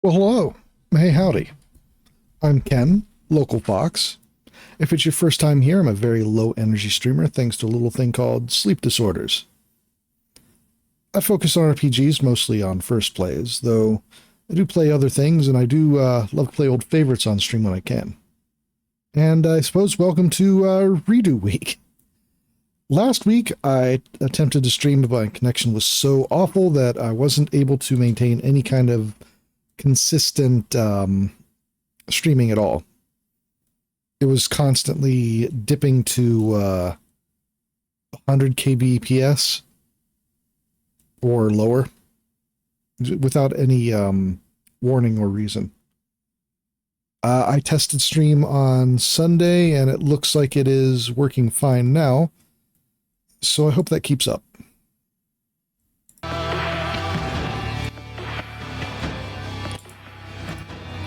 Well, hello. Hey, howdy. I'm Ken, local Fox. If it's your first time here, I'm a very low energy streamer thanks to a little thing called sleep disorders. I focus on RPGs, mostly on first plays, though I do play other things, and I do love to play old favorites on stream when I can. And I suppose welcome to Redo Week. Last week, I attempted to stream, but my connection was so awful that I wasn't able to maintain any kind of consistent streaming at all. It was constantly dipping to 100 kbps or lower without any warning or reason. I tested stream on Sunday and it looks like it is working fine now, so I hope that keeps up.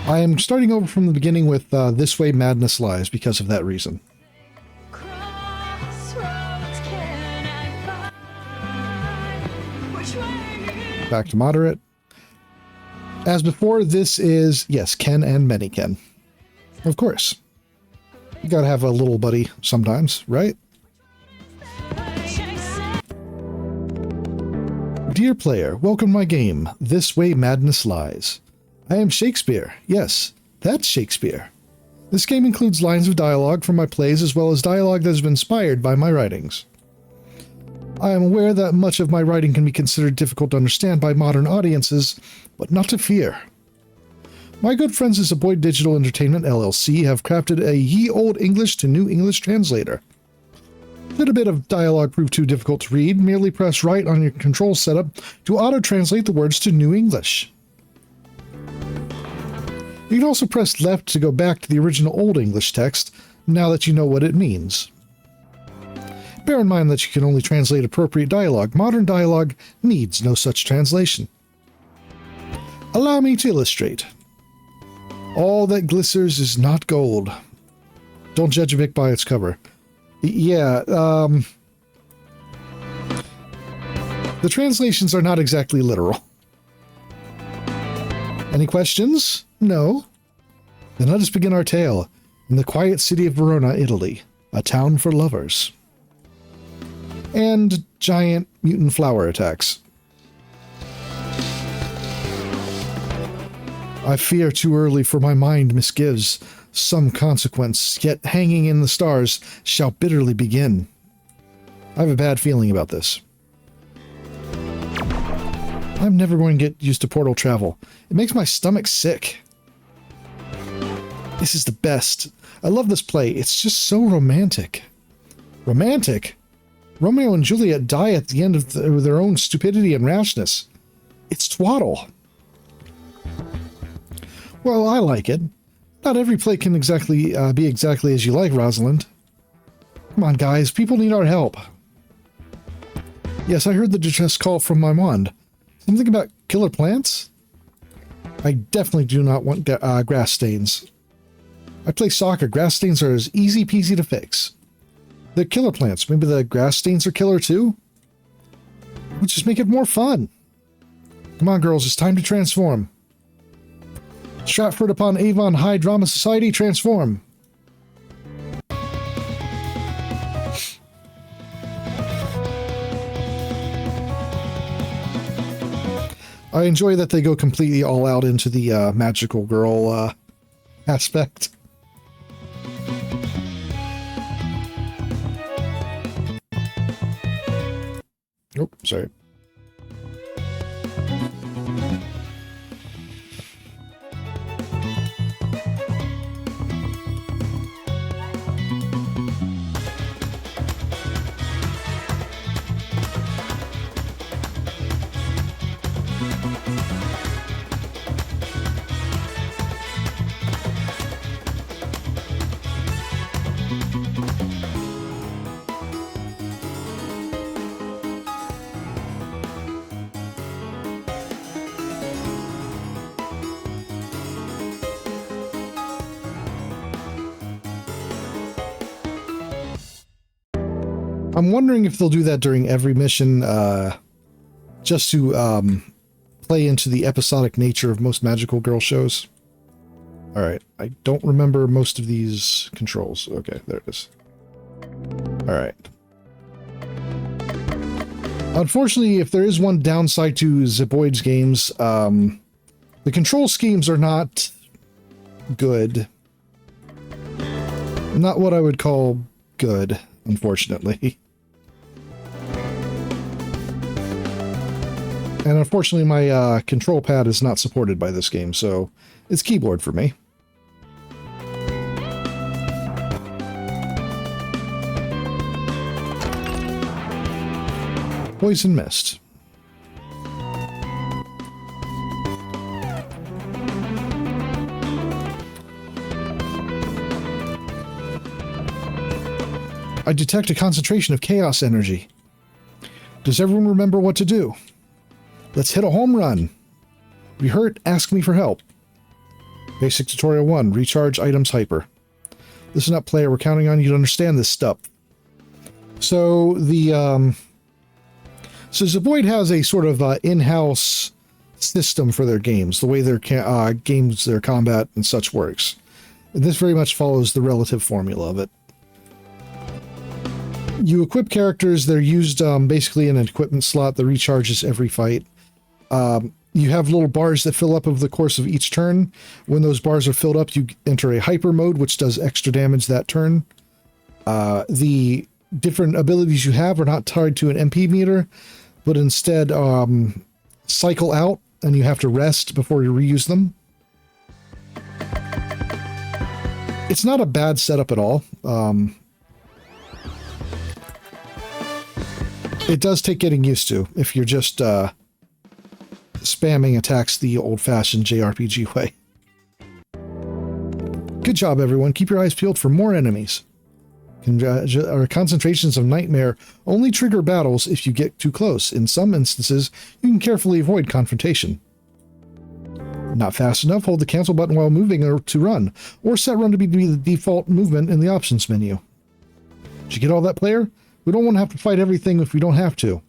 I am starting over from the beginning with This Way Madness Lies because of that reason. Back to moderate. As before, this is, yes, Ken and many Ken. Of course. You gotta have a little buddy sometimes, right? Dear player, welcome to my game, This Way Madness Lies. I am Shakespeare. Yes, that's Shakespeare. This game includes lines of dialogue from my plays as well as dialogue that has been inspired by my writings. I am aware that much of my writing can be considered difficult to understand by modern audiences, but not to fear. My good friends at Aboyd Digital Entertainment LLC have crafted a ye old English to New English translator. Should a bit of dialogue prove too difficult to read, merely press right on your control setup to auto-translate the words to New English. You can also press left to go back to the original Old English text, now that you know what it means. Bear in mind that you can only translate appropriate dialogue. Modern dialogue needs no such translation. Allow me to illustrate. All that glisters is not gold. Don't judge a book by its cover. The translations are not exactly literal. Any questions? No? Then let us begin our tale in the quiet city of Verona, Italy, a town for lovers. And giant mutant flower attacks. I fear too early for my mind misgives some consequence, yet hanging in the stars shall bitterly begin. I have a bad feeling about this. I'm never going to get used to portal travel. It makes my stomach sick. This is the best. I love this play. It's just so romantic. Romantic? Romeo and Juliet die at the end of their own stupidity and rashness. It's twaddle. Well, I like it. Not every play can exactly be exactly as you like, Rosalind. Come on, guys. People need our help. Yes, I heard the distress call from my wand. Something about killer plants? I definitely do not want grass stains. I play soccer. Grass stains are as easy peasy to fix. The killer plants. Maybe the grass stains are killer too? Let's just make it more fun. Come on, girls. It's time to transform. Stratford-Upon-Avon High Drama Society, transform. I enjoy that they go completely all out into the magical girl aspect. Oh, sorry. I'm wondering if they'll do that during every mission, just to play into the episodic nature of most magical girl shows. All right, I don't remember most of these controls. Okay, there it is. All right. Unfortunately, if there is one downside to Zeboid's games, the control schemes are not good. Not what I would call good, unfortunately. And unfortunately, my control pad is not supported by this game, so it's keyboard for me. Poison Mist. I detect a concentration of chaos energy. Does everyone remember what to do? Let's hit a home run. If you hurt, ask me for help. Basic Tutorial 1, Recharge Items Hyper. Listen up, player. We're counting on you to understand this stuff. So the so Zeboid has a sort of in-house system for their games, the way their games, their combat and such works. And this very much follows the relative formula of it. You equip characters. They're used basically in an equipment slot that recharges every fight. You have little bars that fill up over the course of each turn. When those bars are filled up, you enter a hyper mode, which does extra damage that turn. The different abilities you have are not tied to an MP meter, but instead cycle out, and you have to rest before you reuse them. It's not a bad setup at all. It does take getting used to if you're just spamming attacks the old-fashioned JRPG way. Good job, everyone. Keep your eyes peeled for more enemies. Concentrations of Nightmare only trigger battles if you get too close. In some instances, you can carefully avoid confrontation. Not fast enough, hold the cancel button while moving or to run, or set run to be the default movement in the options menu. Did you get all that, player? We don't want to have to fight everything if we don't have to.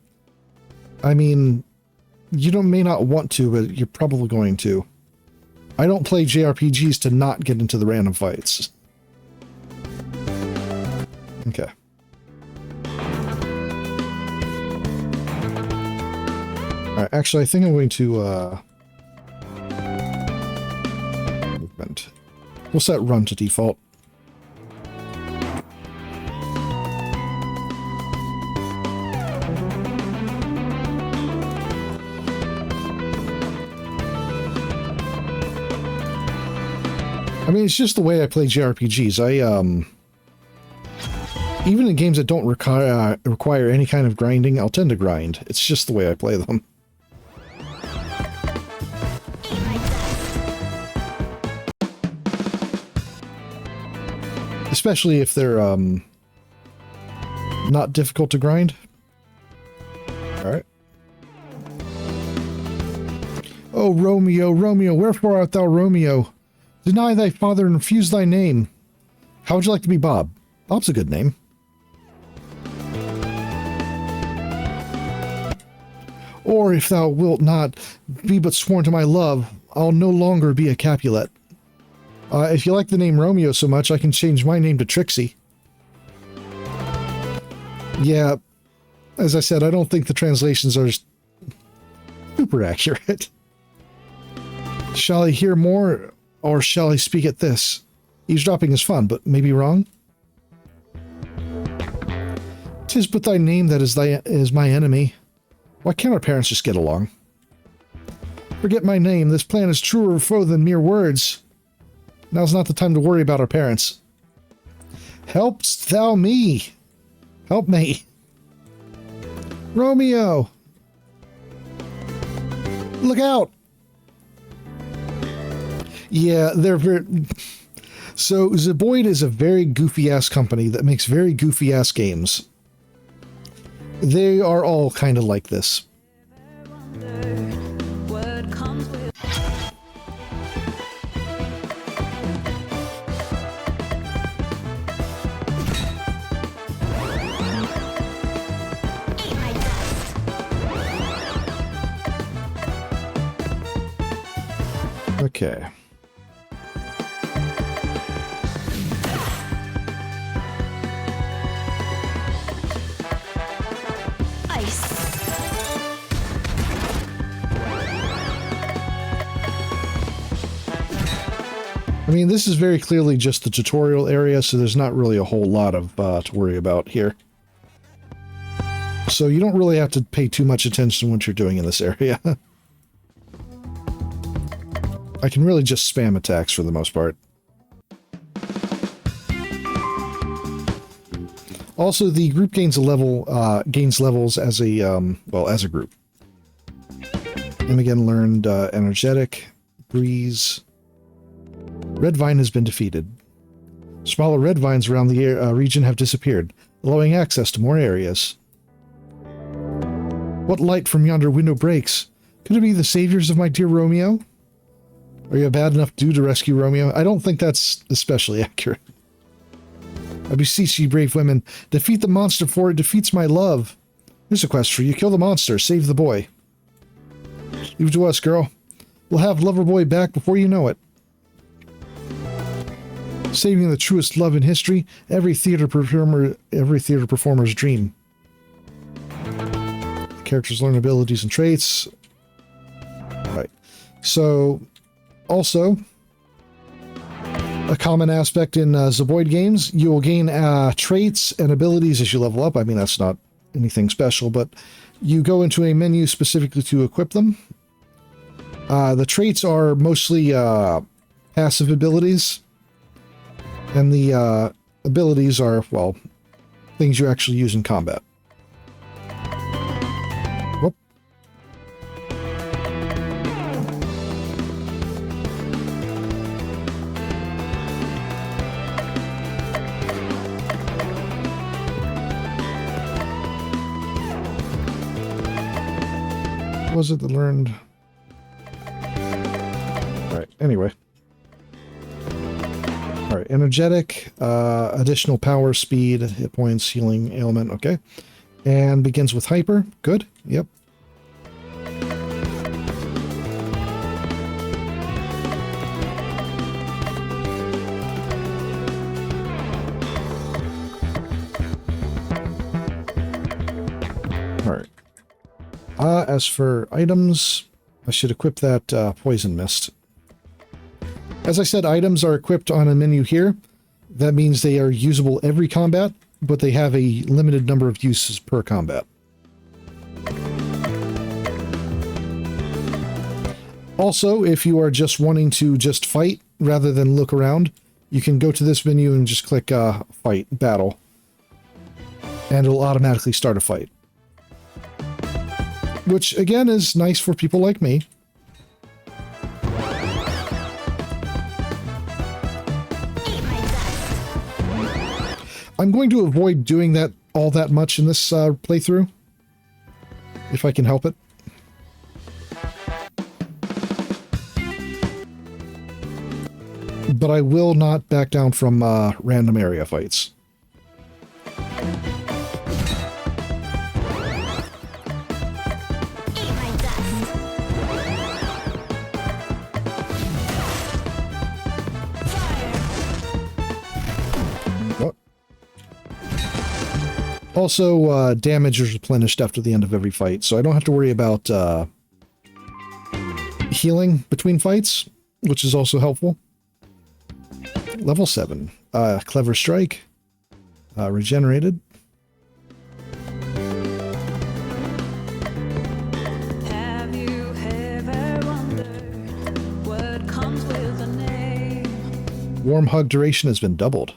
I mean, you may not want to, but you're probably going to. I don't play JRPGs to not get into the random fights. Okay. Alright, actually, I think I'm going to, movement. We'll set run to default. I mean, it's just the way I play JRPGs. Even in games that don't require any kind of grinding, I'll tend to grind. It's just the way I play them. Especially if they're not difficult to grind. Alright. Oh, Romeo, Romeo, wherefore art thou Romeo? Deny thy father and refuse thy name. How would you like to be Bob? Bob's a good name. Or if thou wilt not be but sworn to my love, I'll no longer be a Capulet. If you like the name Romeo so much, I can change my name to Trixie. Yeah, as I said, I don't think the translations are super accurate. Shall I hear more, or shall I speak at this? Eavesdropping is fun, but maybe wrong? 'Tis but thy name that is my enemy. Why can't our parents just get along? Forget my name. This plan is truer foe than mere words. Now's not the time to worry about our parents. Helpst thou me? Help me. Romeo! Look out! Yeah, they're very... So, Zeboid is a very goofy-ass company that makes very goofy-ass games. They are all kind of like this. Okay. I mean, this is very clearly just the tutorial area, so there's not really a whole lot of to worry about here. So you don't really have to pay too much attention to what you're doing in this area. I can really just spam attacks for the most part. Also, the group gains a level, gains levels as a, well, as a group. Imogen learned energetic, breeze. Red vine has been defeated. Smaller red vines around the region have disappeared, allowing access to more areas. What light from yonder window breaks? Could it be the saviors of my dear Romeo? Are you a bad enough dude to rescue Romeo? I don't think that's especially accurate. I beseech you, brave women, defeat the monster, for it defeats my love. Here's a quest for you. Kill the monster, save the boy. Leave it to us, girl. We'll have Loverboy back before you know it. Saving the truest love in history, every theater performer's dream. The characters learn abilities and traits. Right. So, also, a common aspect in Zeboid games, you will gain traits and abilities as you level up. I mean, that's not anything special, but you go into a menu specifically to equip them. The traits are mostly passive abilities. And the abilities are, well, things you actually use in combat. Whoop. What was it that learned? Alright, anyway. Alright, energetic, additional power, speed, hit points, healing, ailment, okay. And begins with hyper, good, yep. Alright. As for items, I should equip that poison mist. As I said, items are equipped on a menu here. That means they are usable every combat, but they have a limited number of uses per combat. Also, if you are just wanting to just fight rather than look around, you can go to this menu and just click Fight, Battle, and it'll automatically start a fight. Which, again, is nice for people like me. I'm going to avoid doing that all that much in this playthrough, if I can help it. But I will not back down from random area fights. Also, damage is replenished after the end of every fight, so I don't have to worry about healing between fights, which is also helpful. Level 7. Clever Strike. Regenerated. Have you ever wondered what comes with a name? Warm Hug duration has been doubled.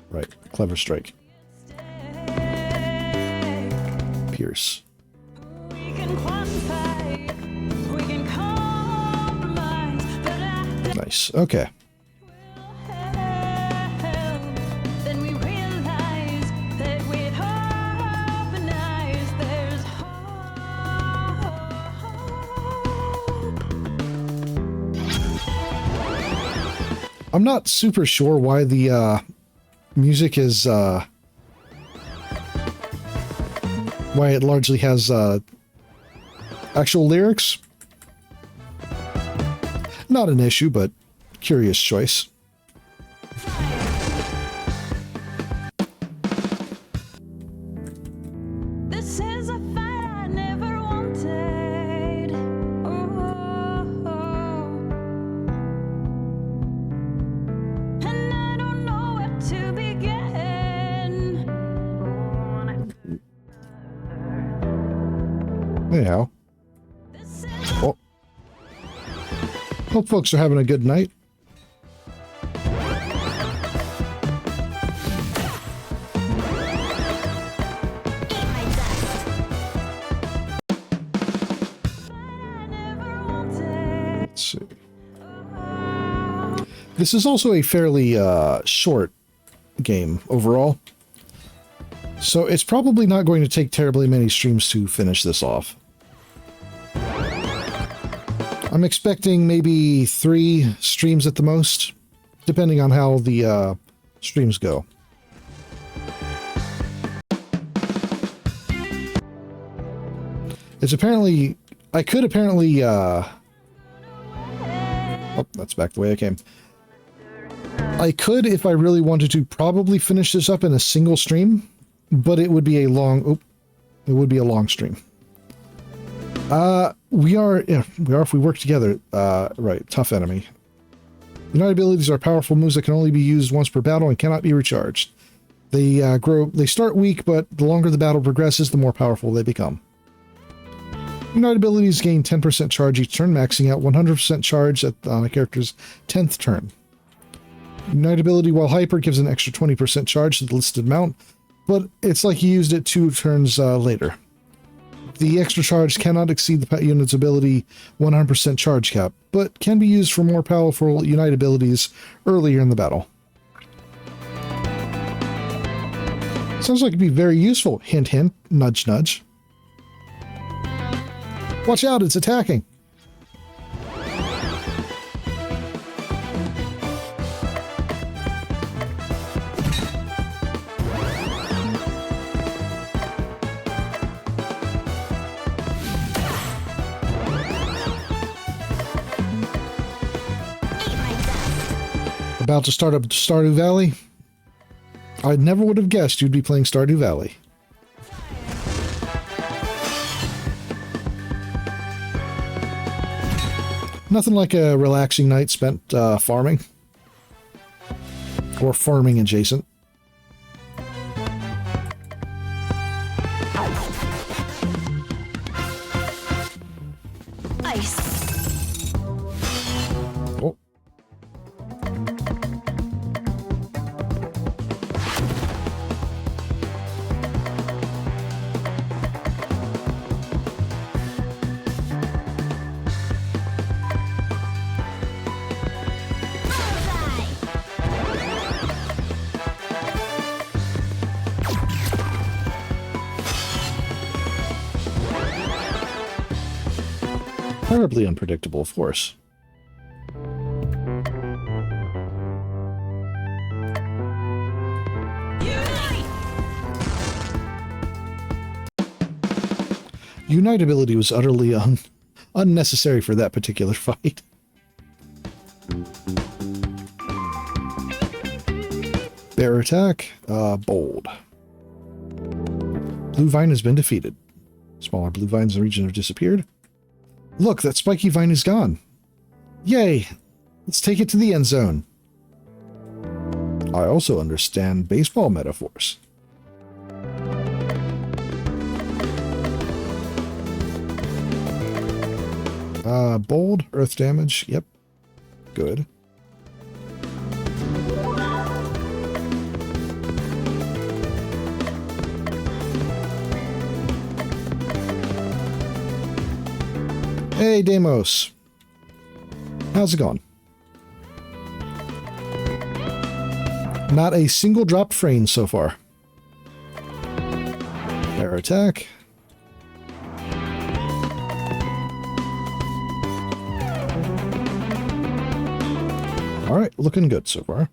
Right, Clever Strike. Pierce. Nice, okay. I'm not super sure why the music is why it largely has Actual lyrics? Not an issue, but curious choice. This is a fight I never wanted. And I don't know where to begin. Anyhow. Well, hope folks are having a good night. Let's see. This is also a fairly short game overall. So it's probably not going to take terribly many streams to finish this off. I'm expecting maybe 3 streams at the most, depending on how the streams go. It's apparently... I could apparently... Oh, that's back the way I came. I could, if I really wanted to, probably finish this up in a single stream, but it would be a long... Oh, it would be a long stream. We are if we work together. Right, tough enemy. United abilities are powerful moves that can only be used once per battle and cannot be recharged. They they start weak, but the longer the battle progresses, the more powerful they become. United abilities gain 10% charge each turn, maxing out 100% charge on a character's 10th turn. Unite ability, while hyper, gives an extra 20% charge to the listed amount, but it's like you used it 2 turns later. The extra charge cannot exceed the unit's ability 100% charge cap, but can be used for more powerful Unite abilities earlier in the battle. Sounds like it'd be very useful. Hint, hint, nudge, nudge. Watch out, it's attacking. About to start up Stardew Valley? I never would have guessed you'd be playing Stardew Valley. Nothing like a relaxing night spent farming. Or farming adjacent. Ice. Oh. Terribly unpredictable, of course. Unite ability was utterly unnecessary for that particular fight. Bear attack, bold. Blue vine has been defeated. Smaller blue vines in the region have disappeared. Look, that spiky vine is gone. Yay! Let's take it to the end zone. I also understand baseball metaphors. Bold, earth damage. Yep. Good. Hey, Deimos. How's it going? Not a single dropped frame so far. Air attack. Alright, looking good so far.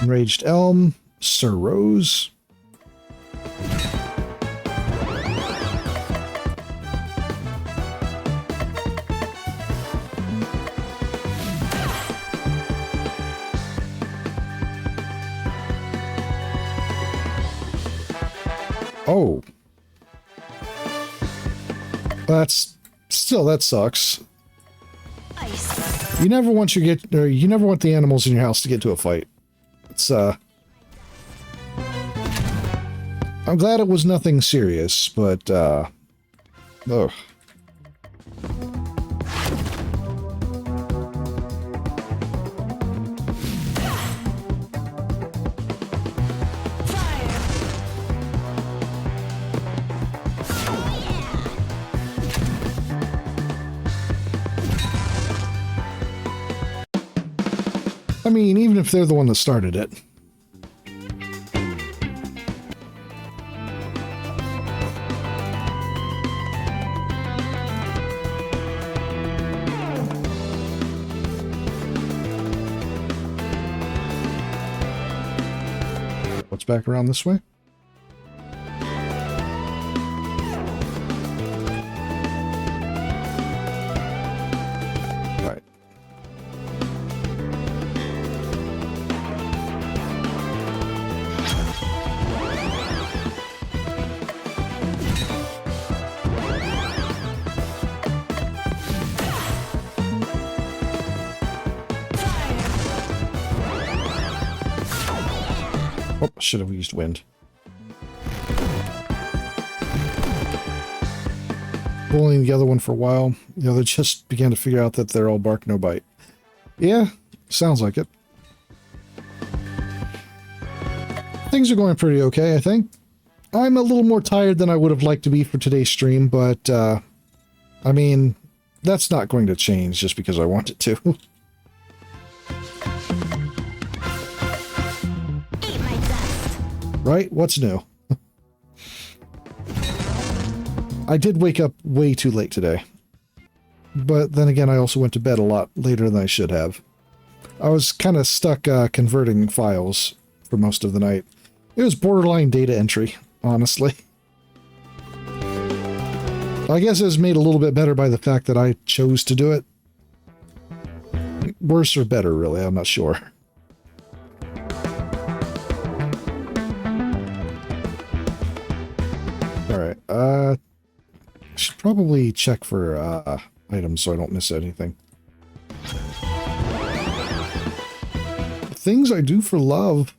Enraged Elm, Sir Rose. Oh. That sucks. Ice. You never want you never want the animals in your house to get into a fight. It's I'm glad it was nothing serious, but ugh. I mean, even if they're the one that started it. What's back around this way? Right. Oh, should have used wind. Bullying the other one for a while. The other just began to figure out that they're all bark, no bite. Yeah, sounds like it. Things are going pretty okay, I think. I'm a little more tired than I would have liked to be for today's stream, but, I mean, that's not going to change just because I want it to. Right? What's new? I did wake up way too late today. But then again, I also went to bed a lot later than I should have. I was kind of stuck converting files for most of the night. It was borderline data entry, honestly. I guess it was made a little bit better by the fact that I chose to do it. Worse or better, really, I'm not sure. Alright, should probably check for, items so I don't miss anything. Things I do for love.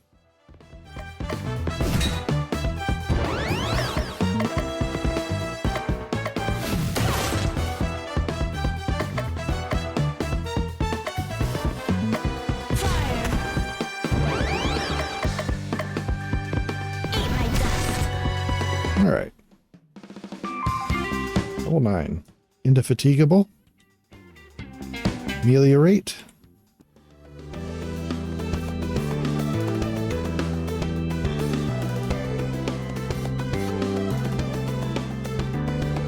Alright. Level 9. Indefatigable. Ameliorate.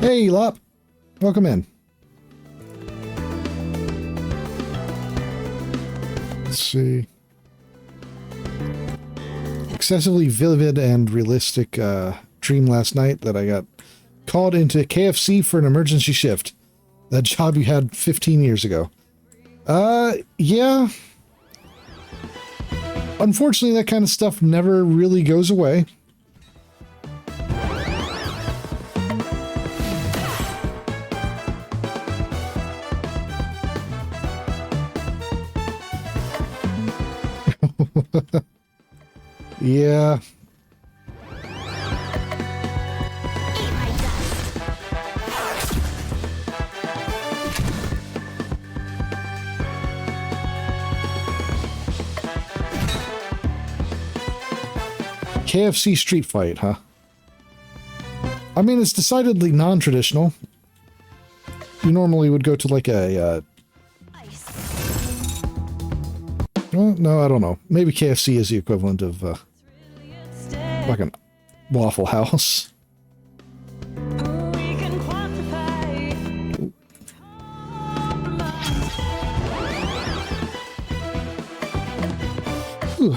Hey, Lop. Welcome in. Let's see. Excessively vivid and realistic dream last night that I got called into KFC for an emergency shift. That job you had 15 years ago. Yeah. Unfortunately, that kind of stuff never really goes away. Yeah. KFC street fight, huh? I mean, it's decidedly non-traditional. You normally would go to like a, well, no, I don't know. Maybe KFC is the equivalent of, like a Waffle House. Ooh.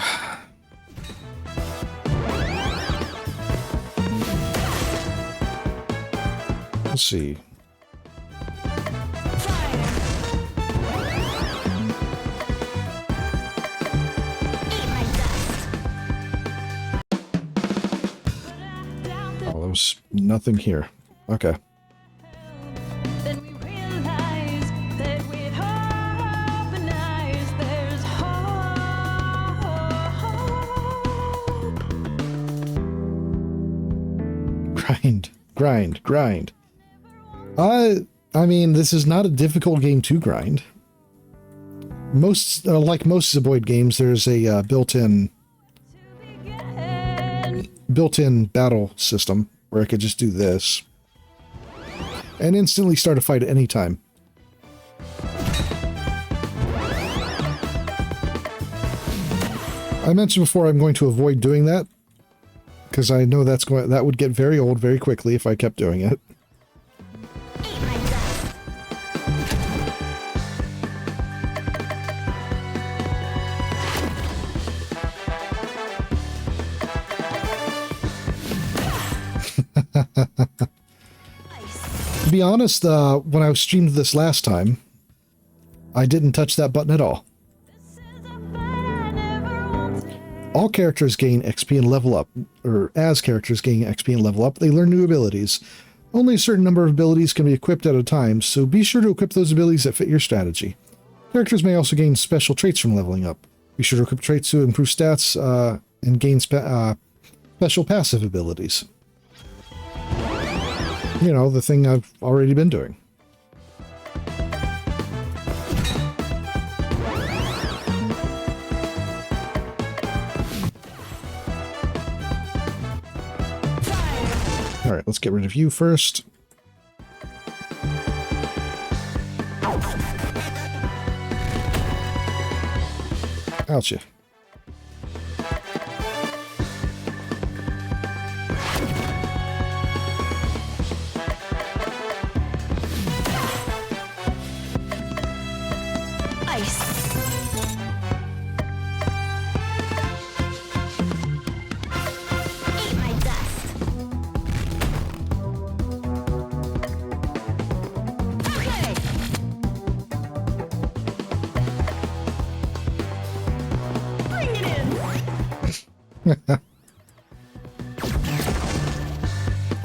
Let's see. Oh, there was nothing here. Okay. Then we realize that with hope and eyes, there's hope. Grind. I mean, this is not a difficult game to grind. Like most Zeboid games, there's a built-in battle system where I could just do this and instantly start a fight at any time. I mentioned before I'm going to avoid doing that because I know that would get very old very quickly if I kept doing it. To be honest, when I streamed this last time, I didn't touch that button at all. All characters gain XP and level up, or as characters gain XP and level up, they learn new abilities. Only a certain number of abilities can be equipped at a time, so be sure to equip those abilities that fit your strategy. Characters may also gain special traits from leveling up. Be sure to equip traits to improve stats and gain special passive abilities. You know, the thing I've already been doing. Alright, let's get rid of you first. Ouchie.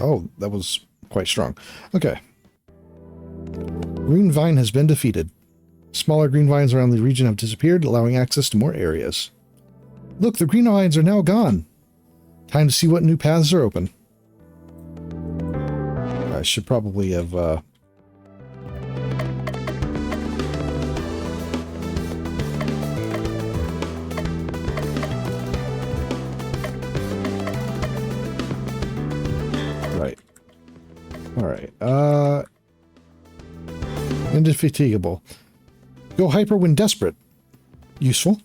Oh, that was quite strong. Okay. Green Vine has been defeated. Smaller green vines around the region have disappeared, allowing access to more areas. Look, the green vines are now gone. Time to see what new paths are open. I should probably have, Right. Alright, indefatigable. Go hyper when desperate. Useful.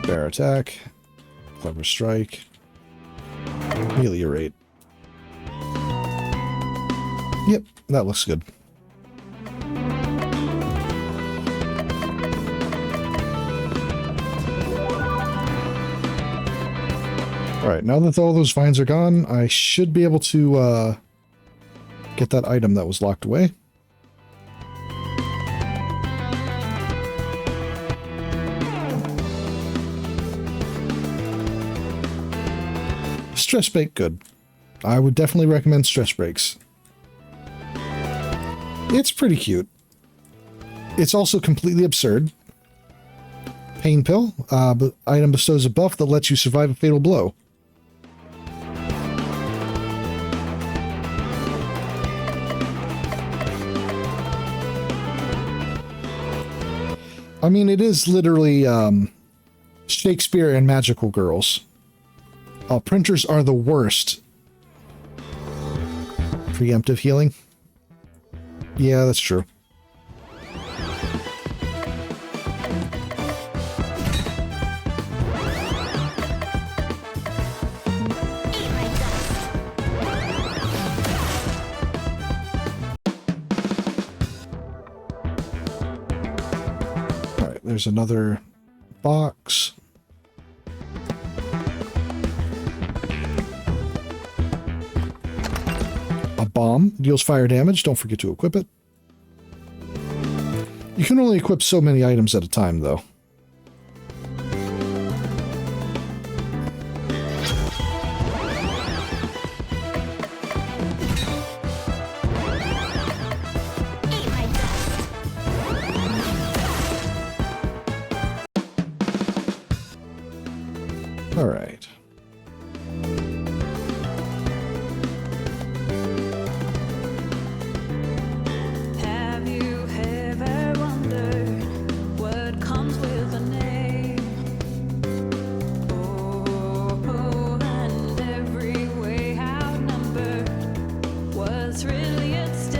Bear attack. Clever strike. Ameliorate. Yep, that looks good. Alright, now that all those vines are gone, I should be able to get that item that was locked away. Stress break, good. I would definitely recommend stress breaks. It's pretty cute. It's also completely absurd. Pain pill. Item bestows a buff that lets you survive a fatal blow. I mean, it is literally Shakespeare and magical girls. Printers are the worst. Preemptive healing? Yeah, that's true. Alright, there's another box. Bomb deals fire damage. Don't forget to equip it. You can only equip so many items at a time, though. All right. Have you ever wondered what comes with a name? Oh, and every way outnumbered, what's really at stake?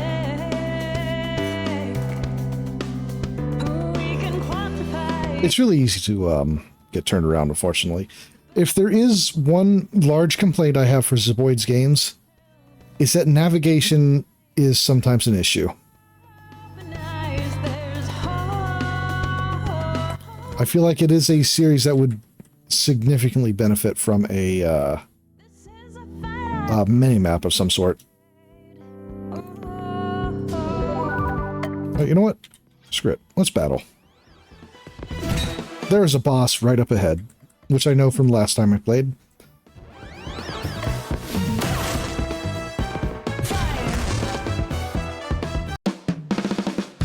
We can quantify. It's really easy to get turned around, unfortunately. If there is one large complaint I have for Zeboid's games, is that navigation is sometimes an issue. I feel like it is a series that would significantly benefit from a mini-map of some sort. Oh, you know what? Screw it. Let's battle. There's a boss right up ahead, which I know from last time I played.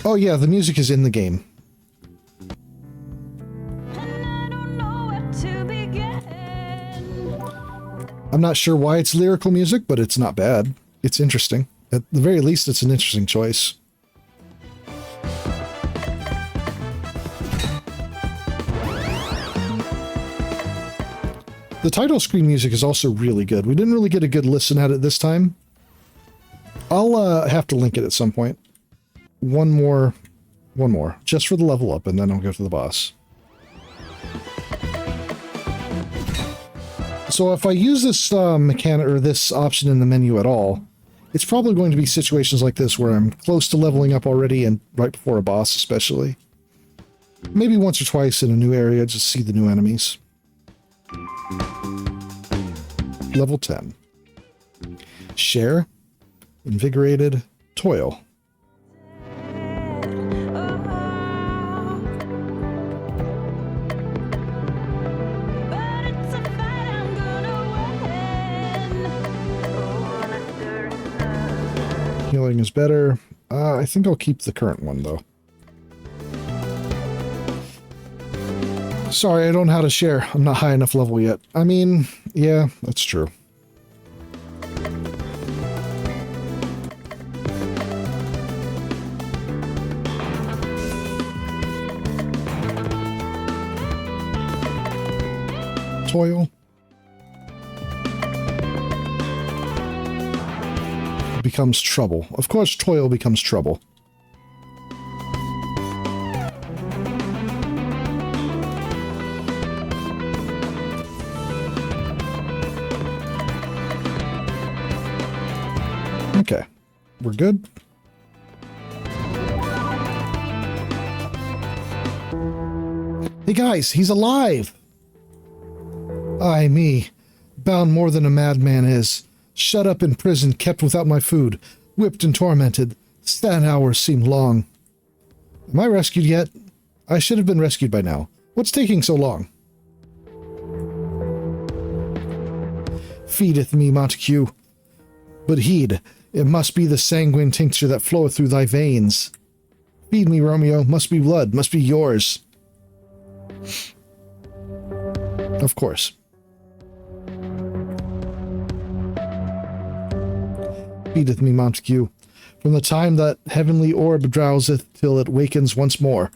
Oh yeah, the music is in the game. I'm not sure why it's lyrical music, but it's not bad. It's interesting. At the very least, it's an interesting choice. The title screen music is also really good. We didn't really get a good listen at it this time. I'll have to link it at some point. One more, just for the level up, and then I'll go to the boss. So if I use this mechanic or this option in the menu at all, it's probably going to be situations like this where I'm close to leveling up already and right before a boss especially. Maybe once or twice in a new area just see the new enemies. Level 10. Share, Invigorated, Toil. Healing is better. I think I'll keep the current one, though. Sorry, I don't know how to share. I'm not high enough level yet. I mean, yeah, that's true. Toil. Becomes trouble. Of course, toil becomes trouble. Okay, we're good. Hey guys, he's alive! Ay me, bound more than a madman is. Shut up in prison, kept without my food, whipped and tormented. Sad hours seem long. Am I rescued yet? I should have been rescued by now. What's taking so long? Feedeth me, Montague. But heed, it must be the sanguine tincture that floweth through thy veins. Feed me, Romeo, must be blood, must be yours. Of course. Feedeth me, Montague, from the time that heavenly orb drowseth till it wakens once more.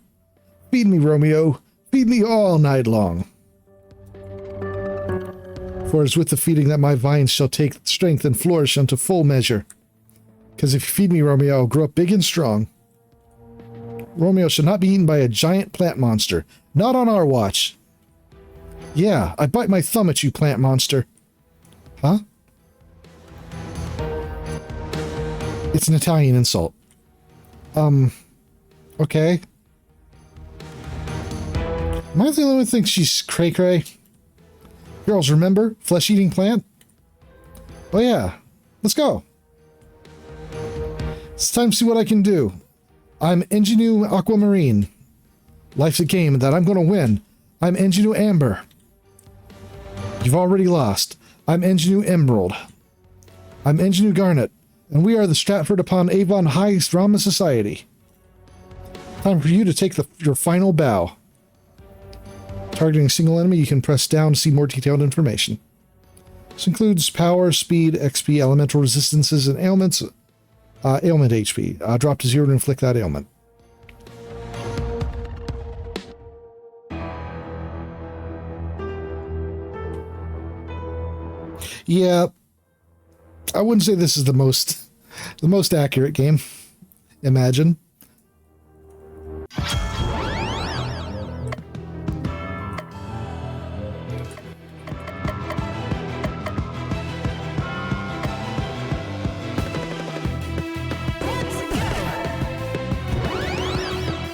Feed me, Romeo, feed me all night long. For it is with the feeding that my vines shall take strength and flourish unto full measure. Because if you feed me, Romeo, I'll grow up big and strong. Romeo shall not be eaten by a giant plant monster. Not on our watch. Yeah, I bite my thumb at you, plant monster. Huh? It's an Italian insult. Okay. Am I the only one who thinks she's cray-cray? Girls, remember? Flesh-eating plant? Oh yeah. Let's go. It's time to see what I can do. I'm Ingenue Aquamarine. Life's a game that I'm going to win. I'm Ingenue Amber. You've already lost. I'm Ingenue Emerald. I'm Ingenue Garnet, and we are the Stratford-Upon-Avon High Drama Society. Time for you to take your final bow. Targeting a single enemy, you can press down to see more detailed information. This includes power, speed, XP, elemental resistances, and ailments. Ailment HP. Drop to 0 to inflict that ailment. Yeah, I wouldn't say this is the most accurate game. Imagine.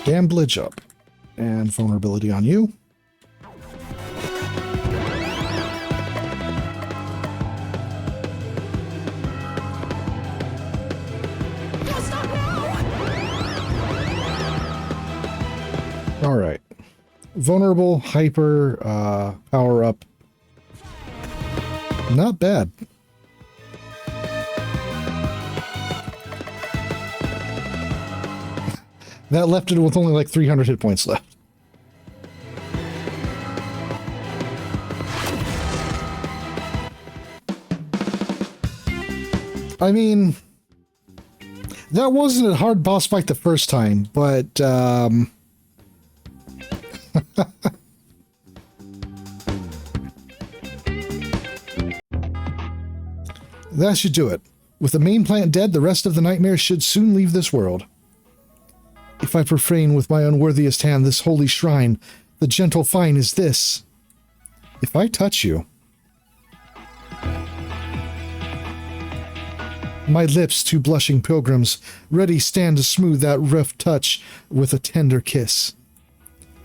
Gamblage up. And vulnerability on you. Alright. Vulnerable, hyper, power up. Not bad. That left it with only like 300 hit points left. I mean, that wasn't a hard boss fight the first time, but that should do it. With the main plant dead, the rest of the nightmares should soon leave this world. If I profane with my unworthiest hand this holy shrine, the gentle fine is this. If I touch you, my lips, two blushing pilgrims, ready stand to smooth that rough touch with a tender kiss.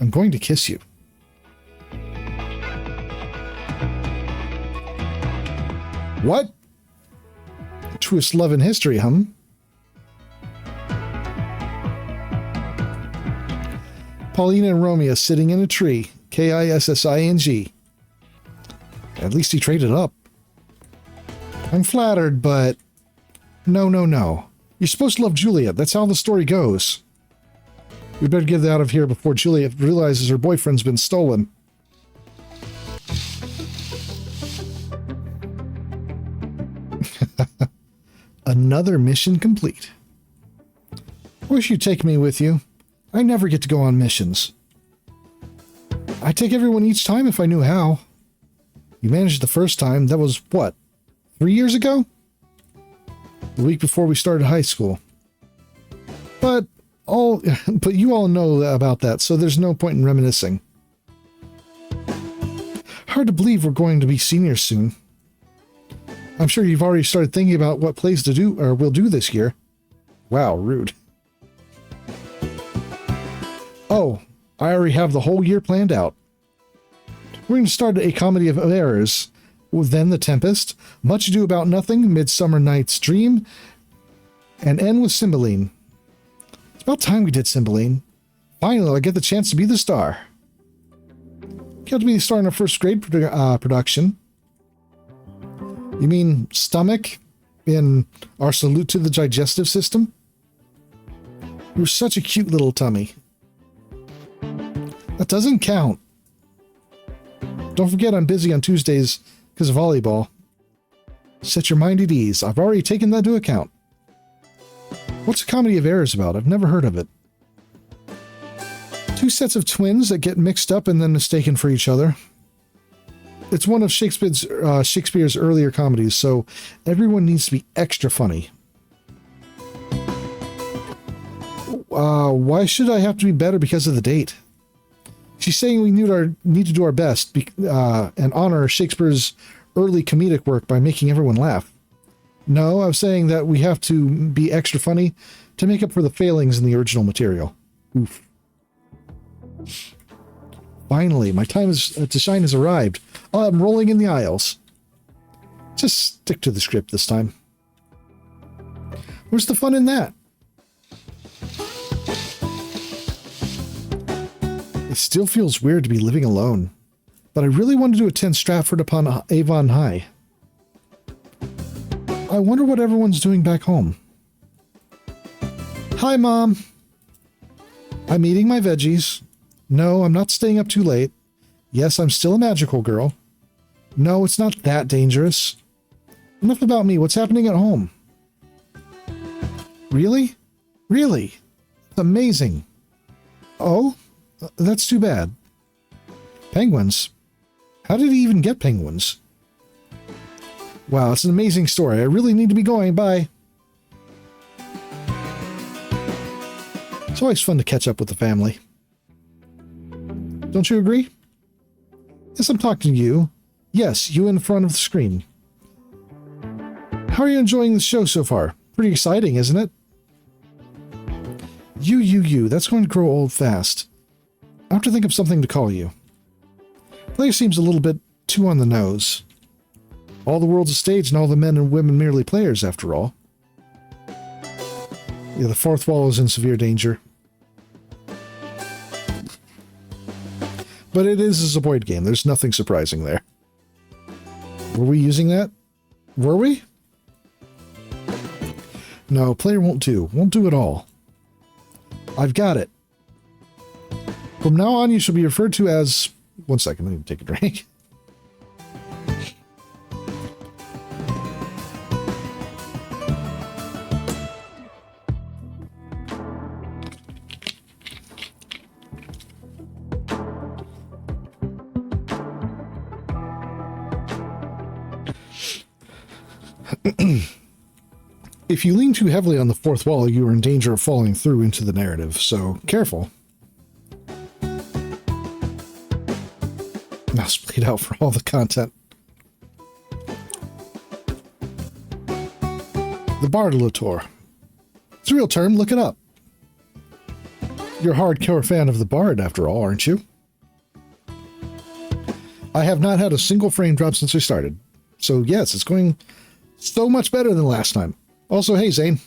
I'm going to kiss you. What? Truest love in history, Paulina and Romeo sitting in a tree. Kissing. At least he traded up. I'm flattered, but... No. You're supposed to love Juliet. That's how the story goes. We better get out of here before Juliet realizes her boyfriend's been stolen. Another mission complete. Wish you'd take me with you. I never get to go on missions. I'd take everyone each time if I knew how. You managed the first time. That was, what, 3 years ago? The week before we started high school. But you all know about that, so there's no point in reminiscing. Hard to believe we're going to be seniors soon. I'm sure you've already started thinking about what plays to do or will do this year. Wow, rude. Oh, I already have the whole year planned out. We're going to start a comedy of errors. Then The Tempest, Much Ado About Nothing, Midsummer Night's Dream, and end with Cymbeline. It's about time we did Cymbeline. Finally, I get the chance to be the star. Got to be the star in our first grade production. You mean stomach in our Salute to the Digestive System? You're such a cute little tummy. That doesn't count. Don't forget I'm busy on Tuesdays because of volleyball. Set your mind at ease. I've already taken that into account. What's a comedy of errors about? I've never heard of it. Two sets of twins that get mixed up and then mistaken for each other. It's one of Shakespeare's earlier comedies, so everyone needs to be extra funny. Why should I have to be better because of the date? She's saying we need to do our best and honor Shakespeare's early comedic work by making everyone laugh. No, I was saying that we have to be extra funny to make up for the failings in the original material. Oof. Finally, my time to shine has arrived. I'm rolling in the aisles. Just stick to the script this time. Where's the fun in that? It still feels weird to be living alone, but I really wanted to attend Stratford-Upon-Avon High. I wonder what everyone's doing back home. Hi, Mom. I'm eating my veggies. No, I'm not staying up too late. Yes, I'm still a magical girl. No, it's not that dangerous. Enough about me. What's happening at home? Really? Really? Amazing. Oh, that's too bad. Penguins? How did he even get penguins? Wow, it's an amazing story. I really need to be going. Bye. It's always fun to catch up with the family. Don't you agree? Yes, I'm talking to you. Yes, you in front of the screen. How are you enjoying the show so far? Pretty exciting, isn't it? You. That's going to grow old fast. I have to think of something to call you. Player seems a little bit too on the nose. All the world's a stage and all the men and women merely players, after all. Yeah, the fourth wall is in severe danger. But it is a void game. There's nothing surprising there. Were we using that? Were we? No, player won't do. Won't do at all. I've got it. From now on, you shall be referred to as... One second, I need to take a drink. If you lean too heavily on the fourth wall, you are in danger of falling through into the narrative, so careful. Now split out for all the content. The Bardolator. It's a real term, look it up. You're a hardcore fan of the Bard, after all, aren't you? I have not had a single frame drop since I started. So yes, it's going so much better than last time. Also, hey, Zane.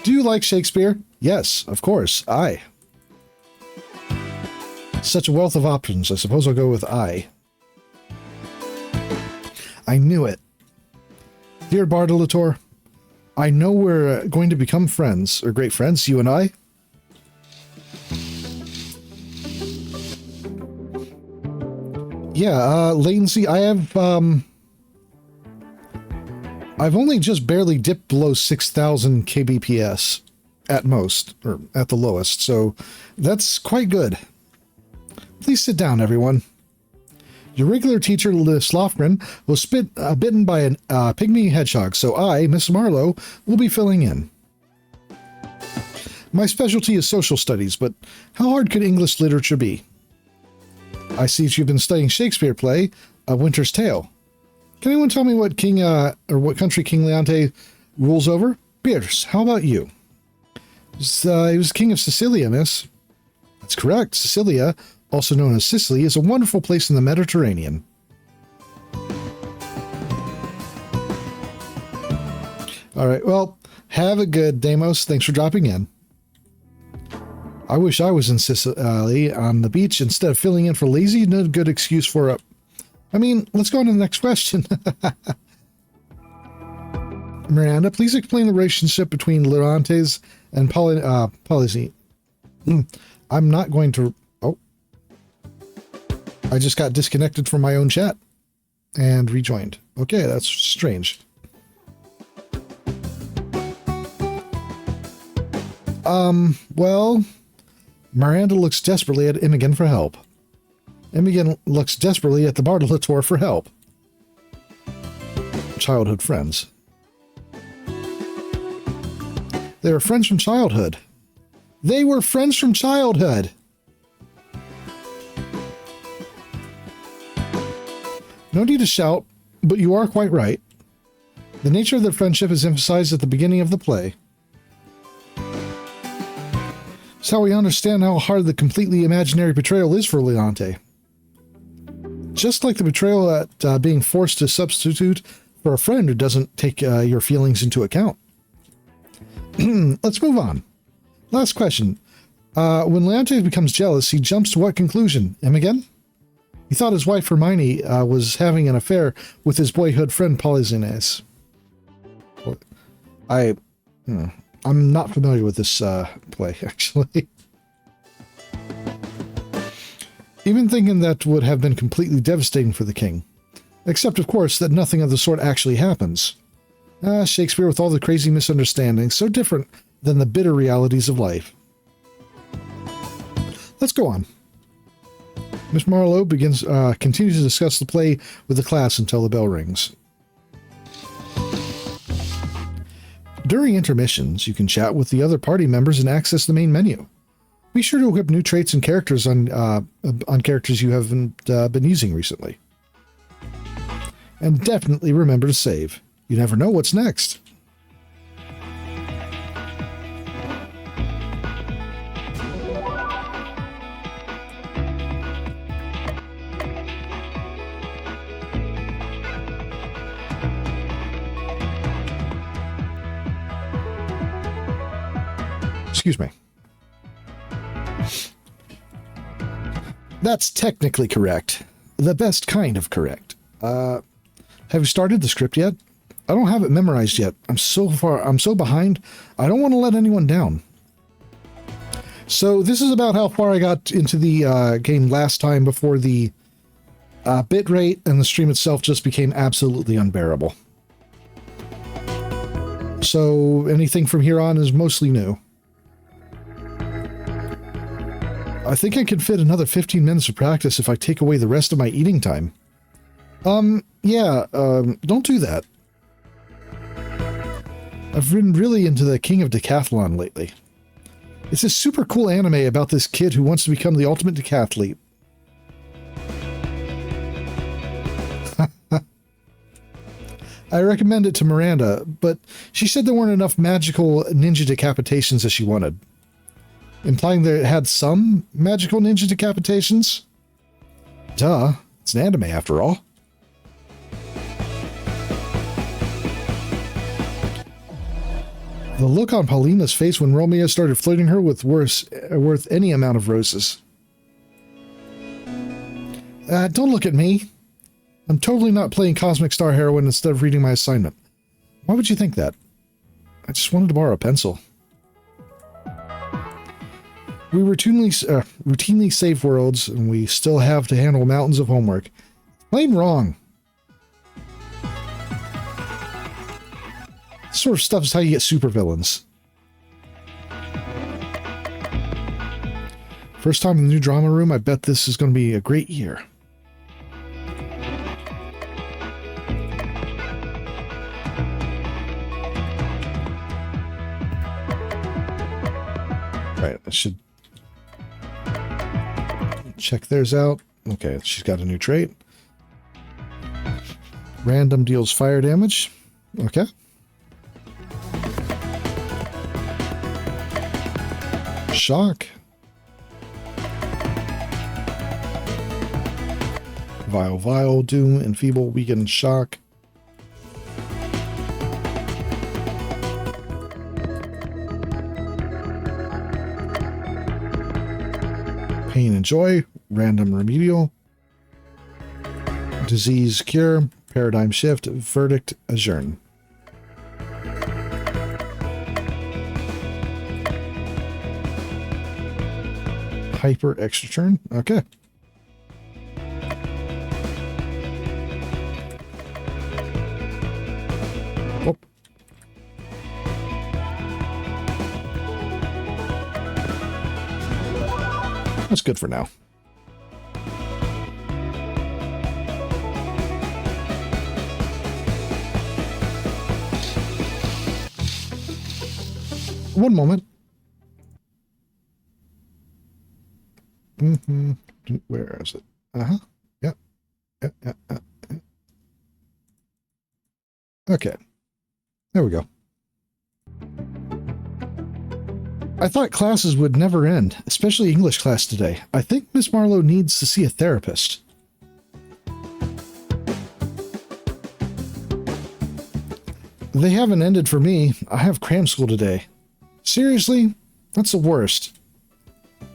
Do you like Shakespeare? Yes, of course. I. Such a wealth of options. I suppose I'll go with I. I knew it. Dear Bardolator, I know we're going to become friends, or great friends, you and I. Yeah, latency, I've only just barely dipped below 6,000 kbps at most, or at the lowest, so that's quite good. Please sit down, everyone. Your regular teacher, Liz Lofgren, was bitten by a pygmy hedgehog, so I, Miss Marlowe, will be filling in. My specialty is social studies, but how hard could English literature be? I see that you've been studying Shakespeare play, A Winter's Tale. Can anyone tell me what king, or what country King Leonte rules over? Beers, how about you? He was king of Sicilia, miss. That's correct. Sicilia, also known as Sicily, is a wonderful place in the Mediterranean. All right, well, have a good Deimos. Thanks for dropping in. I wish I was in Sicily on the beach instead of filling in for lazy. No good excuse for a... I mean, let's go on to the next question. Miranda, please explain the relationship between Leontes and Policy. I'm not going to... Oh. I just got disconnected from my own chat and rejoined. Okay, that's strange. Well, Miranda looks desperately at Imogen for help. Imogen looks desperately at the Bardolator for help. Childhood friends. They were friends from childhood. They were friends from childhood. No need to shout, but you are quite right. The nature of their friendship is emphasized at the beginning of the play. It's how we understand how hard the completely imaginary betrayal is for Leonte. Just like the betrayal at being forced to substitute for a friend who doesn't take your feelings into account. Let's move on. Last question. When Leontes becomes jealous, he jumps to what conclusion? Imogen? He thought his wife Hermione was having an affair with his boyhood friend Polyxenes. I'm not familiar with this play, actually. Even thinking that would have been completely devastating for the king. Except, of course, that nothing of the sort actually happens. Shakespeare with all the crazy misunderstandings, so different than the bitter realities of life. Let's go on. Miss Marlowe continues to discuss the play with the class until the bell rings. During intermissions, you can chat with the other party members and access the main menu. Be sure to equip new traits and characters on characters you haven't been using recently. And definitely remember to save. You never know what's next. Excuse me. That's technically correct. The best kind of correct. Have you started the script yet? I don't have it memorized yet. I'm so behind. I don't want to let anyone down. So this is about how far I got into the game last time before the bitrate and the stream itself just became absolutely unbearable. So anything from here on is mostly new. I think I can fit another 15 minutes of practice if I take away the rest of my eating time. Don't do that. I've been really into the King of Decathlon lately. It's a super cool anime about this kid who wants to become the ultimate decathlete. I recommend it to Miranda, but she said there weren't enough magical ninja decapitations as she wanted. Implying that it had some magical ninja decapitations? Duh, it's an anime after all. The look on Paulina's face when Romeo started flirting her with worth any amount of roses. Don't look at me. I'm totally not playing Cosmic Star Heroine instead of reading my assignment. Why would you think that? I just wanted to borrow a pencil. We routinely save worlds, and we still have to handle mountains of homework. Plain wrong. This sort of stuff is how you get supervillains. First time in the new drama room, I bet this is going to be a great year. Right, I should check theirs out. Okay, she's got a new trait. Random deals fire damage. Okay. Shock. Vile, Doom, Enfeeble, Weaken, Shock. Pain and Joy, Random Remedial, Disease Cure, Paradigm Shift, Verdict, Adjourn. Hyper Extra Turn, okay. Oh. That's good for now. One moment. Where is it? Yep. Okay. There we go. I thought classes would never end, especially English class today. I think Miss Marlowe needs to see a therapist. They haven't ended for me. I have cram school today. Seriously? That's the worst.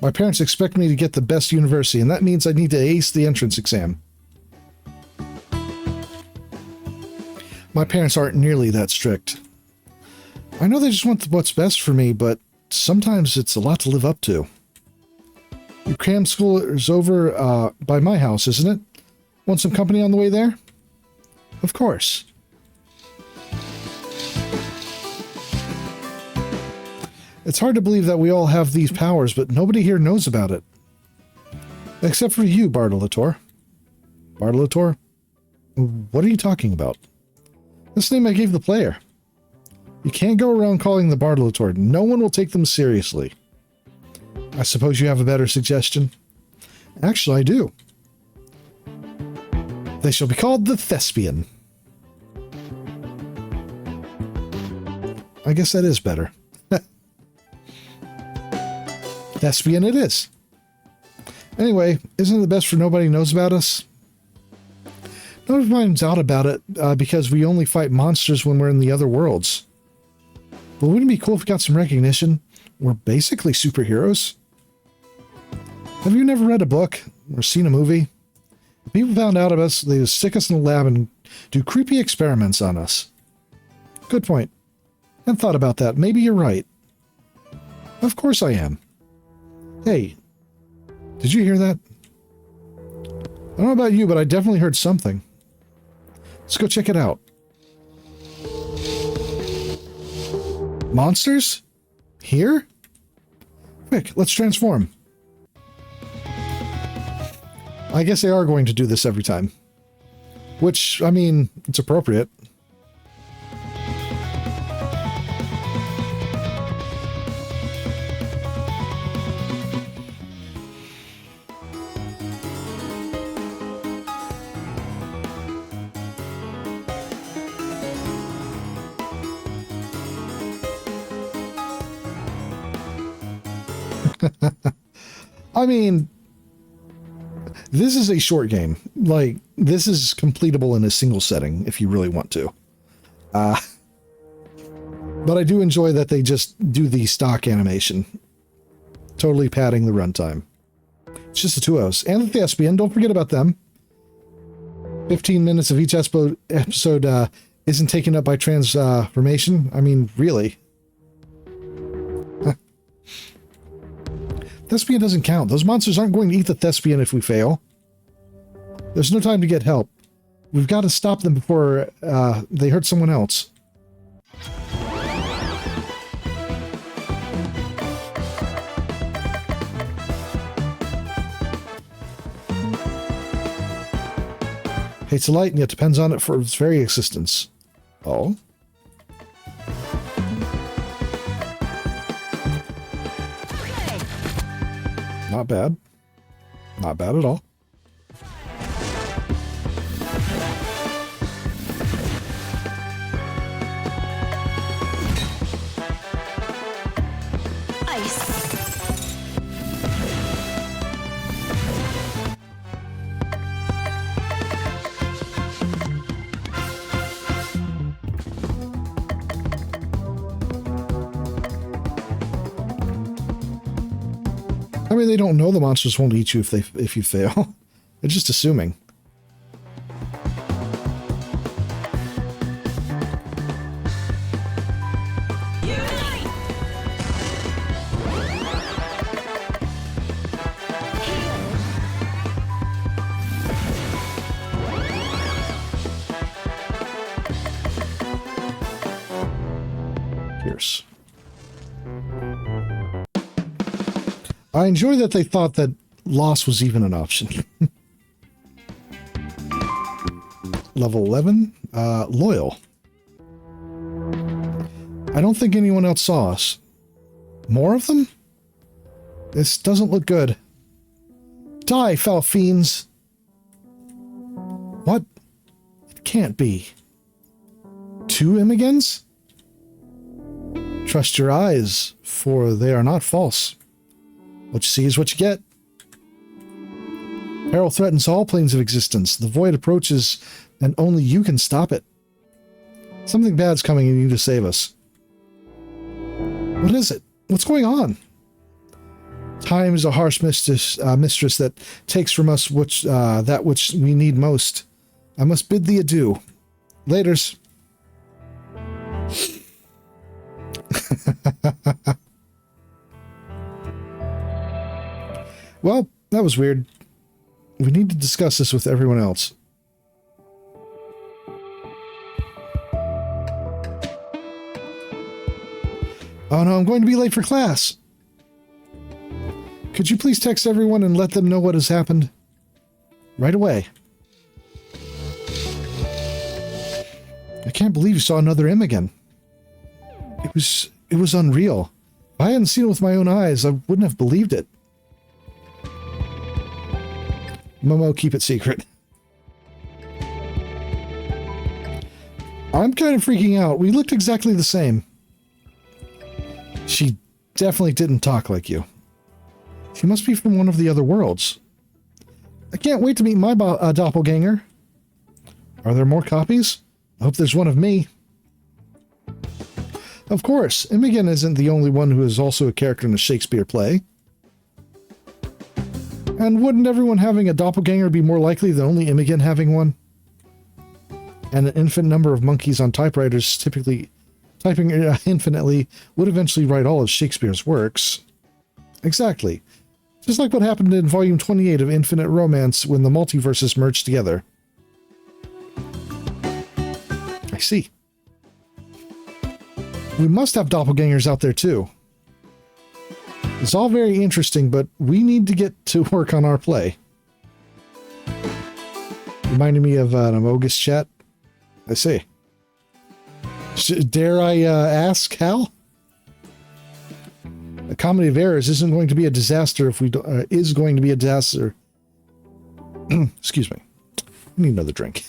My parents expect me to get the best university, and that means I need to ace the entrance exam. My parents aren't nearly that strict. I know they just want what's best for me, but sometimes it's a lot to live up to. Your cram school is over by my house, isn't it? Want some company on the way there? Of course. It's hard to believe that we all have these powers, but nobody here knows about it. Except for you, Bartolator. Bartolator? What are you talking about? That's the name I gave the player. You can't go around calling the Bartolator. No one will take them seriously. I suppose you have a better suggestion? Actually, I do. They shall be called the Thespian. I guess that is better. Thespian it is. Anyway, isn't it best for nobody knows about us? Nobody finds out about it because we only fight monsters when we're in the other worlds. But wouldn't it be cool if we got some recognition? We're basically superheroes. Have you never read a book or seen a movie? If people found out about us, they would stick us in the lab and do creepy experiments on us. Good point. I hadn't thought about that. Maybe you're right. Of course I am. Hey, did you hear that? I don't know about you, but I definitely heard something. Let's go check it out. Monsters? Here? Quick, let's transform. I guess they are going to do this every time. Which, I mean, it's appropriate. I mean, this is a short game. Like, this is completable in a single setting if you really want to. But I do enjoy that they just do the stock animation. Totally padding the runtime. It's just the two of us. And the Thespian, don't forget about them. 15 minutes of each episode isn't taken up by transformation. I mean, really. Thespian doesn't count. Those monsters aren't going to eat the Thespian if we fail. There's no time to get help. We've got to stop them before they hurt someone else. Hates the light and yet depends on it for its very existence. Oh? Not bad. Not bad at all. I mean, they don't know the monsters won't eat you if you fail. They're just assuming. Pierce. I enjoy that they thought that loss was even an option. Level 11, loyal. I don't think anyone else saw us. More of them? This doesn't look good. Die, foul fiends! What? It can't be. 2 Imogens? Trust your eyes, for they are not false. What you see is what you get. Peril threatens all planes of existence. The void approaches, and only you can stop it. Something bad's coming and you need to save us. What is it? What's going on? Time is a harsh mistress that takes from us that which we need most. I must bid thee adieu. Laters. Well, that was weird. We need to discuss this with everyone else. Oh no, I'm going to be late for class. Could you please text everyone and let them know what has happened? Right away. I can't believe you saw another Imogen. It was unreal. If I hadn't seen it with my own eyes, I wouldn't have believed it. Momo, keep it secret. I'm kind of freaking out. We looked exactly the same. She definitely didn't talk like you. She must be from one of the other worlds. I can't wait to meet my doppelganger. Are there more copies? I hope there's one of me. Of course, Imogen isn't the only one who is also a character in a Shakespeare play. And wouldn't everyone having a doppelganger be more likely than only Imogen having one? And an infinite number of monkeys on typewriters typically typing infinitely would eventually write all of Shakespeare's works. Exactly. Just like what happened in Volume 28 of Infinite Romance when the multiverses merged together. I see. We must have doppelgangers out there too. It's all very interesting, but we need to get to work on our play. Reminding me of an Amogus chat. I see. Dare I ask how? A comedy of errors isn't going to be a disaster if we don't, is going to be a disaster. Excuse me. I need another drink.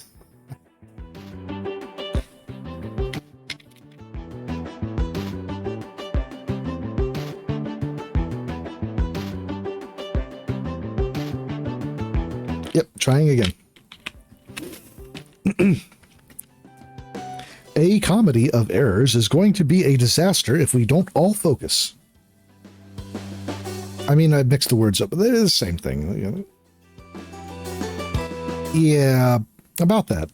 Yep, trying again. A comedy of errors is going to be a disaster if we don't all focus. I mean, I mixed the words up, but they're the same thing. You know? Yeah, about that.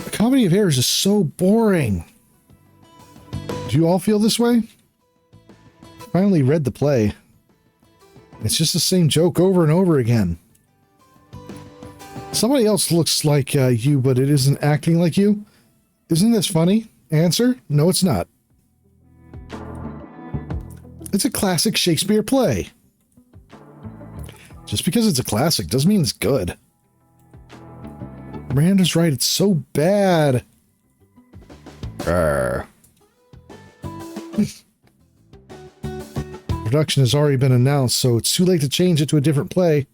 A comedy of errors is so boring. Do you all feel this way? Finally read the play. It's just the same joke over and over again. Somebody else looks like you, but it isn't acting like you. Isn't this funny? Answer, no, it's not. It's a classic Shakespeare play. Just because it's a classic doesn't mean it's good. Miranda's right, it's so bad. Production has already been announced, so it's too late to change it to a different play.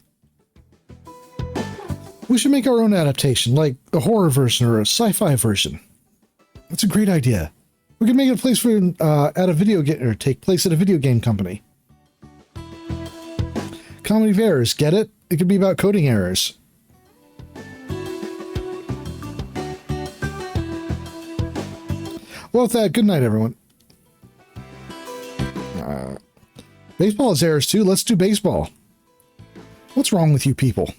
We should make our own adaptation, like a horror version or a sci-fi version. That's a great idea. We could make it a place for at a video game or take place at a video game company. Comedy of errors, get it? It could be about coding errors. Well, with that, good night, everyone. Baseball has errors too. Let's do baseball. What's wrong with you people?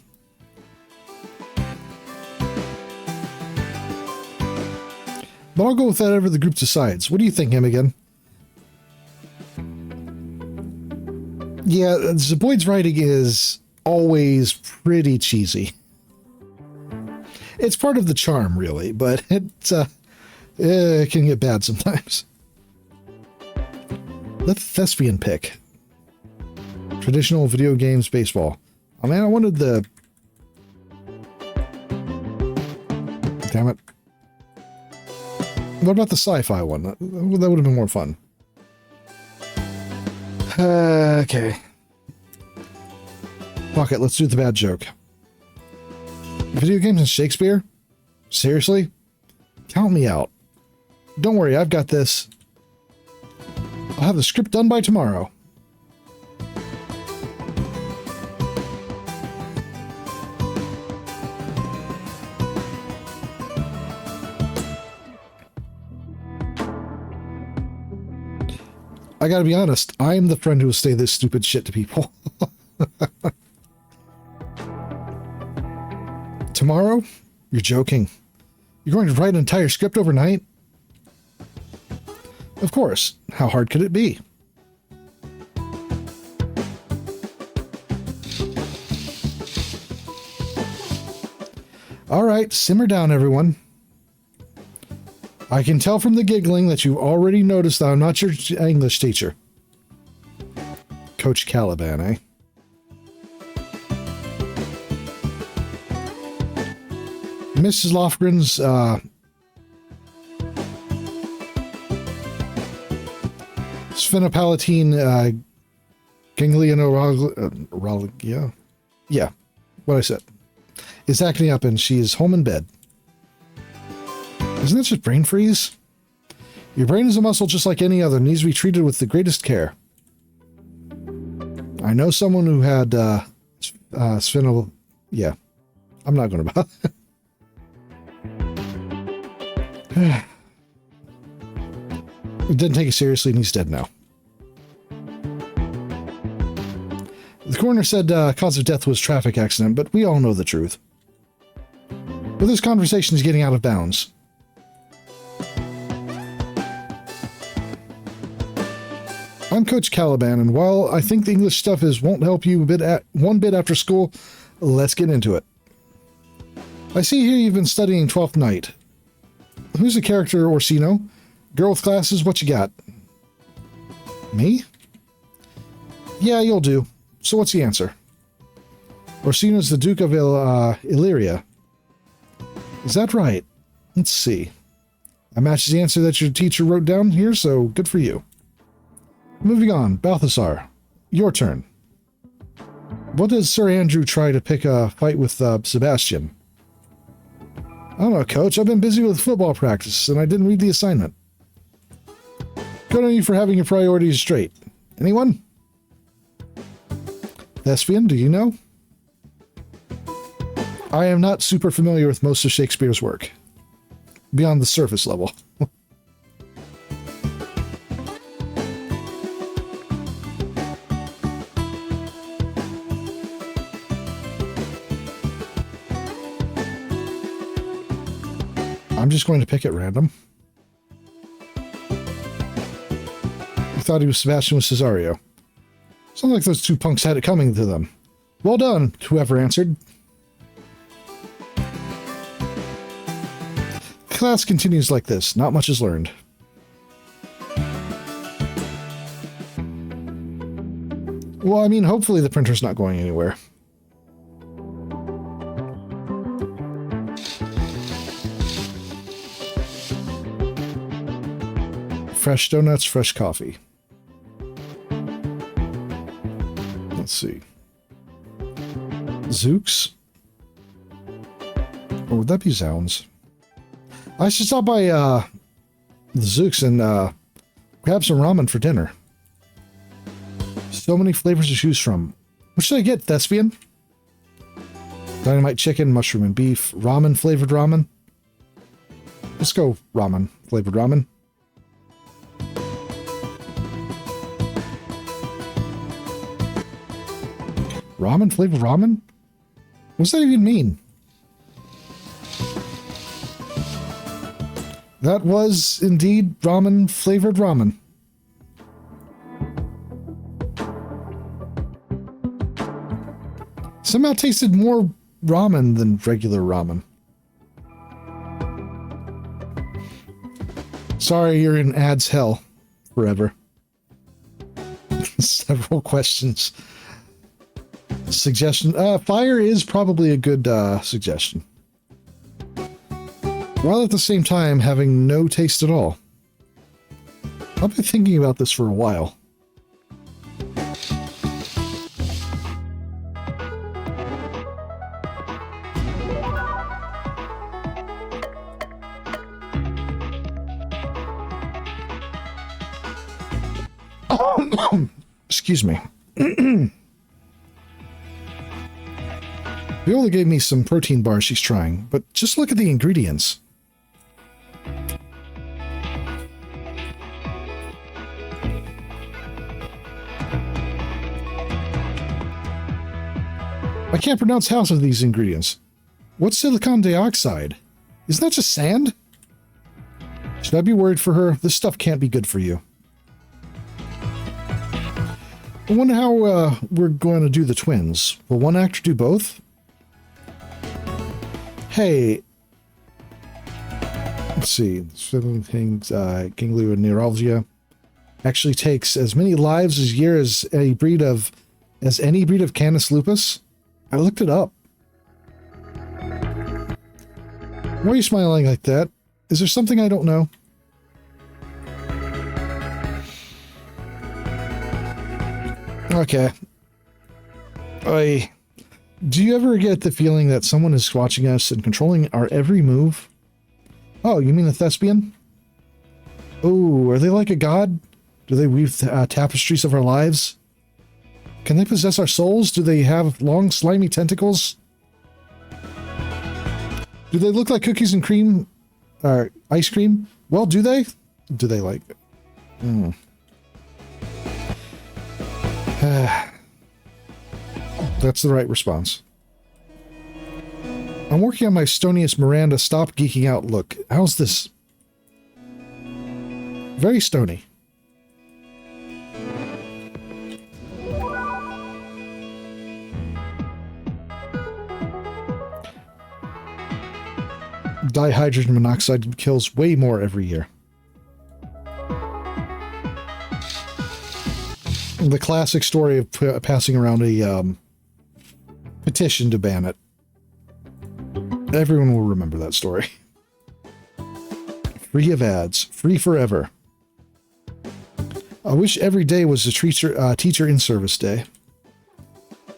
But I'll go with whatever the group decides. What do you think, Imogen? Yeah, Zaboyd's writing is always pretty cheesy. It's part of the charm, really, but it can get bad sometimes. Let the thespian pick. Traditional video games, baseball. Oh man, I wanted the... Damn it. What about the sci-fi one? That would have been more fun. Okay. Fuck it, let's do the bad joke. Video games and Shakespeare? Seriously? Count me out. Don't worry, I've got this. I'll have the script done by tomorrow. I gotta be honest, I'm the friend who will say this stupid shit to people. Tomorrow? You're joking. You're going to write an entire script overnight? Of course. How hard could it be? All right, simmer down, everyone. I can tell from the giggling that you've already noticed that I'm not your English teacher. Coach Caliban, eh? Mrs. Lofgren's, Sphenopalatine, ganglioneuralgia. Yeah, what I said. Is acting up and she is home in bed. Isn't that just brain freeze? Your brain is a muscle just like any other, needs to be treated with the greatest care. I know someone who had, sphenol... Yeah. I'm not going to... It didn't take it seriously and he's dead now. The coroner said cause of death was traffic accident, but we all know the truth. But this conversation is getting out of bounds. I'm Coach Caliban, and while I think the English stuff won't help you one bit after school, let's get into it. I see here you've been studying Twelfth Night. Who's the character, Orsino? Girl with glasses, what you got? Me? Yeah, you'll do. So what's the answer? Orsino's the Duke of Illyria. Is that right? Let's see. That matches the answer that your teacher wrote down here, so good for you. Moving on, Balthasar. Your turn. What does Sir Andrew try to pick a fight with Sebastian? I don't know, Coach. I've been busy with football practice, and I didn't read the assignment. Good on you for having your priorities straight. Anyone? Thespian, do you know? I am not super familiar with most of Shakespeare's work. Beyond the surface level. I'm just going to pick at random. I thought he was Sebastian with Cesario. Sounds like those two punks had it coming to them. Well done, whoever answered. Class continues like this. Not much is learned. Well, I mean, hopefully the printer's not going anywhere. Fresh donuts, fresh coffee. Let's see. Zooks? Or would that be Zounds? I should stop by the Zooks and grab some ramen for dinner. So many flavors to choose from. What should I get, Thespian? Dynamite chicken, mushroom and beef, ramen flavored ramen. Let's go ramen flavored ramen. Ramen flavored ramen? What does that even mean? That was indeed ramen flavored ramen. Somehow tasted more ramen than regular ramen. Sorry, you're in ads hell forever. Several questions. Suggestion. Fire is probably a good suggestion. While at the same time having no taste at all. I've been thinking about this for a while. Excuse me. Viola gave me some protein bars she's trying, but just look at the ingredients. I can't pronounce half of these ingredients. What's silicon dioxide? Isn't that just sand? Should I be worried for her? This stuff can't be good for you. I wonder how we're going to do the twins. Will one actor do both? Hey. Let's see. Certain things, ganglion neuralgia actually takes as many lives a year as any breed of Canis lupus. I looked it up. Why are you smiling like that? Is there something I don't know? Okay. Do you ever get the feeling that someone is watching us and controlling our every move? Oh, you mean a thespian? Oh, are they like a god? Do they weave tapestries of our lives? Can they possess our souls? Do they have long, slimy tentacles? Do they look like cookies and cream? Ice cream? Well, do they? Do they like... That's the right response. I'm working on my stoniest Miranda stop geeking out look. How's this? Very stony. Dihydrogen monoxide kills way more every year. The classic story of passing around a petition to ban it. Everyone will remember that story. Free of ads. Free forever. I wish every day was a teacher in-service day.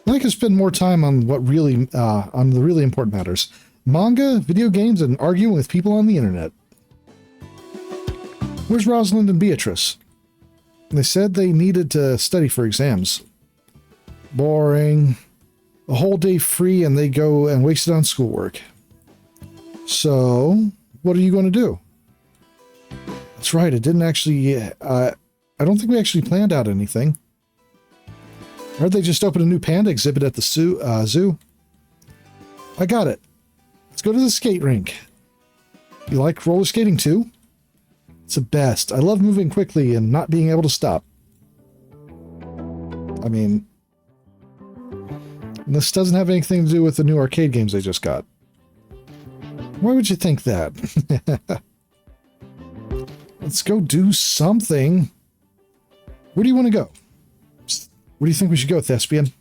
I could spend more time on what really, on the really important matters. Manga, video games, and arguing with people on the internet. Where's Rosalind and Beatrice? They said they needed to study for exams. Boring. A whole day free and they go and waste it on schoolwork. So, what are you going to do? That's right, it didn't actually... I don't think we actually planned out anything. Or they just opened a new panda exhibit at the zoo. I got it. Let's go to the skate rink. You like roller skating too? It's the best. I love moving quickly and not being able to stop. I mean, this doesn't have anything to do with the new arcade games they just got. Why would you think that? Let's go do something. Where do you want to go? Where do you think we should go, thespian?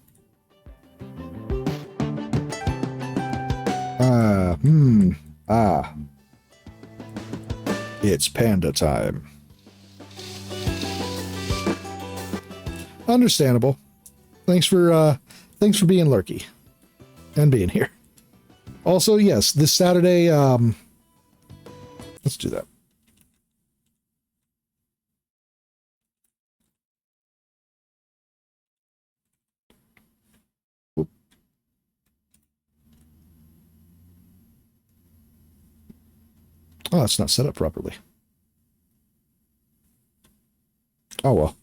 It's panda time. Understandable. Thanks for being lurky. And being here. Also, yes, this Saturday, let's do that. Oh, it's not set up properly. Oh, well.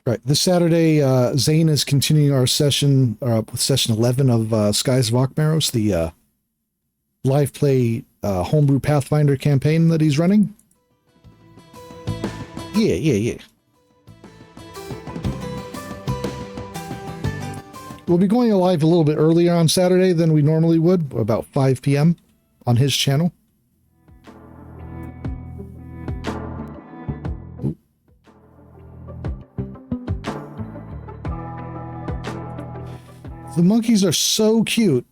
Right. This Saturday, Zane is continuing our session, with session 11 of Skies of Okmaros, the live play homebrew Pathfinder campaign that he's running. Yeah. We'll be going live a little bit earlier on Saturday than we normally would, about 5 p.m. on his channel. The monkeys are so cute.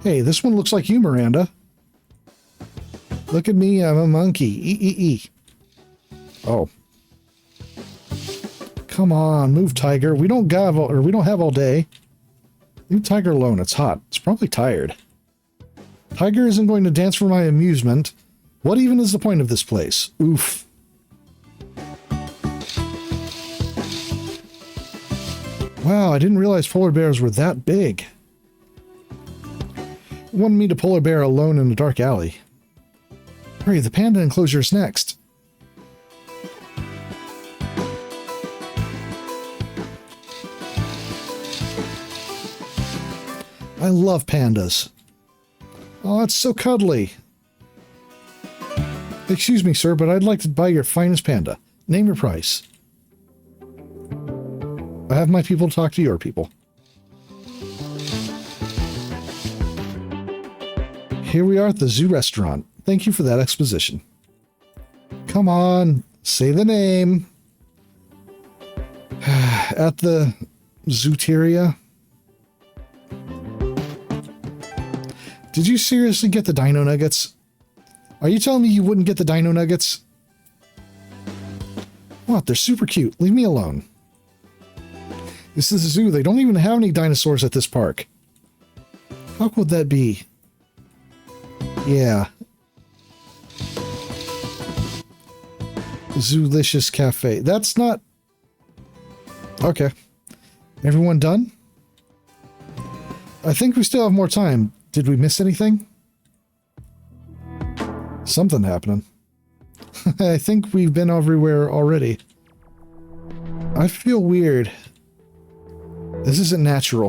Hey, this one looks like you, Miranda. Look at me, I'm a monkey. Oh. Come on, move, Tiger. We don't have all day. Leave Tiger alone. It's hot. It's probably tired. Tiger isn't going to dance for my amusement. What even is the point of this place? Oof. Wow, I didn't realize polar bears were that big. Wanted me to polar bear alone in a dark alley. Hurry, the panda enclosure is next. I love pandas. Oh, it's so cuddly. Excuse me, sir, but I'd like to buy your finest panda. Name your price. I have my people talk to your people. Here we are at the zoo restaurant. Thank you for that exposition. Come on, say the name. At the Zooteria. Did you seriously get the dino nuggets? Are you telling me you wouldn't get the dino nuggets? What? They're super cute. Leave me alone. This is a zoo. They don't even have any dinosaurs at this park. How could that be? Yeah. Zoolicious Cafe. That's not... Okay. Everyone done? I think we still have more time. Did we miss anything? Something happening. I think we've been everywhere already. I feel weird. This isn't natural.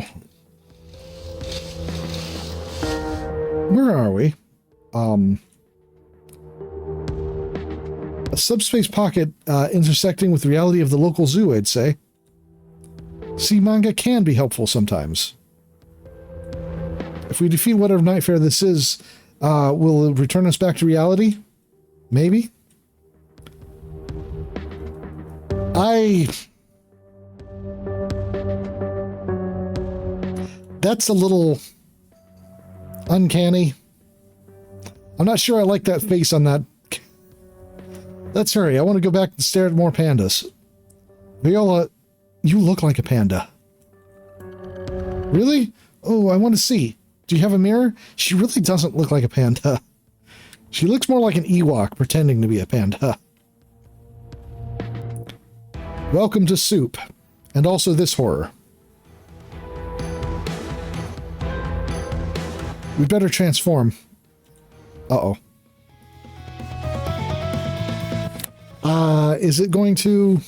Where are we? A subspace pocket intersecting with reality of the local zoo, I'd say. See, manga can be helpful sometimes. If we defeat whatever nightmare this is, will it return us back to reality? Maybe? That's a little uncanny. I'm not sure I like that face on that. Let's hurry. I want to go back and stare at more pandas. Viola, you look like a panda. Really? Oh, I want to see. Do you have a mirror? She really doesn't look like a panda. She looks more like an Ewok pretending to be a panda. Welcome to Soup. And also this horror. We better transform. Uh-oh. Is it going to...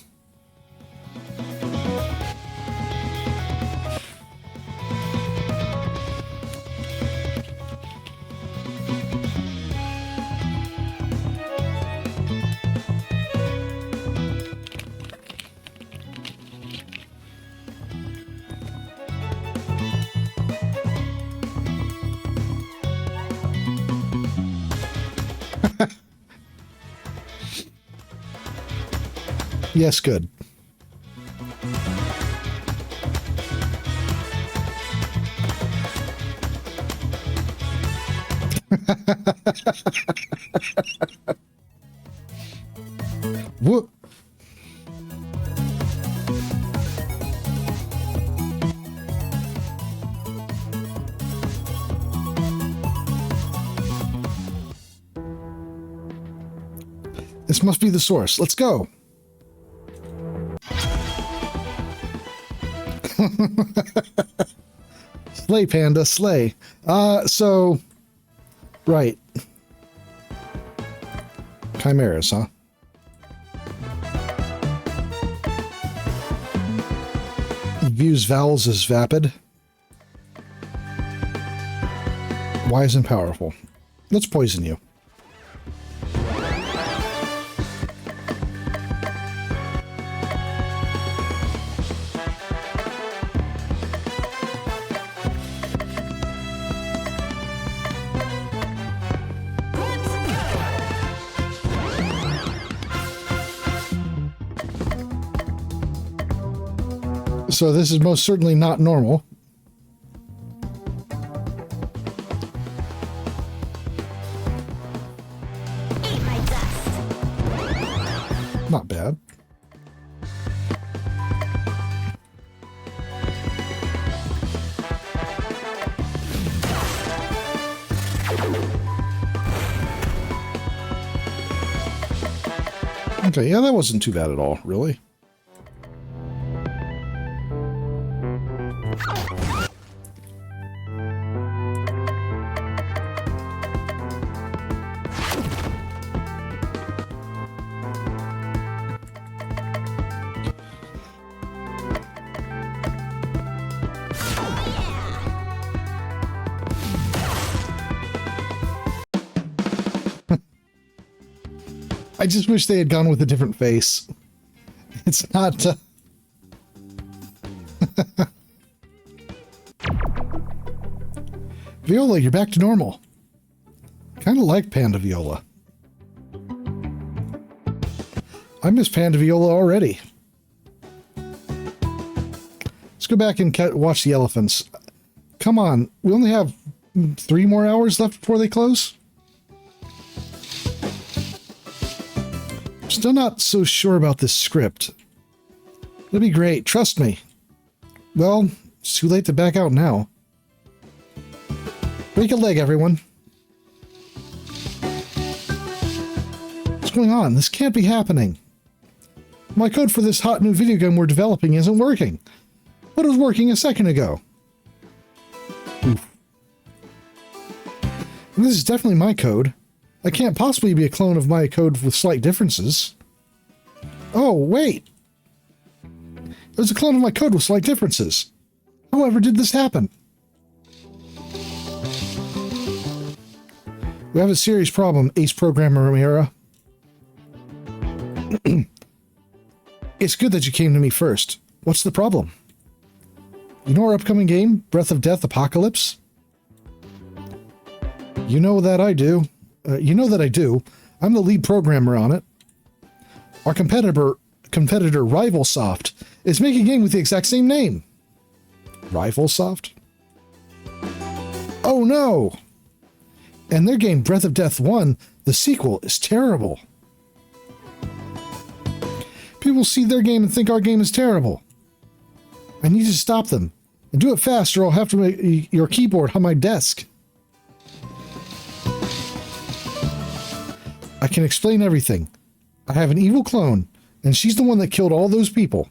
Yes, good. Whoop. This must be the source. Let's go. Slay, panda, slay. So... Right. Chimeras, huh? Views vowels as vapid. Wise and powerful. Let's poison you. So this is most certainly not normal. Eat my dust. Not bad. Okay, yeah, that wasn't too bad at all, really. I just wish they had gone with a different face. It's not... Viola, you're back to normal. Kind of like Panda Viola. I miss Panda Viola already. Let's go back and watch the elephants. Come on, we only have 3 more hours left before they close? Still not so sure about this script. It'll be great, trust me. Well, it's too late to back out now. Break a leg, everyone. What's going on? This can't be happening. My code for this hot new video game we're developing isn't working. But it was working a second ago. Oof. This is definitely my code. I can't possibly be a clone of my code with slight differences. Oh, wait. It was a clone of my code with slight differences. However, did this happen? We have a serious problem, Ace Programmer Ramira. It's good that you came to me first. What's the problem? You know our upcoming game, Breath of Death Apocalypse? You know that I do. I'm the lead programmer on it. Our competitor RivalSoft is making a game with the exact same name. RivalSoft? Oh no! And their game Breath of Death 1, the sequel, is terrible. People see their game and think our game is terrible. I need to stop them. And do it fast or I'll have to make your keyboard on my desk. I can explain everything. I have an evil clone, and she's the one that killed all those people.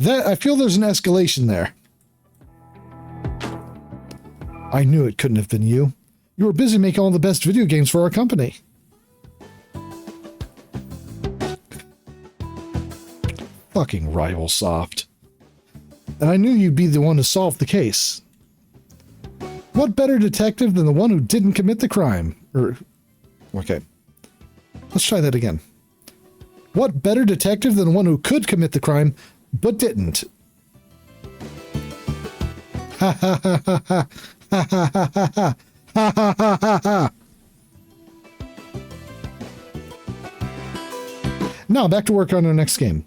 I feel there's an escalation there. I knew it couldn't have been you. You were busy making all the best video games for our company. Fucking RivalSoft. And I knew you'd be the one to solve the case. What better detective than the one who didn't commit the crime? Okay. Let's try that again. What better detective than the one who could commit the crime, but didn't? Ha ha ha ha ha ha ha ha ha ha ha ha ha. Now back to work on our next game.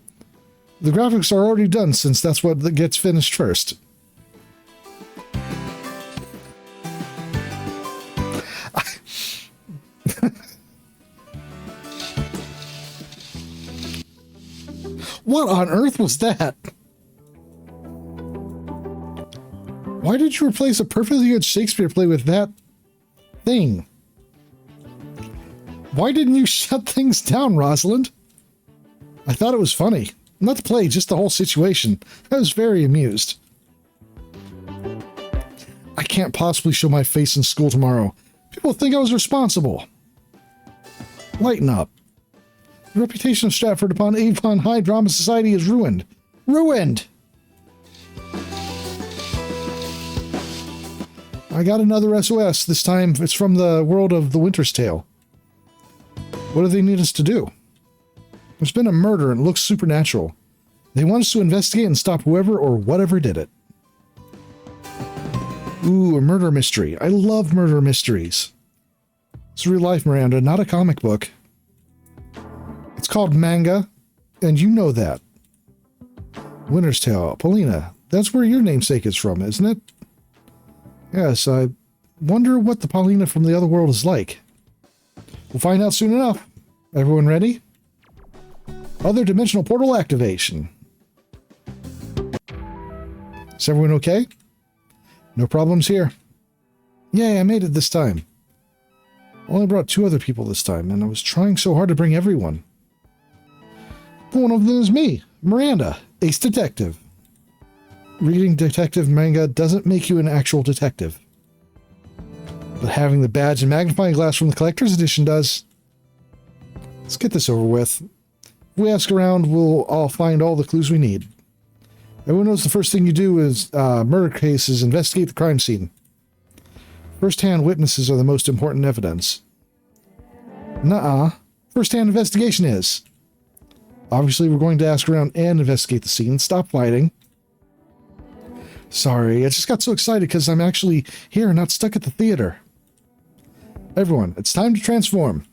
The graphics are already done since that's what gets finished first. What on earth was that? Why did you replace a perfectly good Shakespeare play with that thing? Why didn't you shut things down, Rosalind? I thought it was funny. Not the play, just the whole situation. I was very amused. I can't possibly show my face in school tomorrow. People think I was responsible. Lighten up. The reputation of Stratford-Upon-Avon High Drama Society is ruined. Ruined! I got another SOS. This time it's from the world of The Winter's Tale. What do they need us to do? There's been a murder and it looks supernatural. They want us to investigate and stop whoever or whatever did it. Ooh, a murder mystery. I love murder mysteries. It's real life, Miranda, not a comic book. It's called manga, and you know that. Winter's Tale. Paulina, that's where your namesake is from, isn't it? Yes, I wonder what the Paulina from the other world is like. We'll find out soon enough. Everyone ready? Other dimensional portal activation. Is everyone okay? No problems here. Yay, I made it this time. Only brought 2 other people this time, and I was trying so hard to bring everyone. One of them is me, Miranda, ace detective. Reading detective manga doesn't make you an actual detective. But having the badge and magnifying glass from the collector's edition does. Let's get this over with. If we ask around, we'll all find all the clues we need. Everyone knows the first thing you do is murder cases, investigate the crime scene. First-hand witnesses are the most important evidence. Nuh-uh. First-hand investigation is. Obviously, we're going to ask around and investigate the scene. Stop fighting. Sorry, I just got so excited because I'm actually here and not stuck at the theater. Everyone, it's time to transform.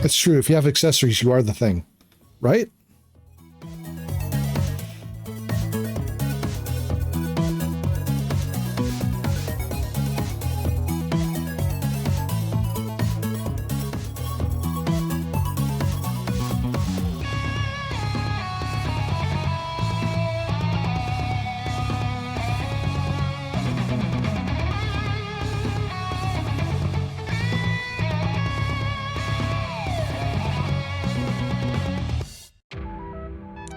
It's true, if you have accessories, you are the thing. Right?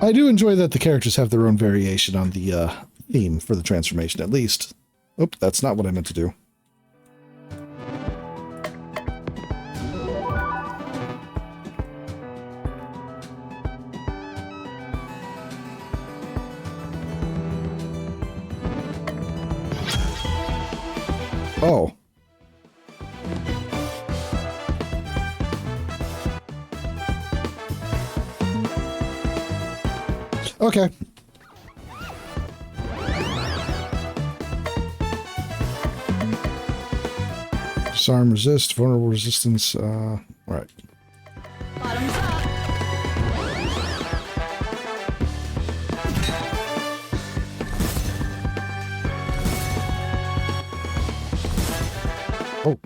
I do enjoy that the characters have their own variation on the theme for the transformation, at least. Oop, that's not what I meant to do. Oh. Okay. Disarm, resist, vulnerable resistance, right. Bottoms up. Oh.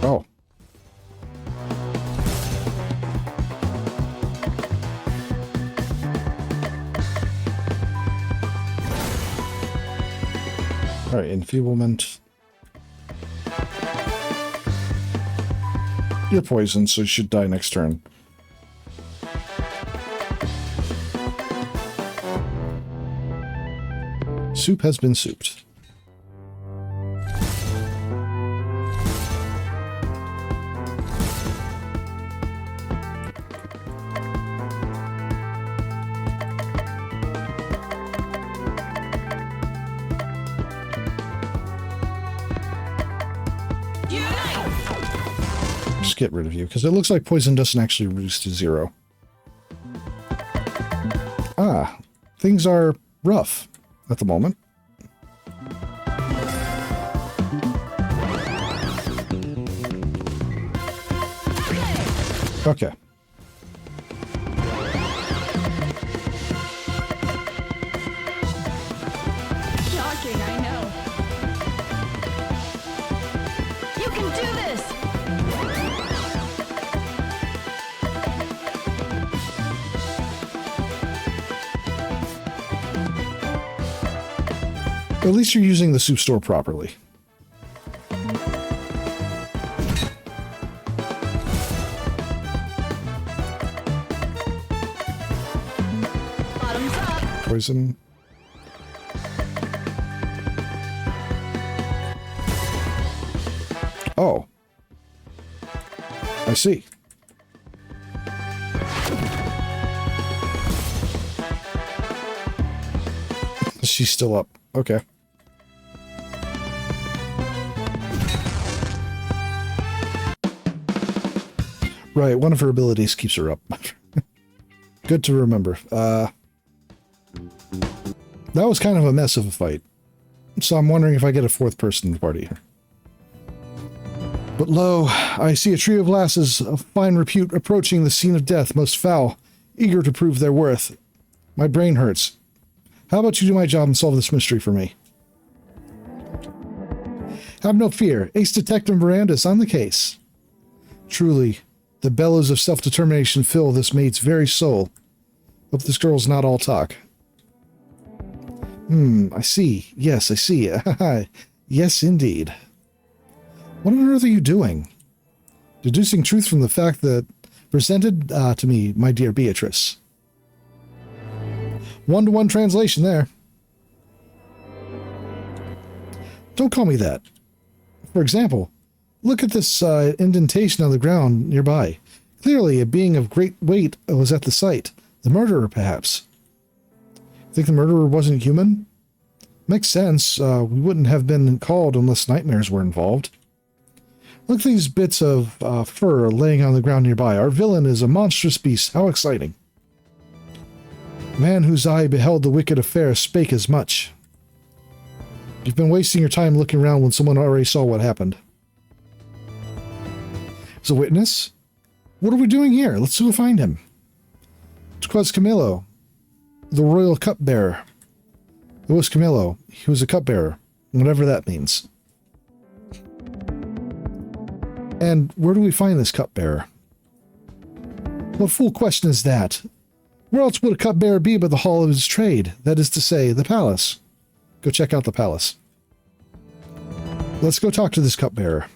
Oh. All right, enfeeblement. You're poisoned, so you should die next turn. Soup has been souped. Just get rid of you, because it looks like poison doesn't actually reduce to 0. Ah, things are rough at the moment. Okay. Shocking, I know. You can do this! At least you're using the soup store properly. Bottoms up. Poison. Oh. I see. She's still up. Okay. Right, one of her abilities keeps her up. Good to remember. That was kind of a mess of a fight. So I'm wondering if I get a fourth person in the party here. But lo, I see a trio of lasses of fine repute approaching the scene of death, most foul, eager to prove their worth. My brain hurts. How about you do my job and solve this mystery for me? Have no fear. Ace Detective Miranda is on the case. Truly, the bellows of self-determination fill this maid's very soul. Hope this girl's not all talk. I see. Yes, I see. Yes, indeed. What on earth are you doing? Deducing truth from the fact that presented to me, my dear Beatrice. One-to-one translation there. Don't call me that. For example, look at this indentation on the ground nearby. Clearly, a being of great weight was at the site. The murderer, perhaps. Think the murderer wasn't human? Makes sense. We wouldn't have been called unless nightmares were involved. Look at these bits of fur laying on the ground nearby. Our villain is a monstrous beast. How exciting. The man whose eye beheld the wicked affair spake as much. You've been wasting your time looking around when someone already saw what happened. As a witness? What are we doing here? Let's go find him. Twas Camillo, the royal cupbearer. It was Camillo. He was a cupbearer, whatever that means. And where do we find this cupbearer? What fool question is that? Where else would a cupbearer be but the hall of his trade? That is to say, the palace. Go check out the palace. Let's go talk to this cupbearer.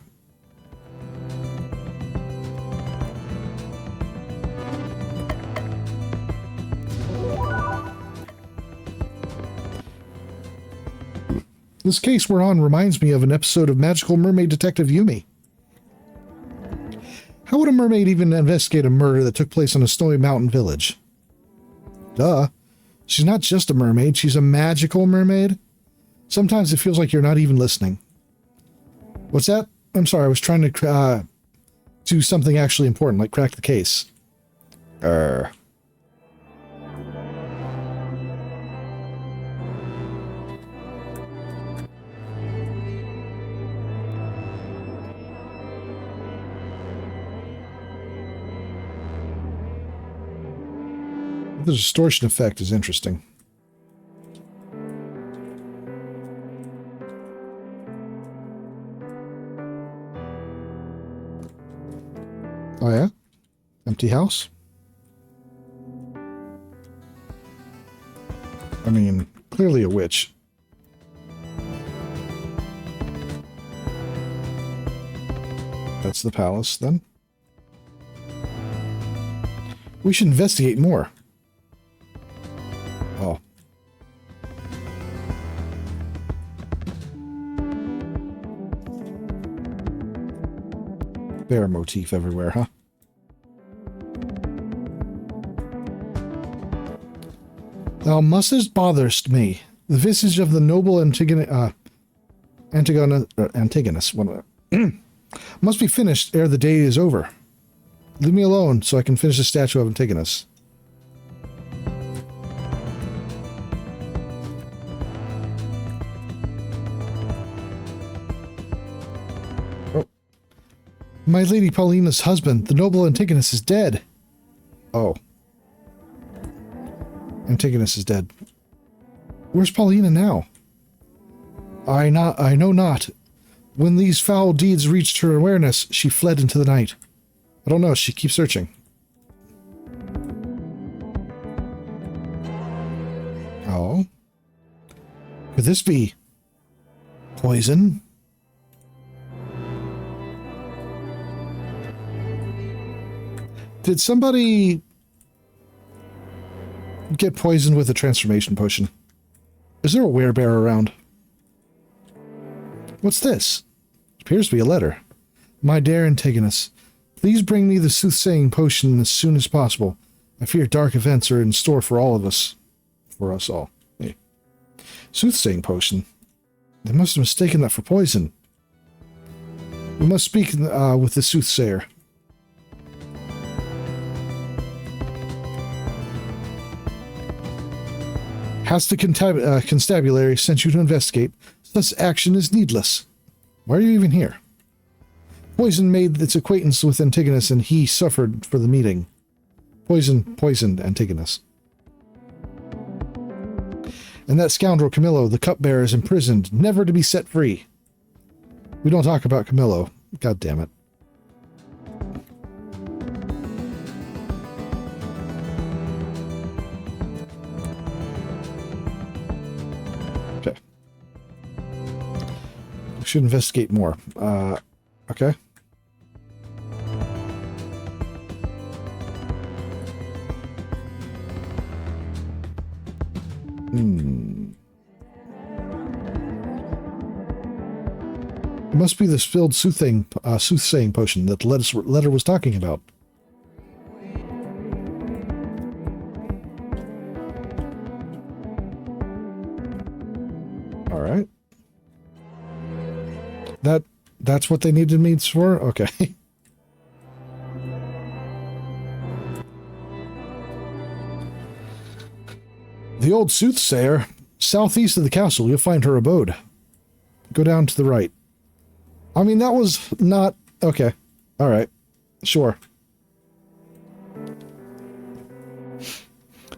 This case we're on reminds me of an episode of Magical Mermaid Detective Yumi. How would a mermaid even investigate a murder that took place in a snowy mountain village? Duh. She's not just a mermaid, she's a magical mermaid. Sometimes it feels like you're not even listening. What's that? I'm sorry, I was trying to do something actually important, like crack the case. The distortion effect is interesting. Oh yeah? Empty house? I mean, clearly a witch. That's the palace, then. We should investigate more. Oh. Bear motif everywhere, huh? Thou mustest botherest me. The visage of the noble Antigonus must be finished ere the day is over. Leave me alone so I can finish the statue of Antigonus. My Lady Paulina's husband, the noble Antigonus, is dead. Oh. Antigonus is dead. Where's Paulina now? I know not. When these foul deeds reached her awareness, she fled into the night. I don't know, she keeps searching. Oh. Could this be poison? Did somebody get poisoned with a transformation potion? Is there a werebear around? What's this? It appears to be a letter. My dear Antigonus, please bring me the soothsaying potion as soon as possible. I fear dark events are in store for all of us. For us all. Hey. Soothsaying potion? They must have mistaken that for poison. We must speak with the soothsayer. Has the constabulary sent you to investigate? Such action is needless. Why are you even here? Poison made its acquaintance with Antigonus, and he suffered for the meeting. Poison poisoned Antigonus. And that scoundrel Camillo, the cupbearer, is imprisoned, never to be set free. We don't talk about Camillo. God damn it. Should investigate more. Okay. It must be the spilled soothsaying potion that the letter was talking about. All right. That's what they needed me for? Okay. The old soothsayer. Southeast of the castle, you'll find her abode. Go down to the right. I mean, that was not... Okay. All right. Sure.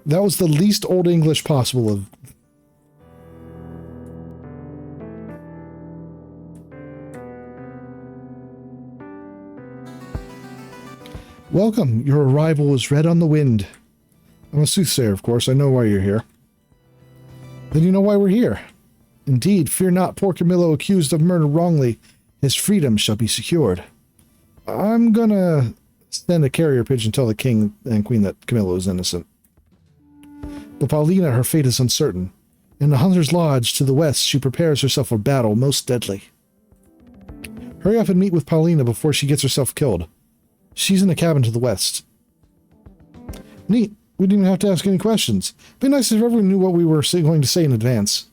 That was the least Old English possible of... Welcome. Your arrival was read on the wind. I'm a soothsayer, of course. I know why you're here. Then you know why we're here. Indeed, fear not, poor Camillo accused of murder wrongly. His freedom shall be secured. I'm gonna send a carrier pigeon tell the king and queen that Camillo is innocent. But Paulina, her fate is uncertain. In the Hunter's Lodge to the west, she prepares herself for battle most deadly. Hurry up and meet with Paulina before she gets herself killed. She's in the cabin to the west. Neat. We didn't even have to ask any questions. It'd be nice if everyone knew what we were going to say in advance.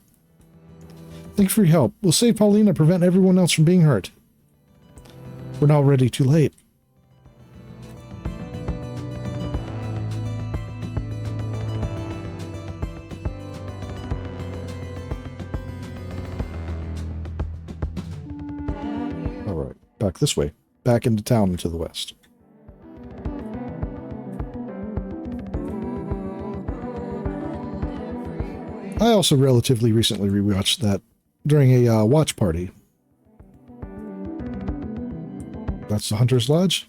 Thank you for your help. We'll save Paulina and prevent everyone else from being hurt. We're not already too late. All right, back this way. Back into town and to the west. I also relatively recently rewatched that during a watch party. That's the Hunter's Lodge.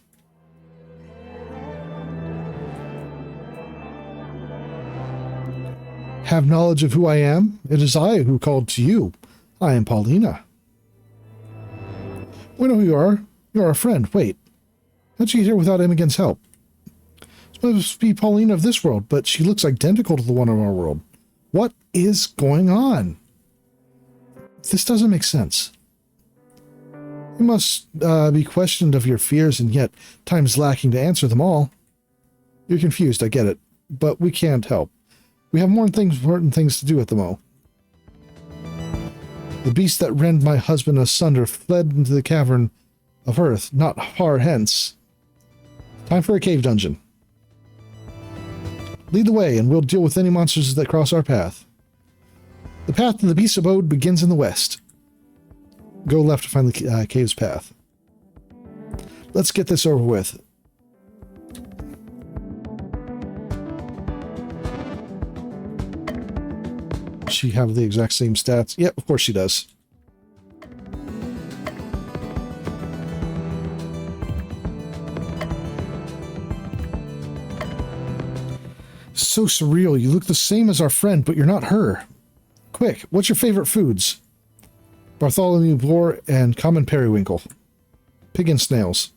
Have knowledge of who I am? It is I who called to you. I am Paulina. We know who you are. You are a friend. Wait. How'd you get here without Imogen's help? This must be Paulina of this world, but she looks identical to the one of our world. What is going on? This doesn't make sense. You must be questioned of your fears, and yet time's lacking to answer them all. You're confused, I get it, but we can't help. We have more important things to do at the mo. The beast that rend my husband asunder fled into the cavern of earth, not far hence. Time for a cave dungeon. Lead the way, and we'll deal with any monsters that cross our path. The path to the beast's abode begins in the west. Go left to find the cave's path. Let's get this over with. Does she have the exact same stats? Yep, of course she does. So surreal. You look the same as our friend, but you're not her. Quick, what's your favorite foods? Bartholomew boar and common periwinkle. Pig and snails.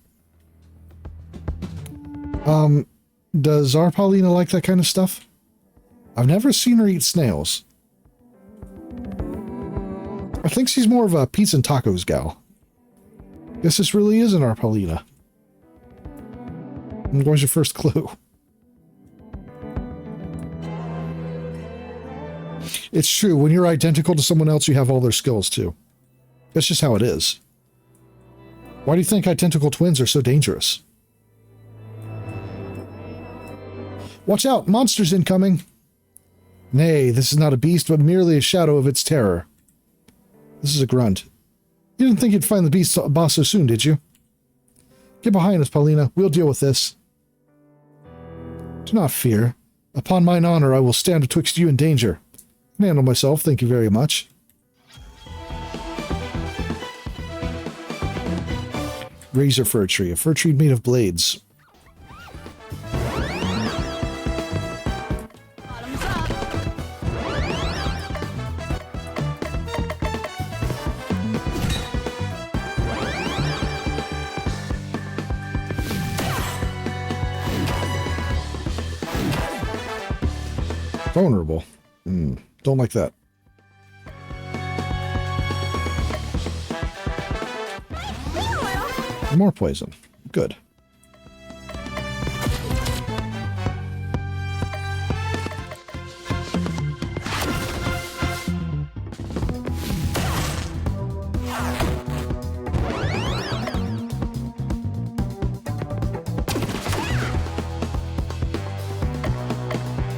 Does our Paulina like that kind of stuff? I've never seen her eat snails. I think she's more of a pizza and tacos gal. Guess this really isn't our Paulina. And where's your first clue? It's true, when you're identical to someone else, you have all their skills too. That's just how it is. Why do you think identical twins are so dangerous? Watch out, monsters incoming! Nay, this is not a beast, but merely a shadow of its terror. This is a grunt. You didn't think you'd find the beast boss so soon, did you? Get behind us, Paulina. We'll deal with this. Do not fear. Upon mine honor, I will stand betwixt you and danger. I can handle myself, thank you very much. Razor fir tree. A fir tree made of blades. Bottoms up. Vulnerable. Don't like that. More poison. Good.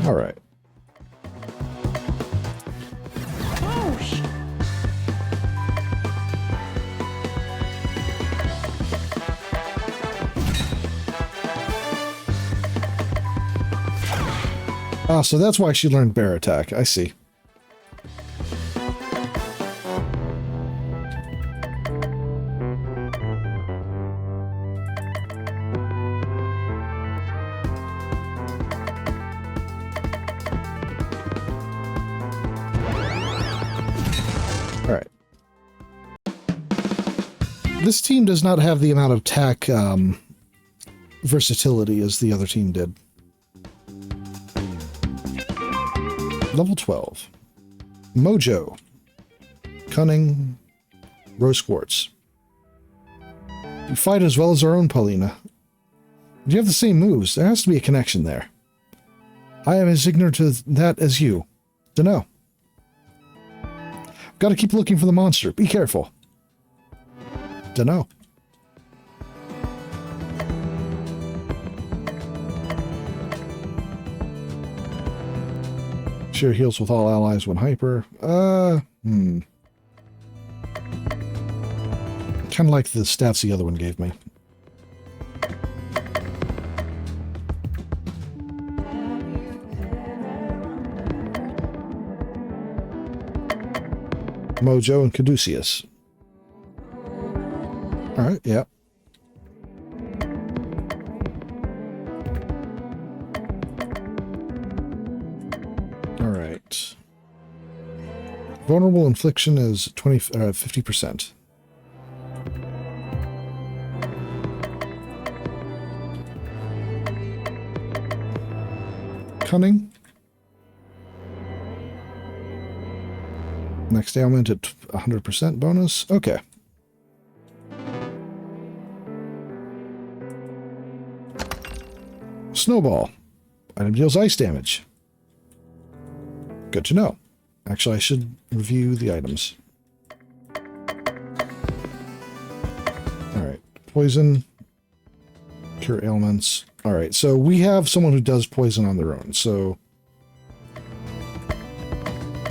All right. Ah, so that's why she learned bear attack. I see. All right. This team does not have the amount of attack versatility as the other team did. Level 12. Mojo. Cunning. Rose Quartz. You fight as well as our own Paulina. You have the same moves. There has to be a connection there. I am as ignorant to that as you. Dunno. Got to keep looking for the monster. Be careful. Dunno. Share heals with all allies when hyper. Kind of like the stats the other one gave me. Mojo and Caduceus. Alright, yeah. Alright. Vulnerable infliction is 50%. Cunning. Next ailment at 100% bonus. Okay. Snowball. Item deals ice damage. Good to know. Actually, I should review the items. Alright. Poison. Cure ailments. Alright, so we have someone who does poison on their own, so...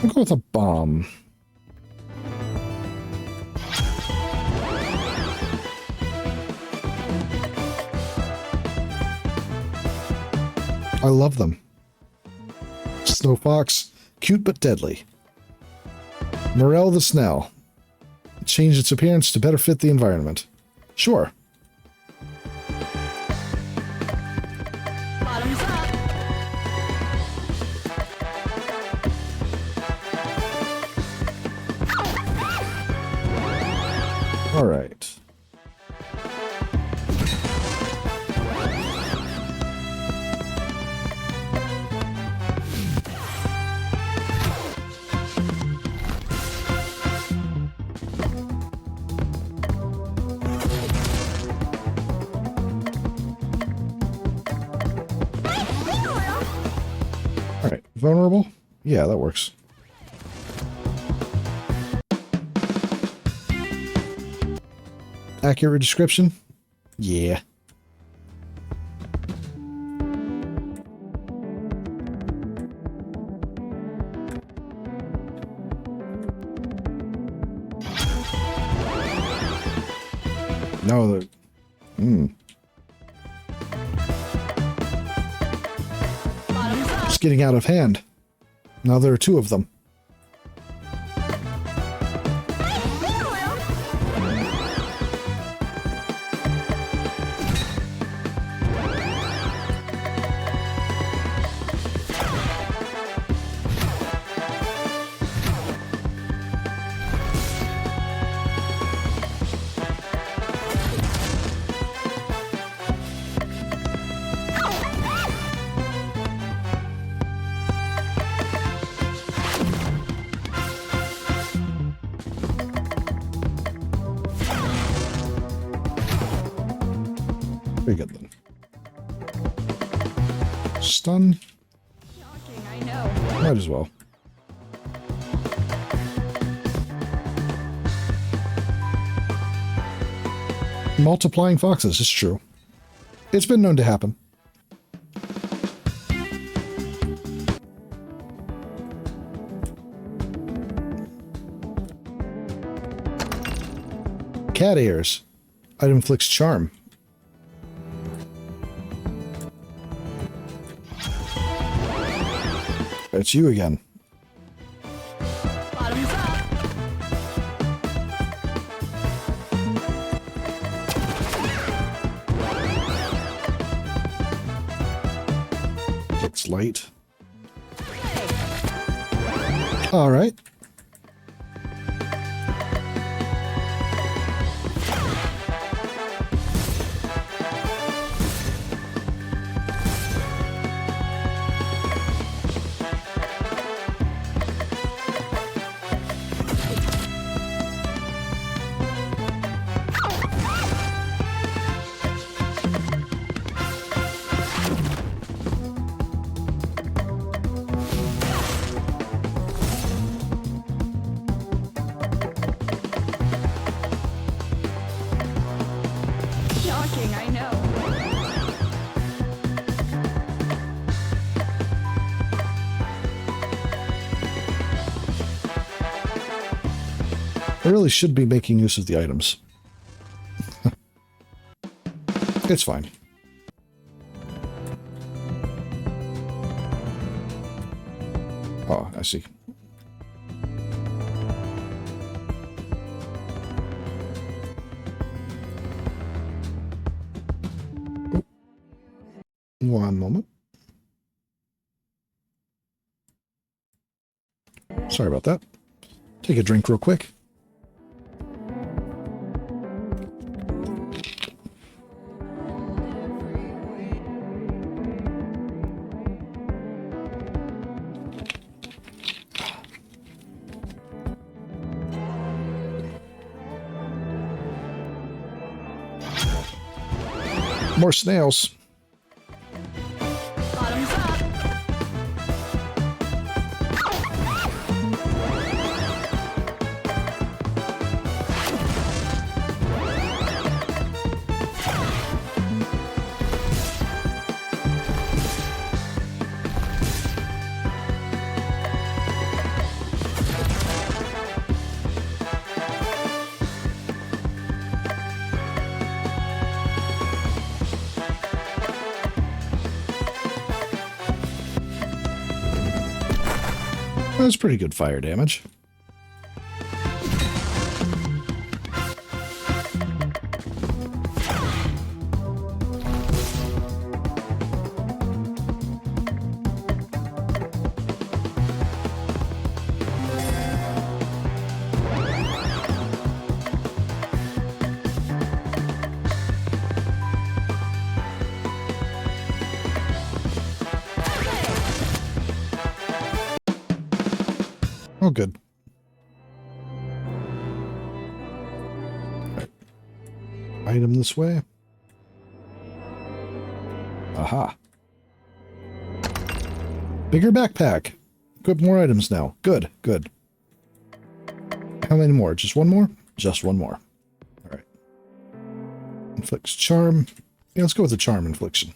I'll go with a bomb. I love them. Snow Fox, cute but deadly. Morel the Snell. Change its appearance to better fit the environment. Sure. Bottoms up. All right. Vulnerable? Yeah, that works. Accurate description? Yeah. No, the... It's getting out of hand. Now there are two of them. Very good then. Stun. Shocking, I know. Might as well. Multiplying foxes is true. It's been known to happen. Cat ears. Item inflicts charm. It's you again. Bottoms up. It's light. All right. Shocking, I know. I really should be making use of the items. It's fine. Oh, I see. One moment. Sorry about that. Take a drink real quick. More snails. Bottoms up. That's pretty good fire damage. Oh, good. Right. Item this way. Aha. Bigger backpack. Equip more items now. Good, good. How many more? Just one more? Just one more. All right. Inflicts charm. Yeah, let's go with the charm infliction.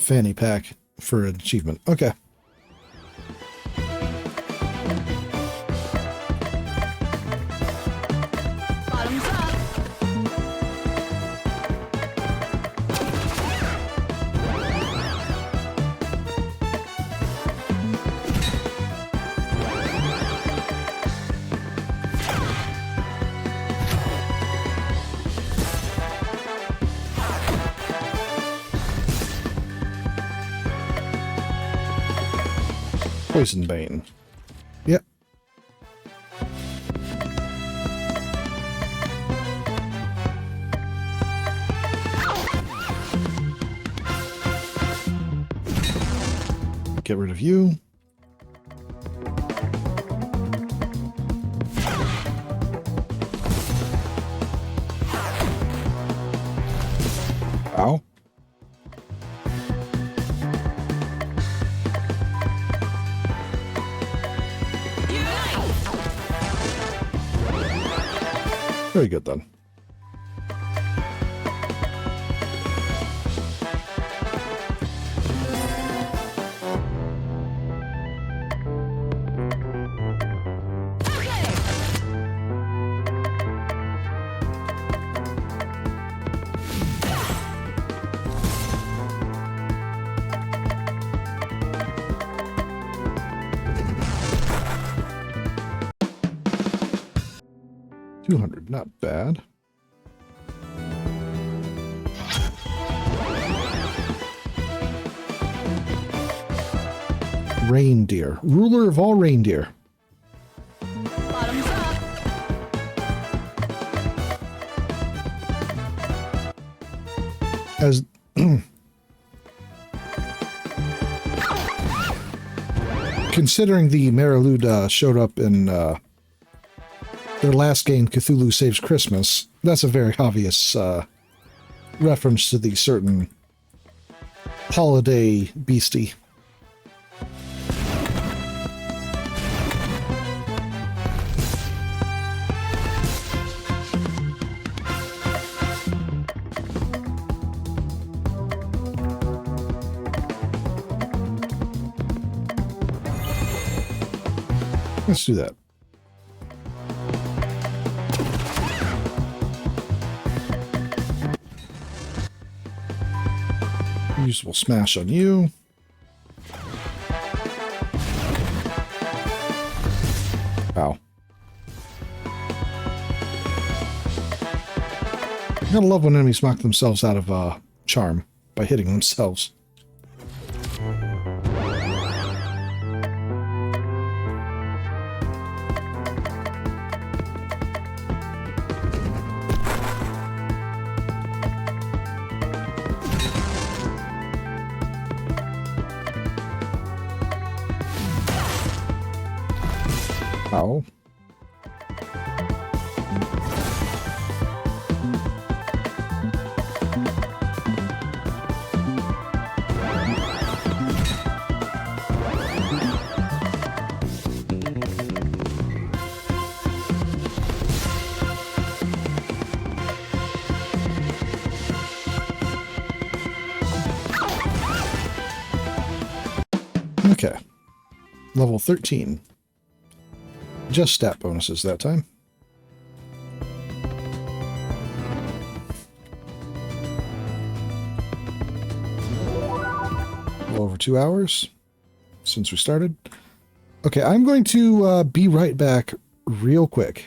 Fanny pack for an achievement. Okay. Bottoms up. Poison Bane. Yep. Get rid of you. Ow. Very good then. $200, not bad. Reindeer. Ruler of all reindeer. Bottoms up. As considering the Mariluda showed up in their last game, Cthulhu Saves Christmas, that's a very obvious reference to the certain holiday beastie. Let's do that. Usable smash on you. Ow. I gotta love when enemies knock themselves out of charm by hitting themselves. Ow. Okay. Level 13. Just stat bonuses that time. A little over 2 hours since we started. Okay, I'm going to be right back real quick.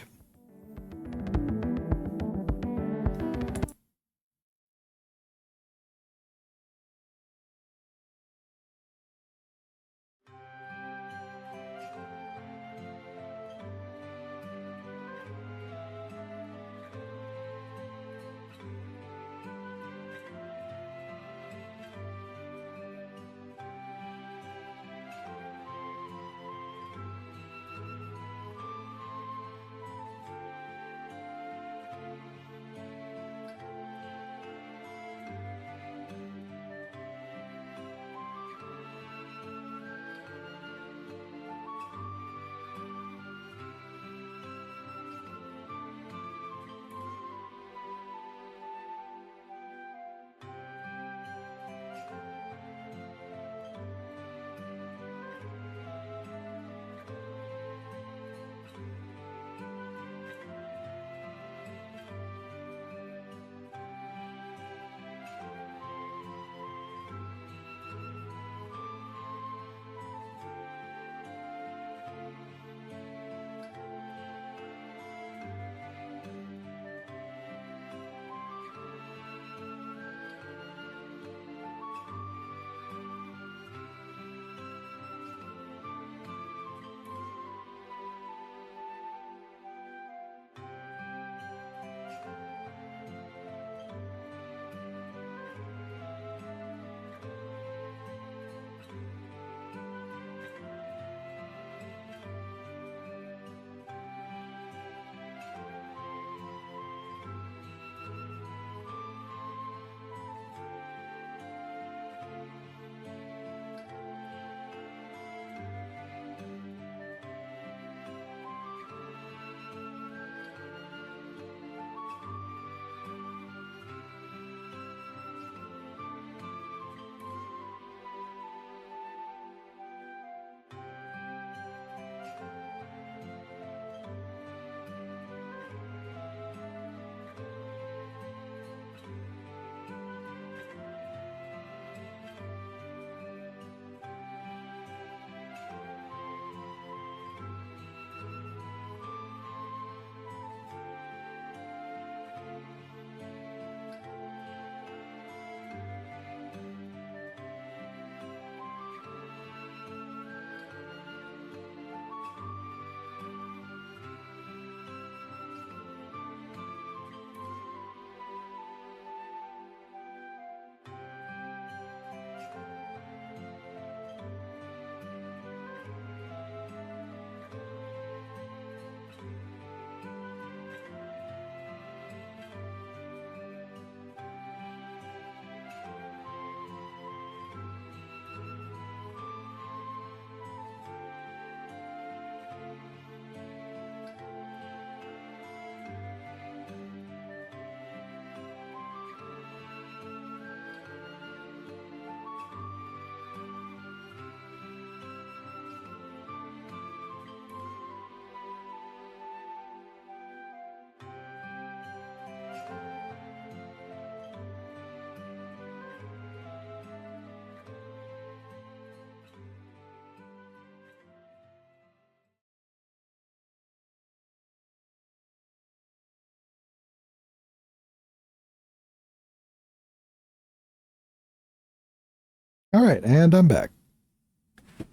All right, and I'm back.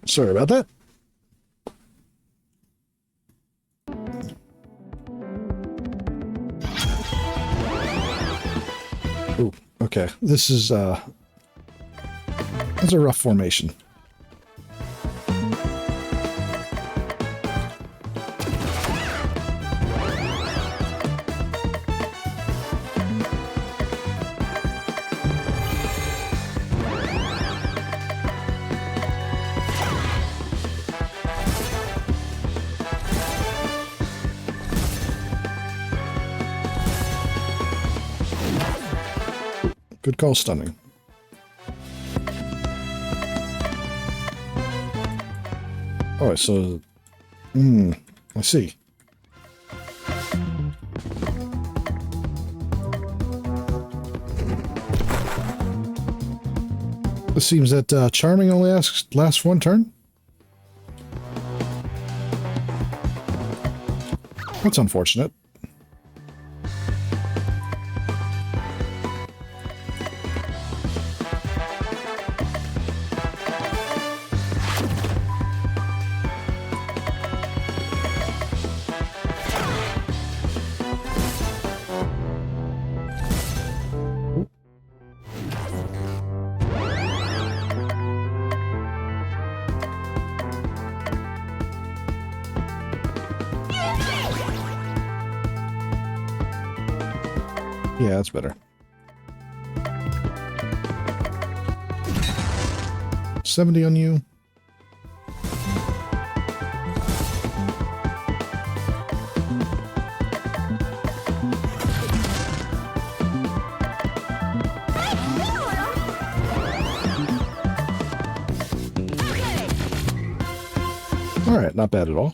Sorry about that. Ooh, okay. This is it's a rough formation. Good call, stunning. Oh, so... I see. It seems that Charming only lasts one turn? That's unfortunate. Yeah, that's better. 70 on you. All right, not bad at all.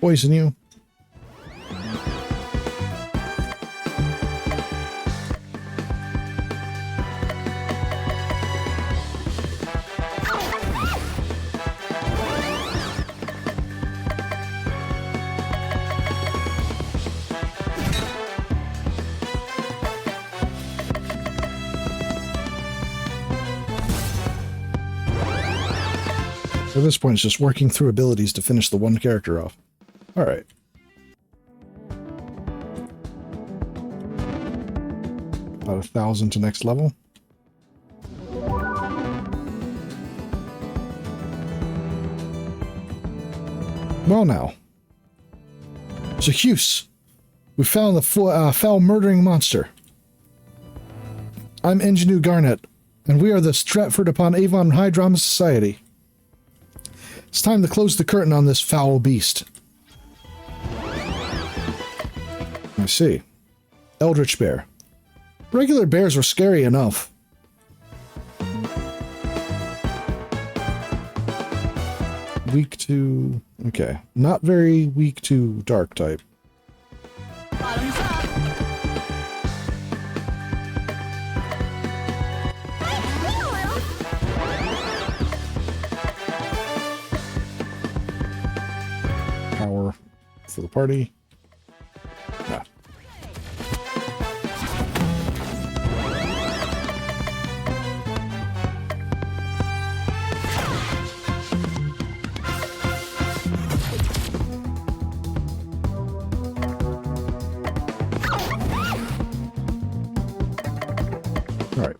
Poison you. At this point, it's just working through abilities to finish the one character off. All right. About 1,000 to next level. Well now. Zacchus! We found the foul murdering monster. I'm Ingenue Garnet, and we are the Stratford-Upon-Avon High Drama Society. It's time to close the curtain on this foul beast. I see. Eldritch Bear. Regular bears were scary enough. Weak to... Okay. Not very weak to dark type. Bottoms up. Power for the party. Ah. All right.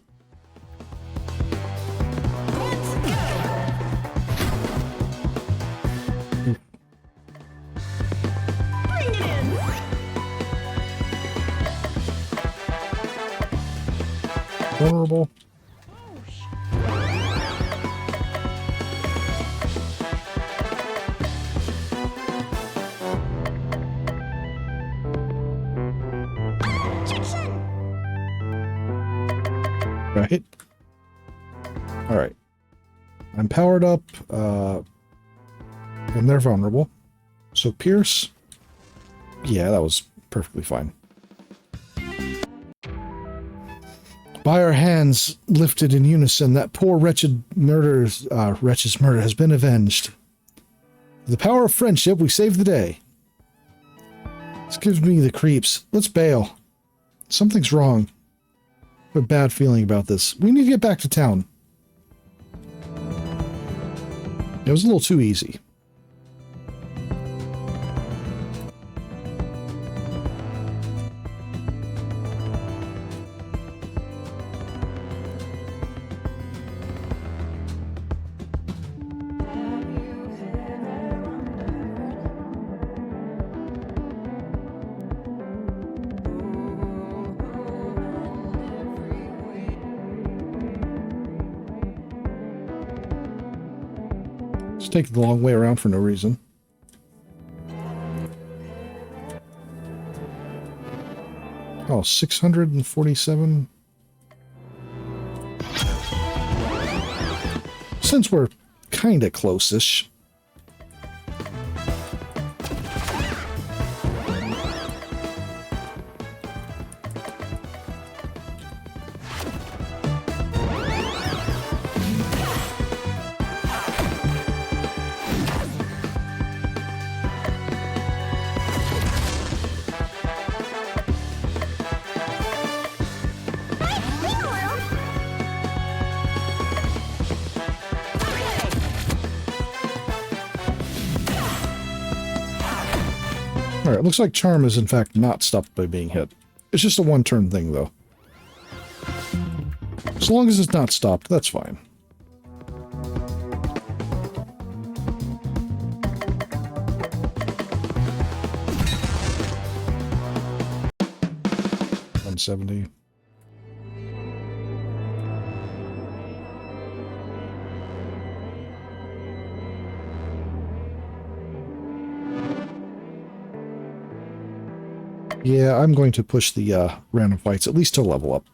Bring it in. Vulnerable. Right. All right. I'm powered up, and they're vulnerable. So Pierce, yeah, that was perfectly fine. By our hands lifted in unison, that poor wretch's murder has been avenged. With the power of friendship, we saved the day. This gives me the creeps. Let's bail. Something's wrong. I have a bad feeling about this. We need to get back to town. It was a little too easy. Take the long way around for no reason. Oh, 647. Since we're kinda close-ish. Alright, looks like Charm is in fact not stopped by being hit. It's just a one-turn thing, though. As long as it's not stopped, that's fine. $170. Yeah, I'm going to push the random fights at least to level up.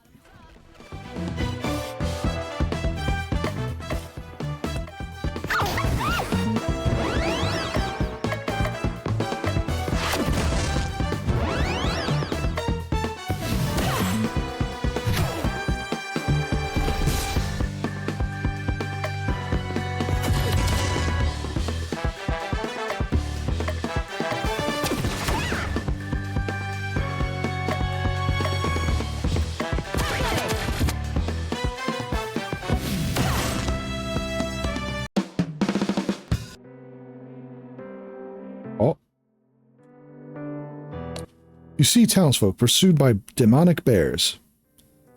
You see townsfolk pursued by demonic bears.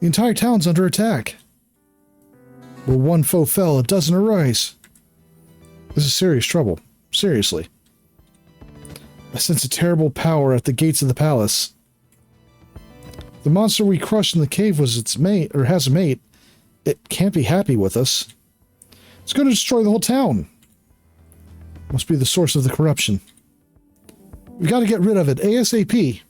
The entire town's under attack. Where one foe fell, a dozen arise. This is serious trouble. Seriously. I sense a terrible power at the gates of the palace. The monster we crushed in the cave was its mate, or has a mate. It can't be happy with us. It's going to destroy the whole town. Must be the source of the corruption. We got to get rid of it ASAP.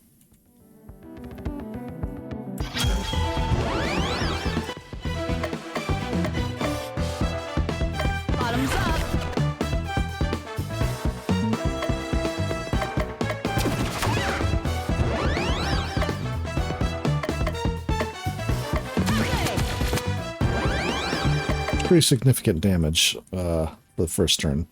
Pretty significant damage for the first turn.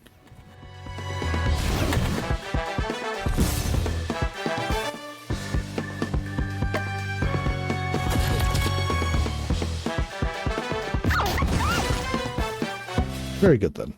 Very good then.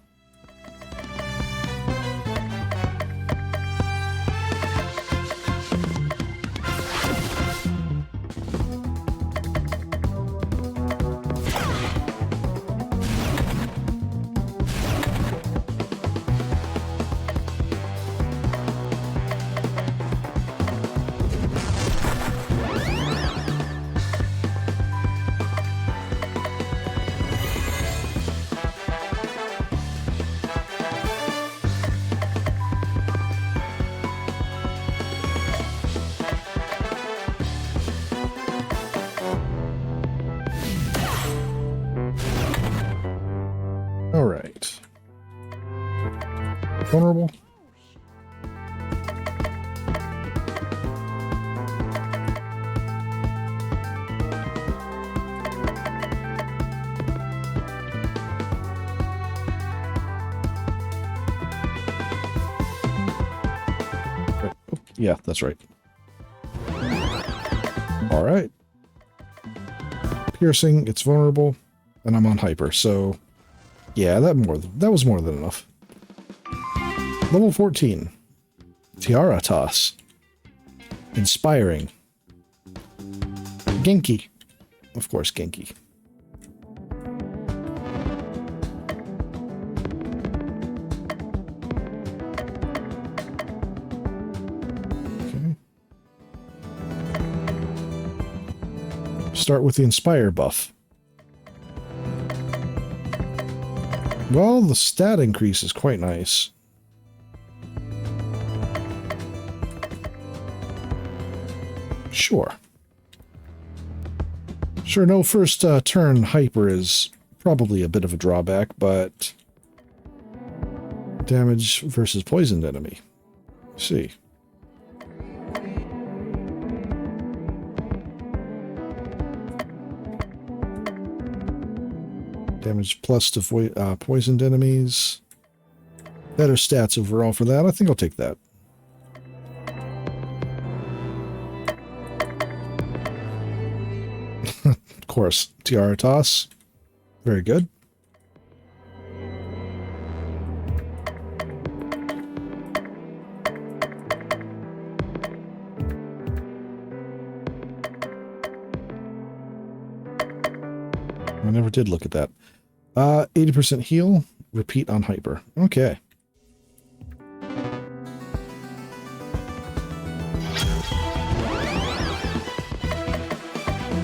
Vulnerable. Yeah, that's right. All right. Piercing, it's vulnerable, and I'm on hyper, so yeah, that was more than enough. Level 14. Tiara Toss. Inspiring. Genki. Of course, Genki. Start with the Inspire buff. Well, the stat increase is quite nice. Sure. Sure, no first turn hyper is probably a bit of a drawback, but damage versus poisoned enemy. Let's see. Damage plus to poisoned enemies. Better stats overall for that. I think I'll take that. Of course, Tiara Toss. Very good. I never did look at that. 80% heal, repeat on hyper. Okay.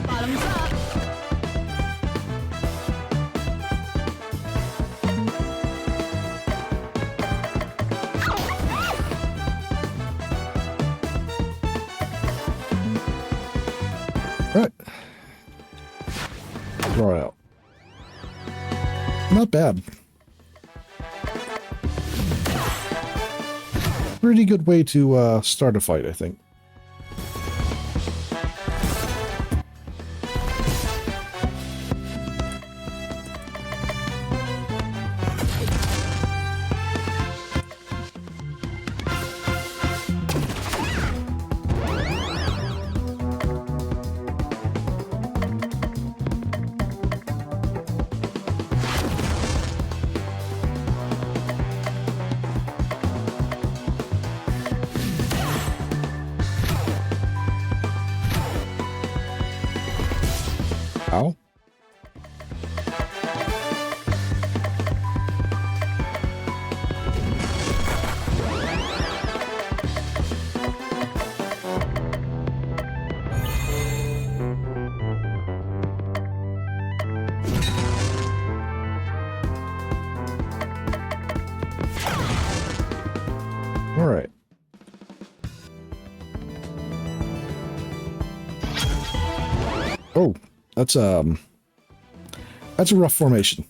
Bottoms up. Right. Draw it out. Not bad. Pretty good way to start a fight, I think. Ow. All right. Oh, that's a rough formation.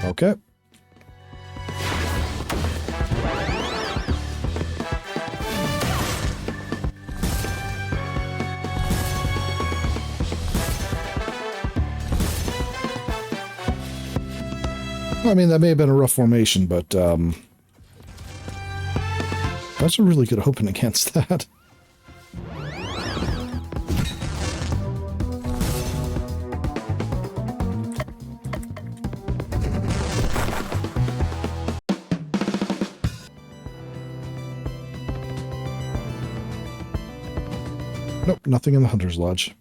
Okay. I mean, that may have been a rough formation, but that's a really good open against that. Nope, nothing in the Hunter's Lodge.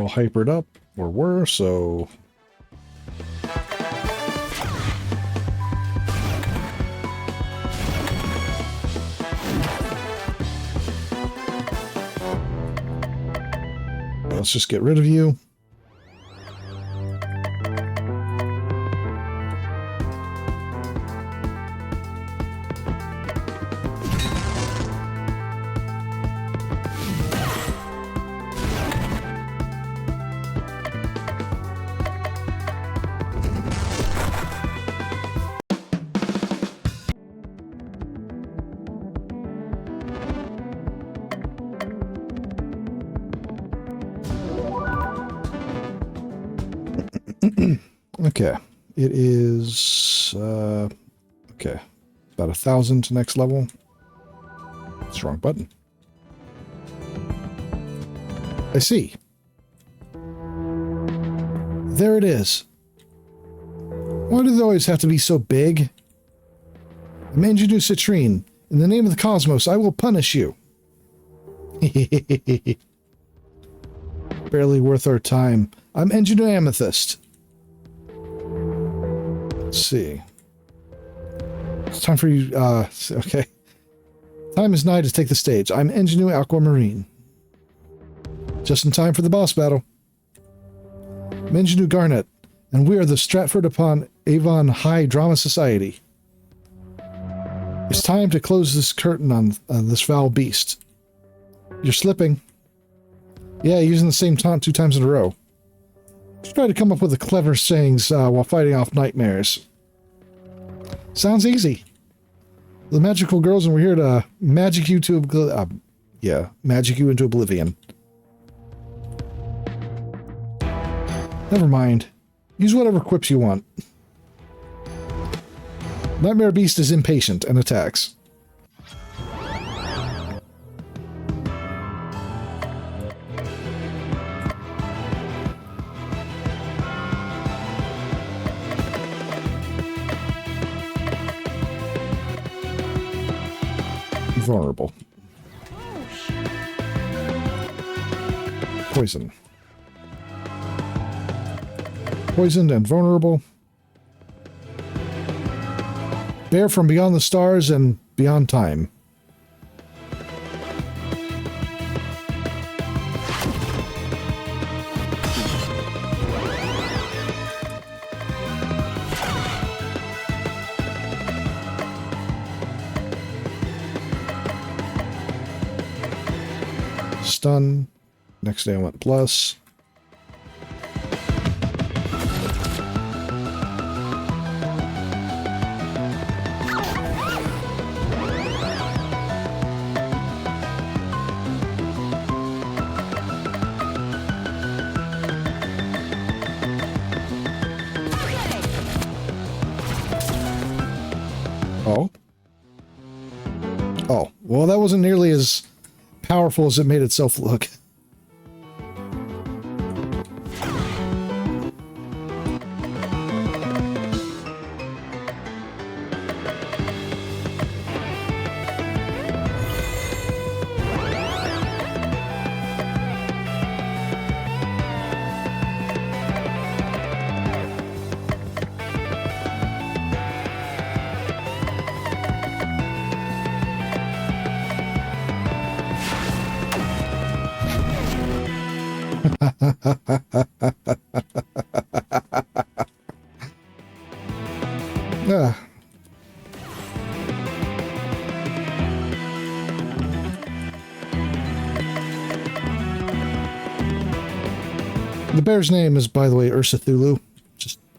all hypered up, or were, so... Let's just get rid of you. Okay, it is, okay, about 1,000 to next level. That's the wrong button. I see. There it is. Why do they always have to be so big? I'm Engineer Citrine. In the name of the cosmos, I will punish you. Barely worth our time. I'm Engineer Amethyst. Let's see. It's time for you, okay. Time is nigh to take the stage. I'm Engineer Aquamarine. Just in time for the boss battle. I'm Engineer Garnet, and we are the Stratford-Upon-Avon High Drama Society. It's time to close this curtain on this foul beast. You're slipping. Yeah, using the same taunt 2 times in a row. Just try to come up with the clever sayings while fighting off nightmares. Sounds easy. The magical girls, and we're here to magic you to magic you into oblivion. Never mind. Use whatever quips you want. Nightmare Beast is impatient and attacks. Vulnerable. Poison. Poisoned and vulnerable. Bear from beyond the stars and beyond time. Stun. Next day I went plus. Oh. Oh. Well, that wasn't nearly as powerful as it made itself look. The bear's name is, by the way, Ursathulu.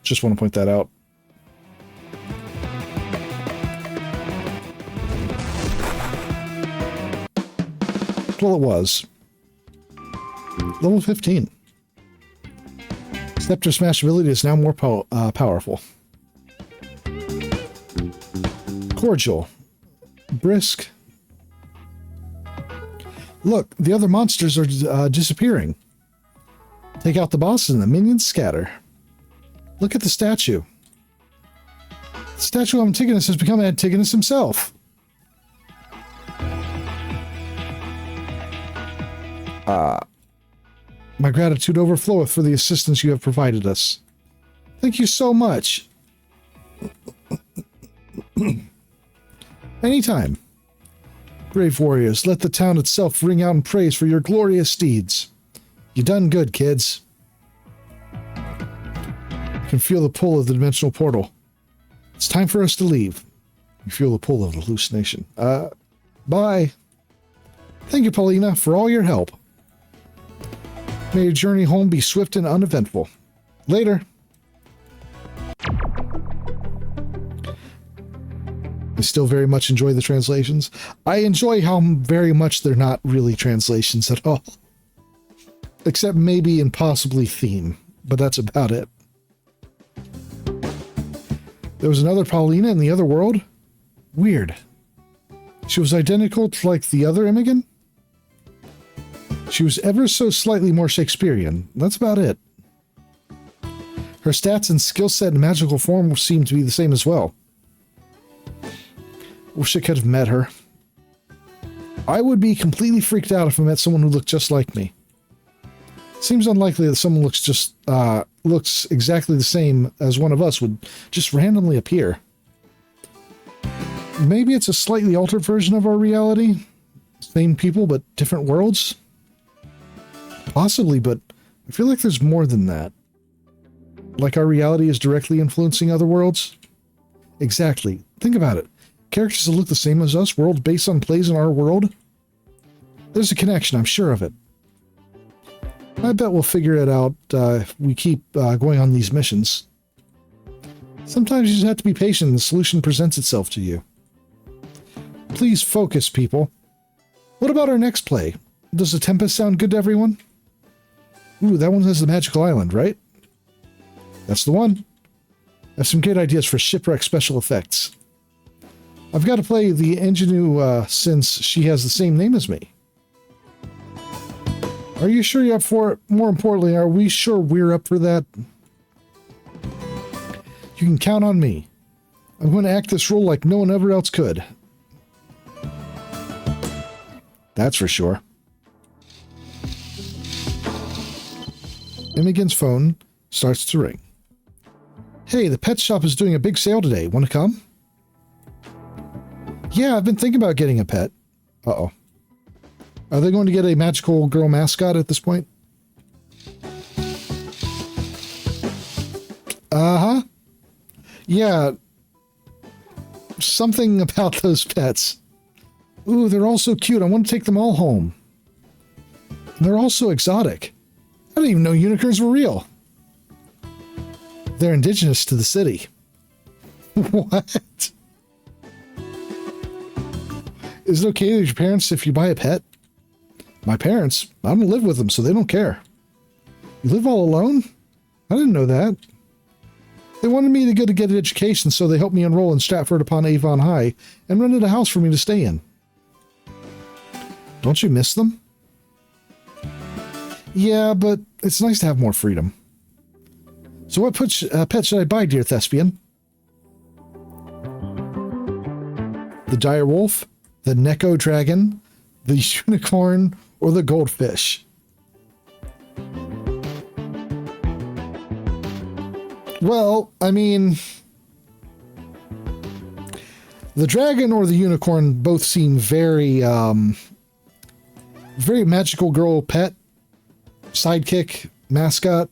Just want to point that out. Well, it was. Level 15. Scepter Smash ability is now more powerful. Cordial. Brisk. Look, the other monsters are disappearing. Take out the boss and the minions scatter. Look at the statue. The statue of Antigonus has become Antigonus himself. My gratitude overfloweth for the assistance you have provided us. Thank you so much. Anytime. Brave warriors, let the town itself ring out in praise for your glorious deeds. You done good, kids. You can feel the pull of the dimensional portal. It's time for us to leave. You feel the pull of the hallucination. Bye. Thank you, Paulina, for all your help. May your journey home be swift and uneventful. Later. I still very much enjoy the translations. I enjoy how very much they're not really translations at all. Except maybe and possibly theme, but that's about it. There was another Paulina in the other world? Weird. She was identical to like the other Imogen? She was ever so slightly more Shakespearean. That's about it. Her stats and skill set and magical form seemed to be the same as well. Wish I could have met her. I would be completely freaked out if I met someone who looked just like me. Seems unlikely that someone looks exactly the same as one of us would just randomly appear. Maybe it's a slightly altered version of our reality? Same people, but different worlds? Possibly, but I feel like there's more than that. Like our reality is directly influencing other worlds? Exactly. Think about it. Characters that look the same as us, worlds based on plays in our world? There's a connection, I'm sure of it. I bet we'll figure it out if we keep going on these missions. Sometimes you just have to be patient and the solution presents itself to you. Please focus, people. What about our next play? Does the Tempest sound good to everyone? Ooh, that one has the magical island, right? That's the one. I have some great ideas for shipwreck special effects. I've got to play the ingenue since she has the same name as me. Are you sure you're up for it? More importantly, are we sure we're up for that? You can count on me. I'm going to act this role like no one ever else could. That's for sure. Imogen's phone starts to ring. Hey, the pet shop is doing a big sale today. Want to come? Yeah, I've been thinking about getting a pet. Uh-oh. Are they going to get a magical girl mascot at this point? Uh-huh. Yeah. Something about those pets. Ooh, they're all so cute. I want to take them all home. And they're all so exotic. I didn't even know unicorns were real. They're indigenous to the city. What? Is it okay with your parents if you buy a pet? My parents? I don't live with them, so they don't care. You live all alone? I didn't know that. They wanted me to go to get an education, so they helped me enroll in Stratford-Upon-Avon High and rented a house for me to stay in. Don't you miss them? Yeah, but it's nice to have more freedom. So what pet should I buy, dear thespian? The dire wolf? The Neko dragon, the unicorn, or the goldfish? Well, I mean, the dragon or the unicorn both seem very, very magical girl pet, sidekick, mascot.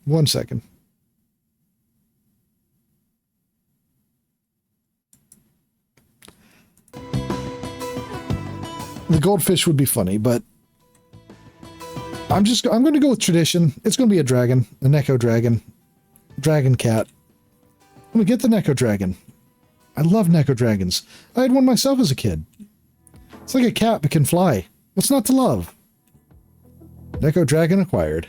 One second. The goldfish would be funny, but I'm going to go with tradition. It's going to be a dragon, a Neko dragon, dragon cat. I'm going to get the Neko dragon. I love Neko dragons. I had one myself as a kid. It's like a cat but can fly. What's not to love? Neko dragon acquired.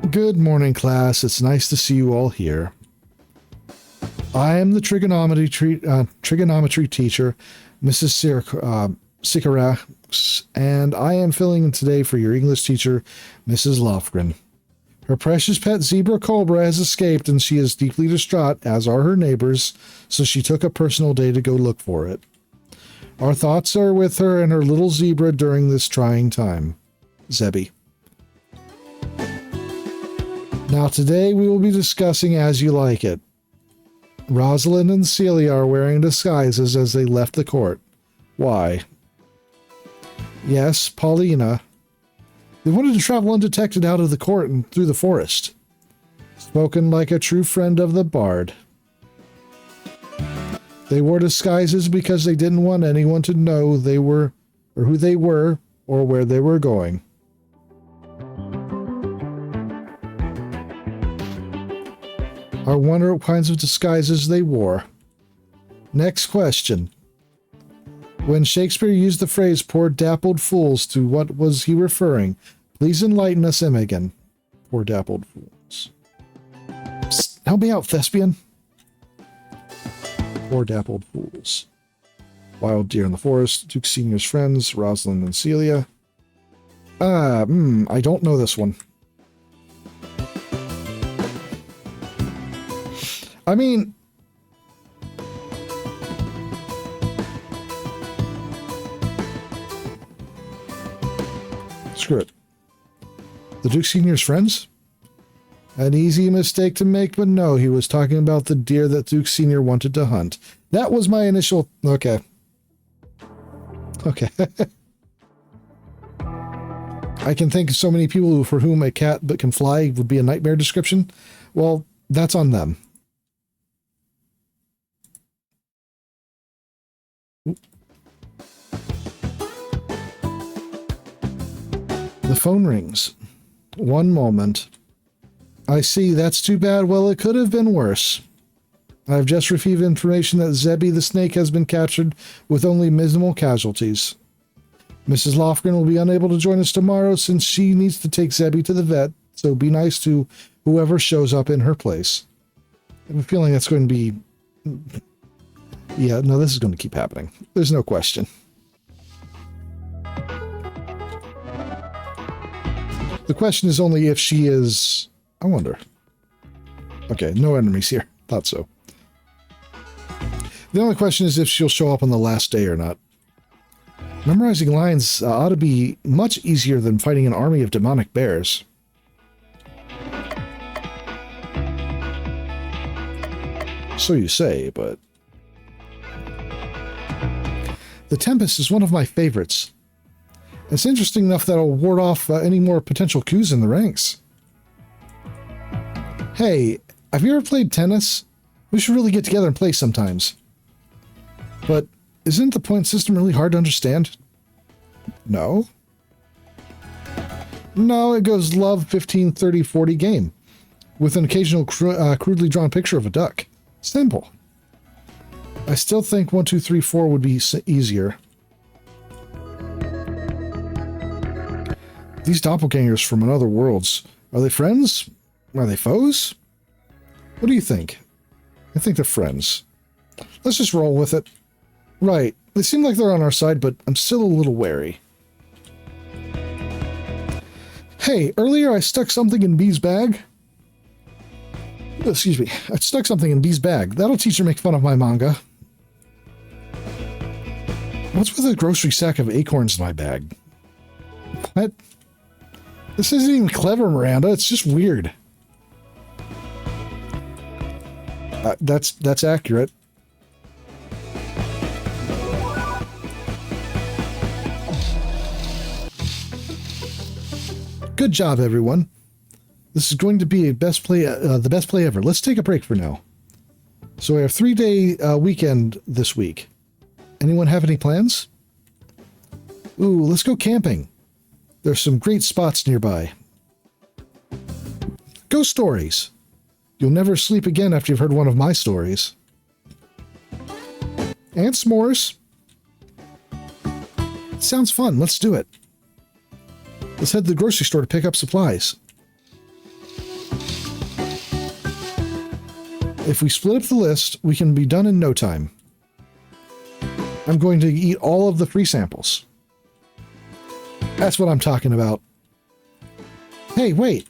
Good morning, class. It's nice to see you all here. I am the trigonometry teacher, Mrs. Sikara. folks, and I am filling in today for your English teacher, Mrs. Lofgren. Her precious pet zebra cobra has escaped, and she is deeply distraught, as are her neighbors, so she took a personal day to go look for it. Our thoughts are with her and her little zebra during this trying time. Zebby. Now today we will be discussing As You Like It. Rosalind and Celia are wearing disguises as they left the court. Why? Yes, Paulina. They wanted to travel undetected out of the court and through the forest. Spoken like a true friend of the bard. They wore disguises because they didn't want anyone to know they were, or who they were, or where they were going. I wonder what kinds of disguises they wore. Next question. When Shakespeare used the phrase poor dappled fools, to what was he referring? Please enlighten us, Imogen. Poor dappled fools. Psst, help me out, thespian. Poor dappled fools. Wild deer in the forest, Duke Senior's friends, Rosalind and Celia. I don't know this one. I mean, screw it. The Duke Senior's friends? An easy mistake to make, but no, he was talking about the deer that Duke Senior wanted to hunt. That was my initial... Okay. Okay. I can think of so many people for whom a cat that can fly would be a nightmare description. Well, that's on them. The phone rings. One moment. I see, that's too bad. Well, it could have been worse. I've just received information that Zebby the snake has been captured with only minimal casualties. Mrs. Lofgren will be unable to join us tomorrow since she needs to take Zebby to the vet, so be nice to whoever shows up in her place. I have a feeling that's going to be... Yeah, no, this is going to keep happening. There's no question. The question is only if she is... I wonder. Okay, no enemies here. Thought so. The only question is if she'll show up on the last day or not. Memorizing lines ought to be much easier than fighting an army of demonic bears. So you say, but... The Tempest is one of my favorites. It's interesting enough that I'll ward off any more potential coups in the ranks. Hey, have you ever played tennis? We should really get together and play sometimes. But isn't the point system really hard to understand? No. No, it goes love 15, 30, 40 game. With an occasional crudely drawn picture of a duck. Simple. I still think 1, 2, 3, 4 would be easier. These doppelgangers from other worlds, are they friends? Are they foes? What do you think? I think they're friends. Let's just roll with it. Right, they seem like they're on our side, but I'm still a little wary. Hey, earlier I stuck something in Bee's bag. Excuse me, I stuck something in Bee's bag. That'll teach her to make fun of my manga. What's with a grocery sack of acorns in my bag? What? This isn't even clever, Miranda. It's just weird. That's accurate. Good job, everyone. This is going to be the best play ever. Let's take a break for now. So we have 3-day weekend this week. Anyone have any plans? Ooh, let's go camping. There's some great spots nearby. Ghost stories. You'll never sleep again after you've heard one of my stories. And s'mores. It sounds fun. Let's do it. Let's head to the grocery store to pick up supplies. If we split up the list, we can be done in no time. I'm going to eat all of the free samples. That's what I'm talking about. Hey, wait.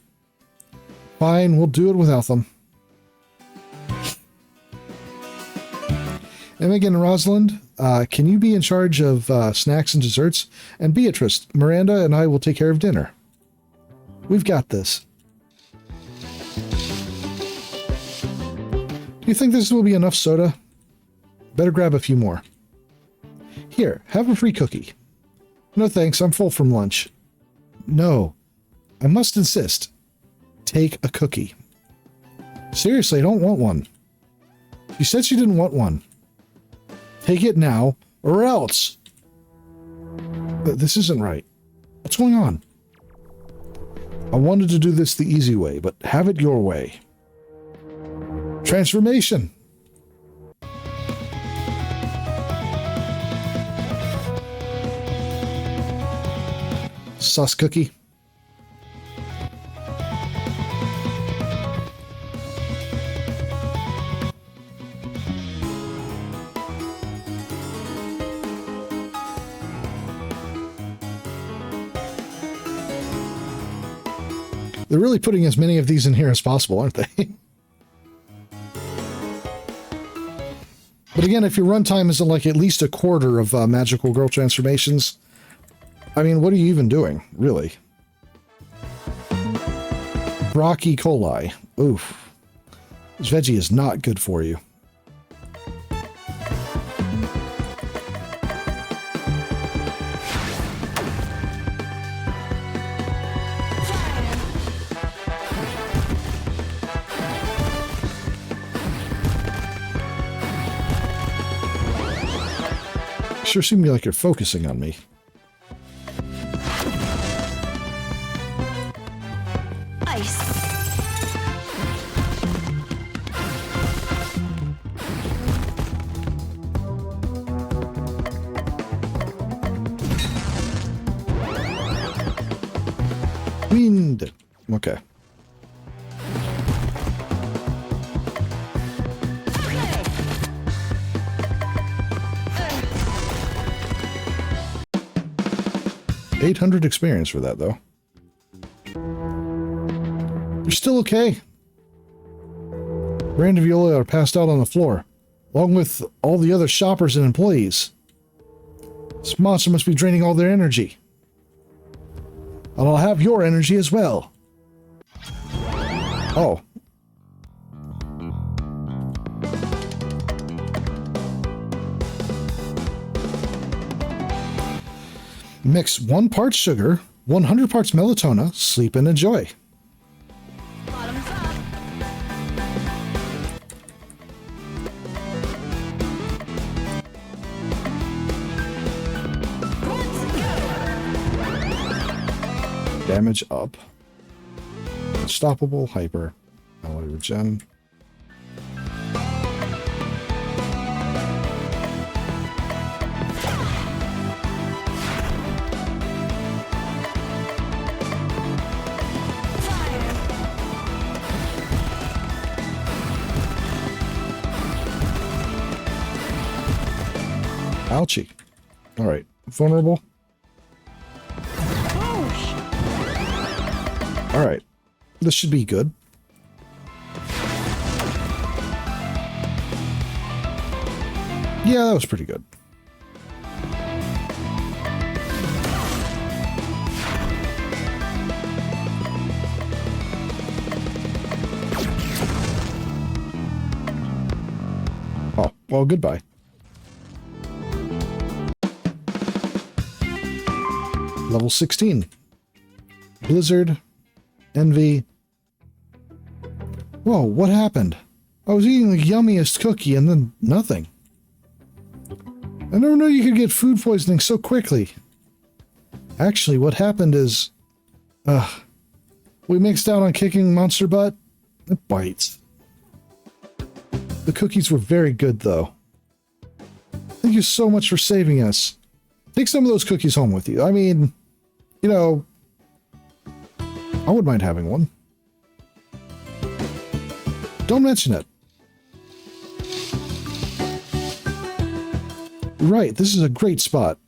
Fine, we'll do it without them. Imogen and Rosalind, can you be in charge of snacks and desserts? And Beatrice, Miranda and I will take care of dinner. We've got this. Do you think this will be enough soda? Better grab a few more. Here, have a free cookie. No thanks, I'm full from lunch. No, I must insist. Take a cookie. Seriously, I don't want one. She said she didn't want one. Take it now, or else. But this isn't right. What's going on? I wanted to do this the easy way, but have it your way. Transformation. Sus cookie. They're really putting as many of these in here as possible, aren't they? But again, if your runtime isn't like at least a quarter of magical girl transformations, I mean, what are you even doing, really? Brock E. coli. Oof. This veggie is not good for you. Sure seems like you're focusing on me. Ice. Wind. Okay. Okay. 800 experience for that, though. You're still okay. Brand and Viola are passed out on the floor, along with all the other shoppers and employees. This monster must be draining all their energy. And I'll have your energy as well. Oh. Mix 1 part sugar, 100 parts melatonin, sleep and enjoy. Bottoms up. Let's go. Damage up. Unstoppable, hyper. Ally regen. Ouchie. Alright. Vulnerable. Alright. This should be good. Yeah, that was pretty good. Oh, well, goodbye. Level 16. Blizzard. Envy. Whoa, what happened? I was eating the yummiest cookie and then nothing. I never knew you could get food poisoning so quickly. Actually, what happened is... we mixed out on kicking monster butt. It bites. The cookies were very good, though. Thank you so much for saving us. Take some of those cookies home with you. I mean, you know, I wouldn't mind having one. Don't mention it. Right, this is a great spot.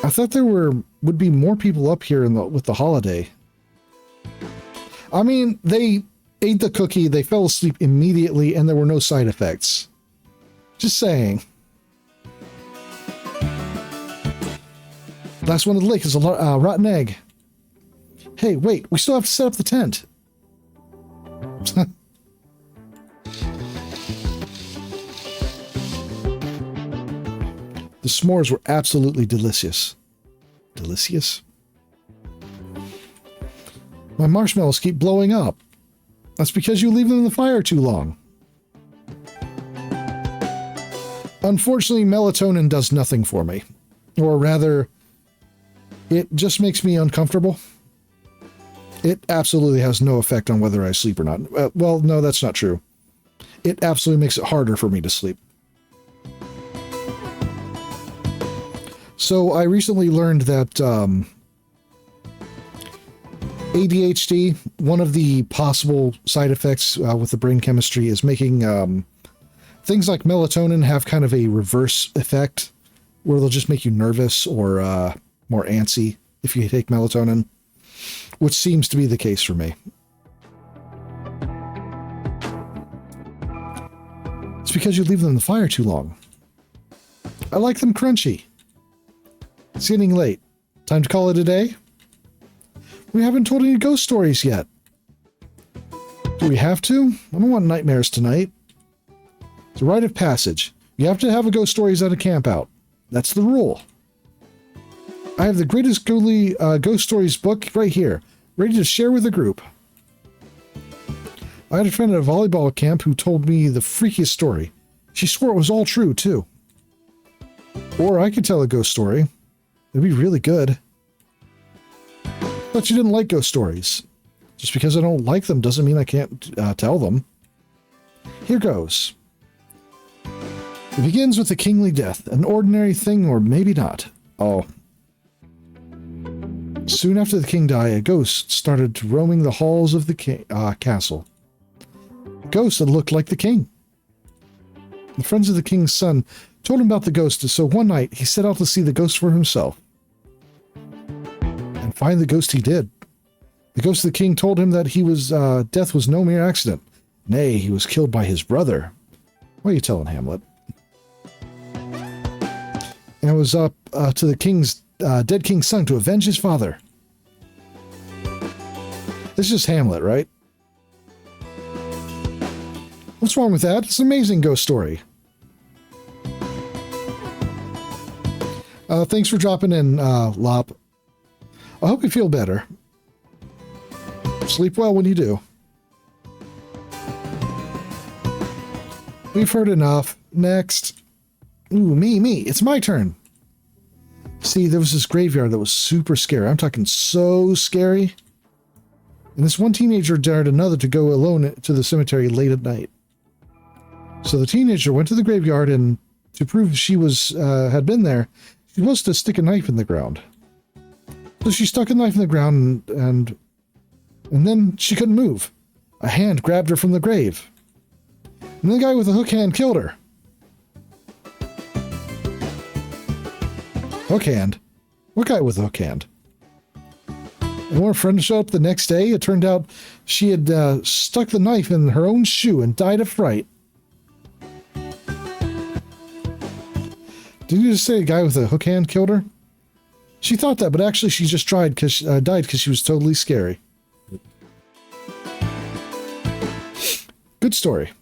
I thought there would be more people up here with the holiday. I mean, they ate the cookie, they fell asleep immediately, and there were no side effects. Just saying. Last one of the lake is a rotten egg. Hey, wait, we still have to set up the tent. The s'mores were absolutely delicious. Delicious? My marshmallows keep blowing up. That's because you leave them in the fire too long. Unfortunately, melatonin does nothing for me. Or rather, it just makes me uncomfortable. It absolutely has no effect on whether I sleep or not. Well, no, that's not true. It absolutely makes it harder for me to sleep. So I recently learned that ADHD, one of the possible side effects with the brain chemistry is making things like melatonin have kind of a reverse effect where they'll just make you nervous or more antsy if you take melatonin, which seems to be the case for me. It's because you leave them in the fire too long. I like them crunchy. It's getting late. Time to call it a day? We haven't told any ghost stories yet. Do we have to? I don't want nightmares tonight. It's a rite of passage. You have to have a ghost stories at a camp out. That's the rule. I have the greatest ghost stories book right here, ready to share with the group. I had a friend at a volleyball camp who told me the freakiest story. She swore it was all true, too. Or I could tell a ghost story. It'd be really good. But you didn't like ghost stories. Just because I don't like them doesn't mean I can't tell them. Here goes. It begins with a kingly death, an ordinary thing or maybe not. Oh. Soon after the king died, a ghost started roaming the halls of the castle. A ghost that looked like the king. The friends of the king's son told him about the ghost, so one night he set out to see the ghost for himself. And find the ghost he did. The ghost of the king told him that death was no mere accident. Nay, he was killed by his brother. What are you telling Hamlet? And it was up to the dead king's son to avenge his father. This is just Hamlet, right? What's wrong with that? It's an amazing ghost story. Thanks for dropping in, Lop. I hope you feel better. Sleep well when you do. We've heard enough. Next. Ooh, me. It's my turn. See, there was this graveyard that was super scary. I'm talking so scary. And this one teenager dared another to go alone to the cemetery late at night. So the teenager went to the graveyard, and to prove she had been there, she was to stick a knife in the ground. So she stuck a knife in the ground, and then she couldn't move. A hand grabbed her from the grave. And the guy with the hook hand killed her. Hook hand? What guy with a hook hand? And when her friend showed up the next day, it turned out she had stuck the knife in her own shoe and died of fright. Did you just say a guy with a hook hand killed her? She thought that, but actually she just died because she was totally scary. Good story.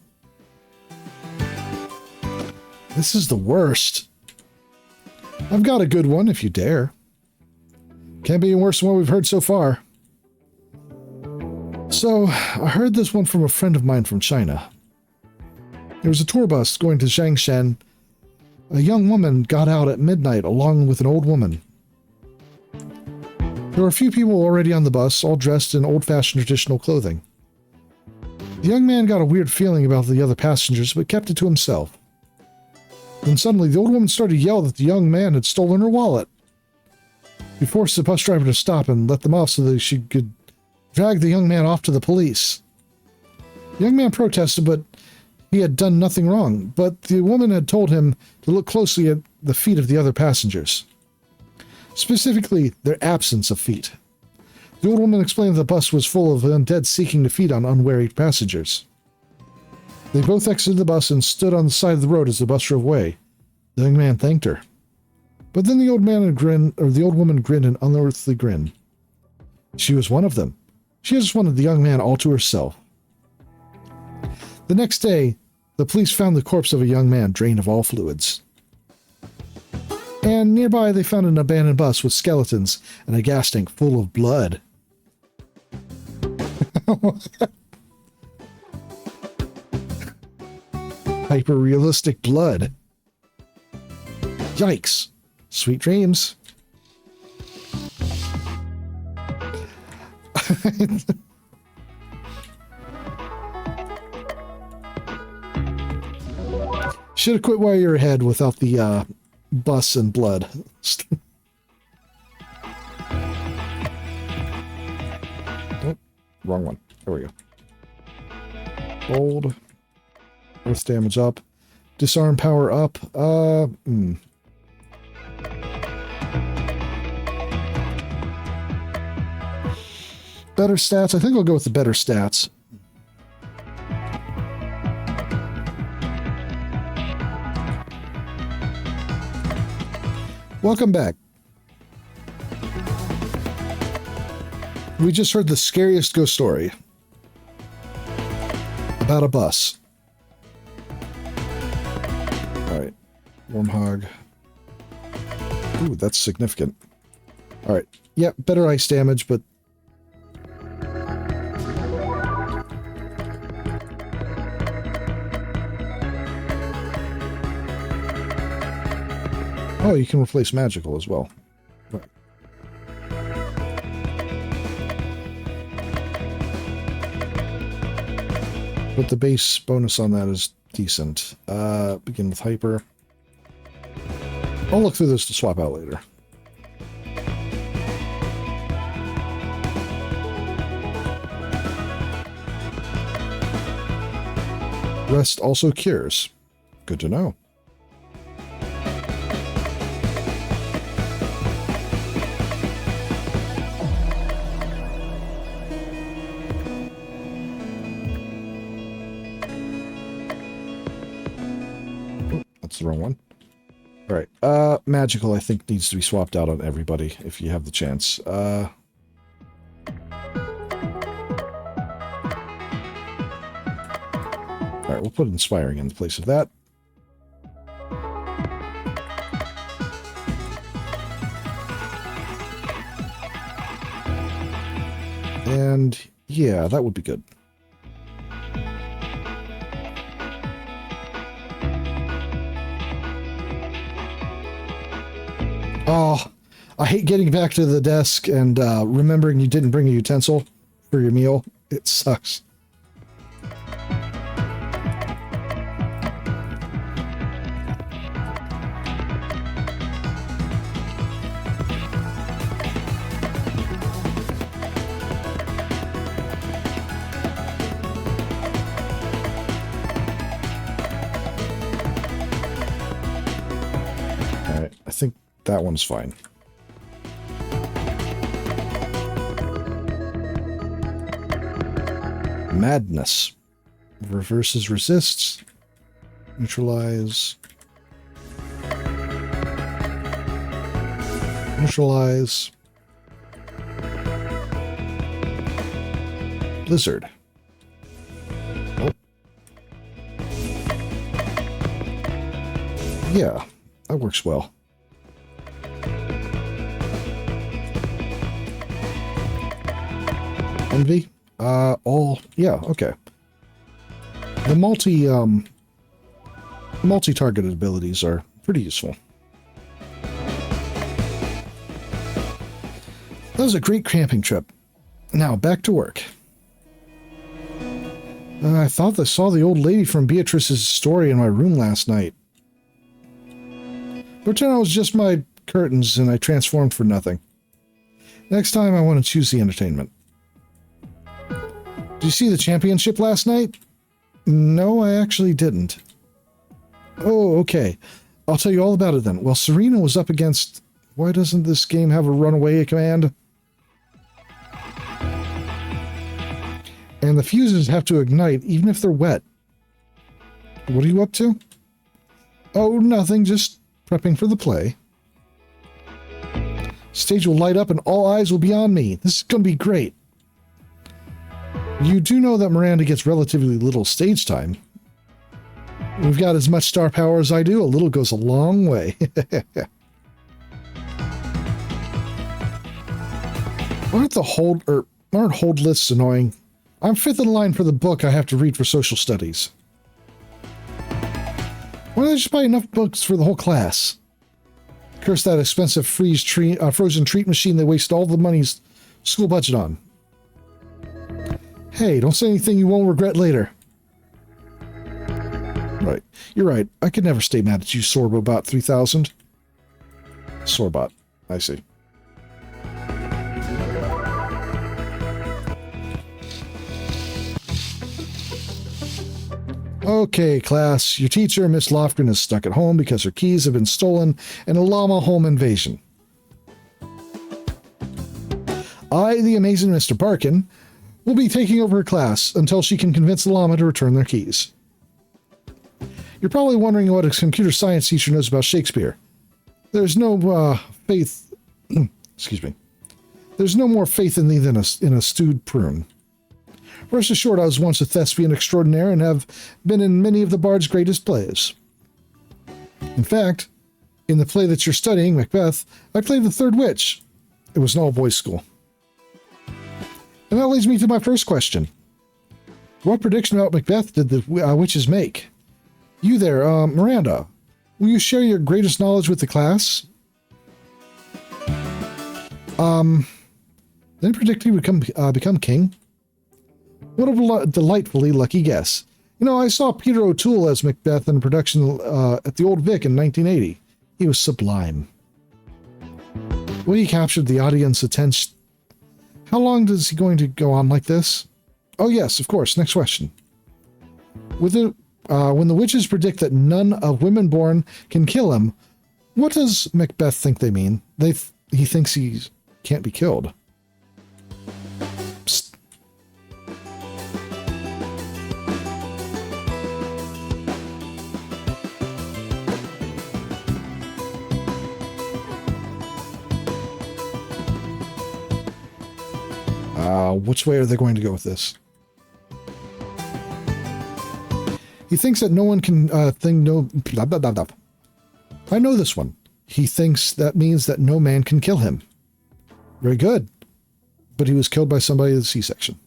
This is the worst. I've got a good one if you dare. Can't be worse than what we've heard so far. So, I heard this one from a friend of mine from China. There was a tour bus going to Shangshan. A young woman got out at midnight along with an old woman. There were a few people already on the bus, all dressed in old-fashioned traditional clothing. The young man got a weird feeling about the other passengers, but kept it to himself. Then suddenly, the old woman started to yell that the young man had stolen her wallet. He forced the bus driver to stop and let them off so that she could drag the young man off to the police. The young man protested, but he had done nothing wrong, but the woman had told him to look closely at the feet of the other passengers. specifically their absence of feet. The old woman explained the bus was full of undead seeking to feed on unwary passengers. They both exited the bus and stood on the side of the road as the bus drove away. The young man thanked her. But then the old woman grinned an unearthly grin. She was one of them. She just wanted the young man all to herself. The next day, the police found the corpse of a young man drained of all fluids. And nearby, they found an abandoned bus with skeletons and a gas tank full of blood. Hyper-realistic blood. Yikes. Sweet dreams. Should have quit while you're ahead without the bus and blood. Oh, wrong one. There we go. Hold. Earth damage up. Disarm power up. Better stats. I think I'll go with the better stats. Welcome back. We just heard the scariest ghost story about a bus. Alright. Warm hog. Ooh, that's significant. Alright. Yeah, better ice damage, but... Oh, you can replace magical as well. Right. But the base bonus on that is decent. Begin with hyper. I'll look through this to swap out later. Rest also cures. Good to know. The wrong one. All right. Magical, I think, needs to be swapped out on everybody if you have the chance. All right, we'll put Inspiring in the place of that. And yeah, that would be good. Oh, I hate getting back to the desk and remembering you didn't bring a utensil for your meal. It sucks. All right, I think that one's fine. Madness. Reverses resists. Neutralize. Neutralize. Blizzard. Oh. Yeah, that works well. Envy? Yeah, okay. The multi-targeted abilities are pretty useful. That was a great camping trip. Now, back to work. I thought I saw the old lady from Beatrice's story in my room last night. Pretend it was just my curtains and I transformed for nothing. Next time I want to choose the entertainment. Did you see the championship last night? No, I actually didn't. Oh, okay. I'll tell you all about it then. Well, Serena was up against Why doesn't this game have a runaway command? And the fuses have to ignite even if they're wet. What are you up to? Oh, nothing, just prepping for the play. Stage will light up and all eyes will be on me. This is going to be great. You do know that Miranda gets relatively little stage time. We've got as much star power as I do. A little goes a long way. Aren't hold lists annoying? I'm fifth in line for the book I have to read for social studies. Why don't they just buy enough books for the whole class? Curse that expensive frozen treat machine they waste all the money's school budget on. Hey, don't say anything you won't regret later. Right. You're right. I could never stay mad at you, Sorbobot 3000. Sorbot. I see. Okay, class. Your teacher, Miss Lofgren, is stuck at home because her keys have been stolen in a llama home invasion. I, the amazing Mr. Barkin, will be taking over her class until she can convince the llama to return their keys. You're probably wondering what a computer science teacher knows about Shakespeare. There's no faith... excuse me. There's no more faith in thee than in a stewed prune. Rest assured, I was once a thespian extraordinaire and have been in many of the Bard's greatest plays. In fact, in the play that you're studying, Macbeth, I played the third witch. It was an all-boys school. And that leads me to my first question. What prediction about Macbeth did the witches make? You there, Miranda, will you share your greatest knowledge with the class? They predict he would become king? What a delightfully lucky guess. You know, I saw Peter O'Toole as Macbeth in a production at the Old Vic in 1980. He was sublime. Well, he captured the audience attention. How long is he going to go on like this? Oh yes, of course. Next question. When the witches predict that none of women born can kill him, what does Macbeth think they mean? He thinks he can't be killed. Psst. Which way are they going to go with this? He thinks that no one can blah, blah, blah, blah. I know this one. He thinks that means that no man can kill him. Very good. But he was killed by somebody with a C-section.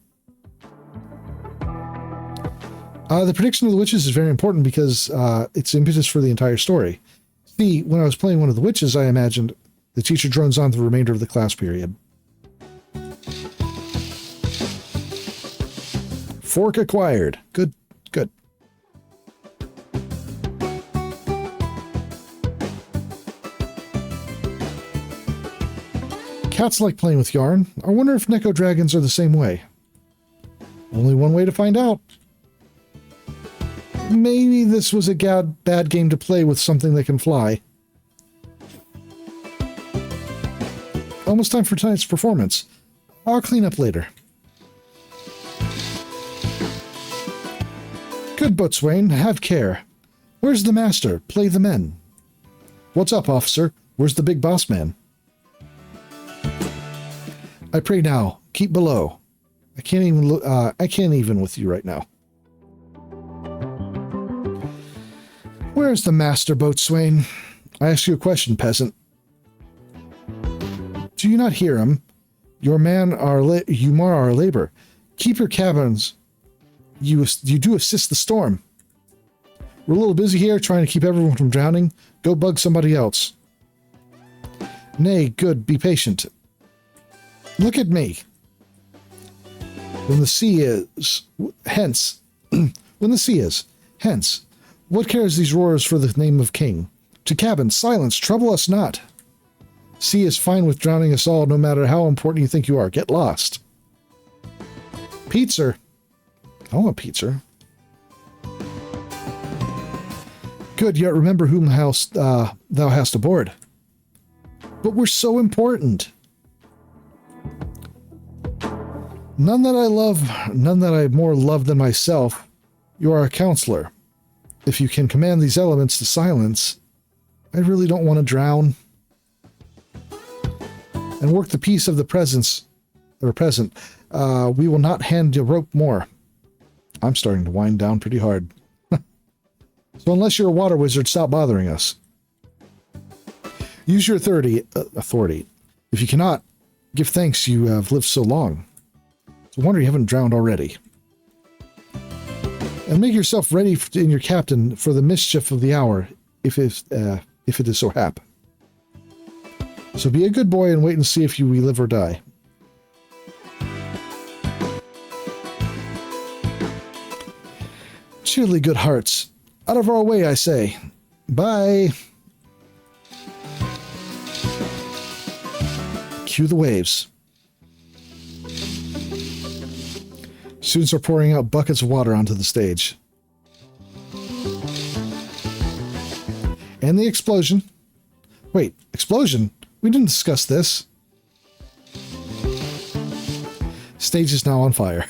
The prediction of the witches is very important because it's impetus for the entire story. See, when I was playing one of the witches, I imagined the teacher drones on to the remainder of the class period. Fork acquired. Good, good. Cats like playing with yarn. I wonder if Neko dragons are the same way. Only one way to find out. Maybe this was a bad game to play with something that can fly. Almost time for tonight's performance. I'll clean up later. Good, Boatswain. Have care. Where's the master? Play the men. What's up, officer? Where's the big boss man? I pray now. Keep below. I can't even with you right now. Where's the master, Boatswain? I ask you a question, peasant. Do you not hear him? You mar our labor. Keep your cabins. You do assist the storm. We're a little busy here trying to keep everyone from drowning. Go bug somebody else. Nay, good, be patient. Look at me. When the sea is, hence, what cares these roars for the name of king? To cabin, silence, trouble us not. Sea is fine with drowning us all, no matter how important you think you are. Get lost. Pizza. I want pizza. Good, yet remember whom thou hast aboard. But we're so important. None that I love, none that I more love than myself. You are a counselor. If you can command these elements to silence, I really don't want to drown. And work the peace of the present. We will not hand you rope more. I'm starting to wind down pretty hard. So unless you're a water wizard, stop bothering us. Use your authority. If you cannot, give thanks you have lived so long. It's a wonder you haven't drowned already. And make yourself ready in your captain for the mischief of the hour, if it is so hap. So be a good boy and wait and see if we live or die. Cheerily, good hearts. Out of our way, I say. Bye. Cue the waves. Students are pouring out buckets of water onto the stage. And the explosion. Wait, explosion? We didn't discuss this. Stage is now on fire.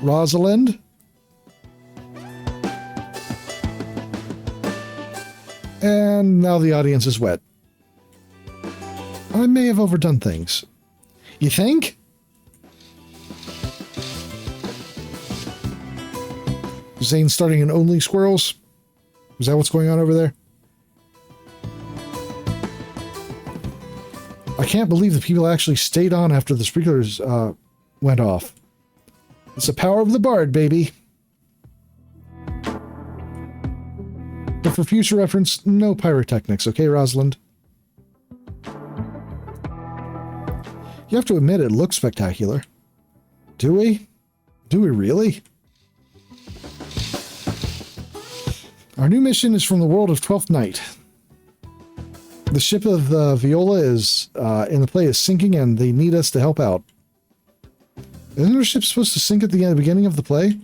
Rosalind? And now the audience is wet. I may have overdone things. You think? Zane starting an Only Squirrels? Is that what's going on over there? I can't believe the people actually stayed on after the sprinklers went off. It's the power of the bard, baby. But for future reference, no pyrotechnics, okay, Rosalind? You have to admit it looks spectacular. Do we? Do we really? Our new mission is from the world of Twelfth Night. The ship of Viola is in the play is sinking and they need us to help out. Isn't our ship supposed to sink at the beginning of the play?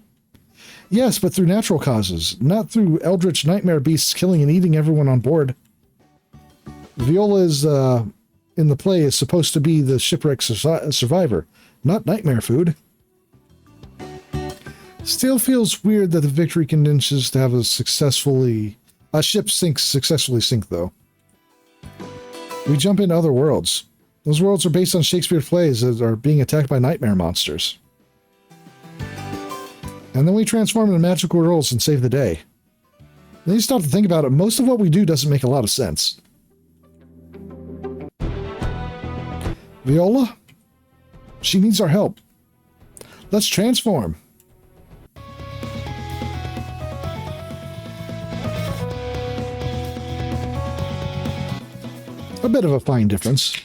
Yes, but through natural causes, not through eldritch nightmare beasts killing and eating everyone on board. Viola is, in the play, is supposed to be the shipwreck survivor, not nightmare food. Still feels weird that the victory condenses to have a ship successfully sink, though. We jump into other worlds. Those worlds are based on Shakespeare plays that are being attacked by nightmare monsters. And then we transform into magical worlds and save the day. Then you stop to think about it, most of what we do doesn't make a lot of sense. Viola? She needs our help. Let's transform. A bit of a fine difference.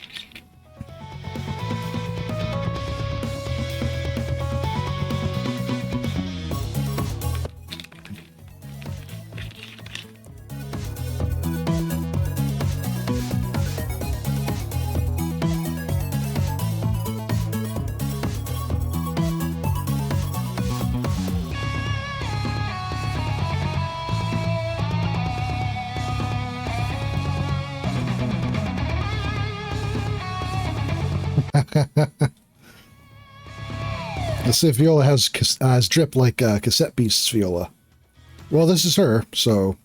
Let's see if Viola has drip like Cassette Beast's Viola. Well, this is her, so...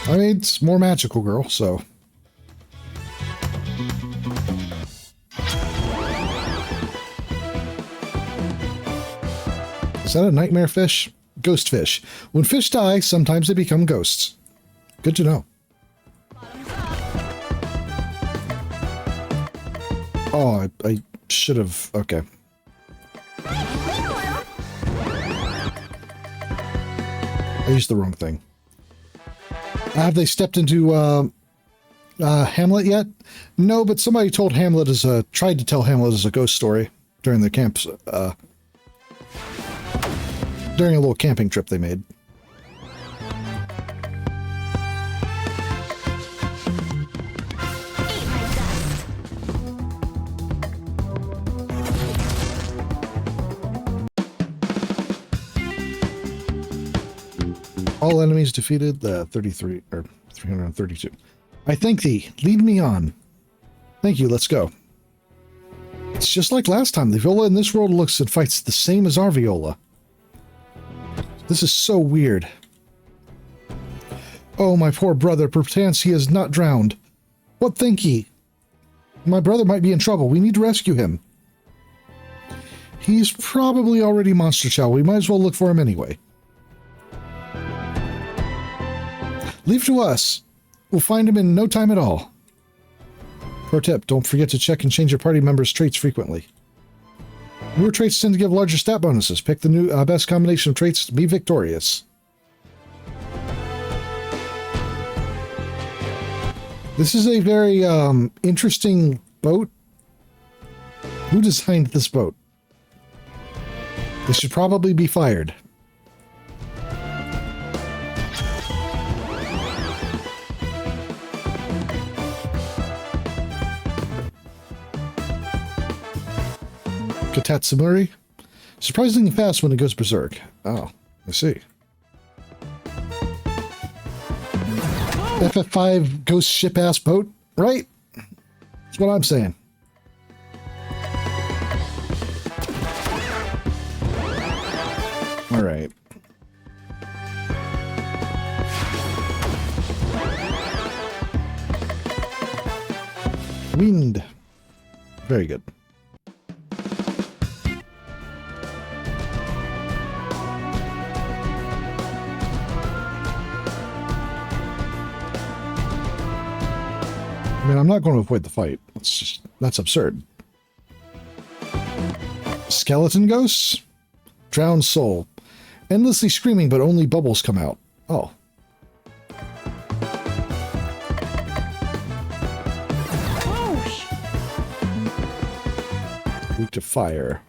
I mean, it's more magical girl, so... Is that a nightmare fish? Ghost fish. When fish die, sometimes they become ghosts. Good to know. Oh, I should have... Okay. I used the wrong thing. Have they stepped into Hamlet yet? No, but somebody told Hamlet tried to tell Hamlet as a ghost story during the camps, during a little camping trip they made. All enemies defeated. The 33 or 332. I thank thee. Lead me on. Thank you. Let's go. It's just like last time. The Viola in this world looks and fights the same as our Viola. This is so weird. Oh, my poor brother. Perchance he is not drowned. What think ye? My brother might be in trouble. We need to rescue him. He's probably already monster chow. We might as well look for him anyway. Leave to us. We'll find him in no time at all. Pro tip, don't forget to check and change your party members' traits frequently. Newer traits tend to give larger stat bonuses. Pick the new best combination of traits to be victorious. This is a very interesting boat. Who designed this boat? This should probably be fired. Katatsumuri? Surprisingly fast when it goes berserk. Oh, I see. FF5 ghost ship ass boat, right? That's what I'm saying. All right. Wind. Very good. I mean, I'm not going to avoid the fight. That's absurd. Skeleton ghosts? Drowned soul. Endlessly screaming, but only bubbles come out. Oh. Weak to fire.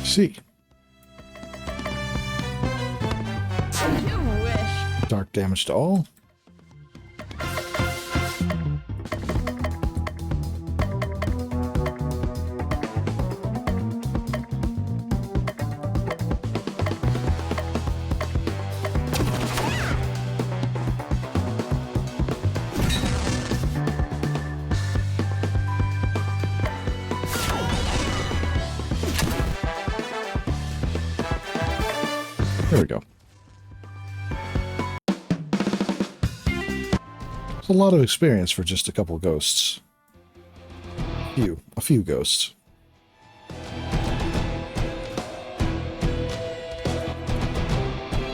See. You wish. Dark damage to all. There we go. It's a lot of experience for just a couple ghosts. A few ghosts.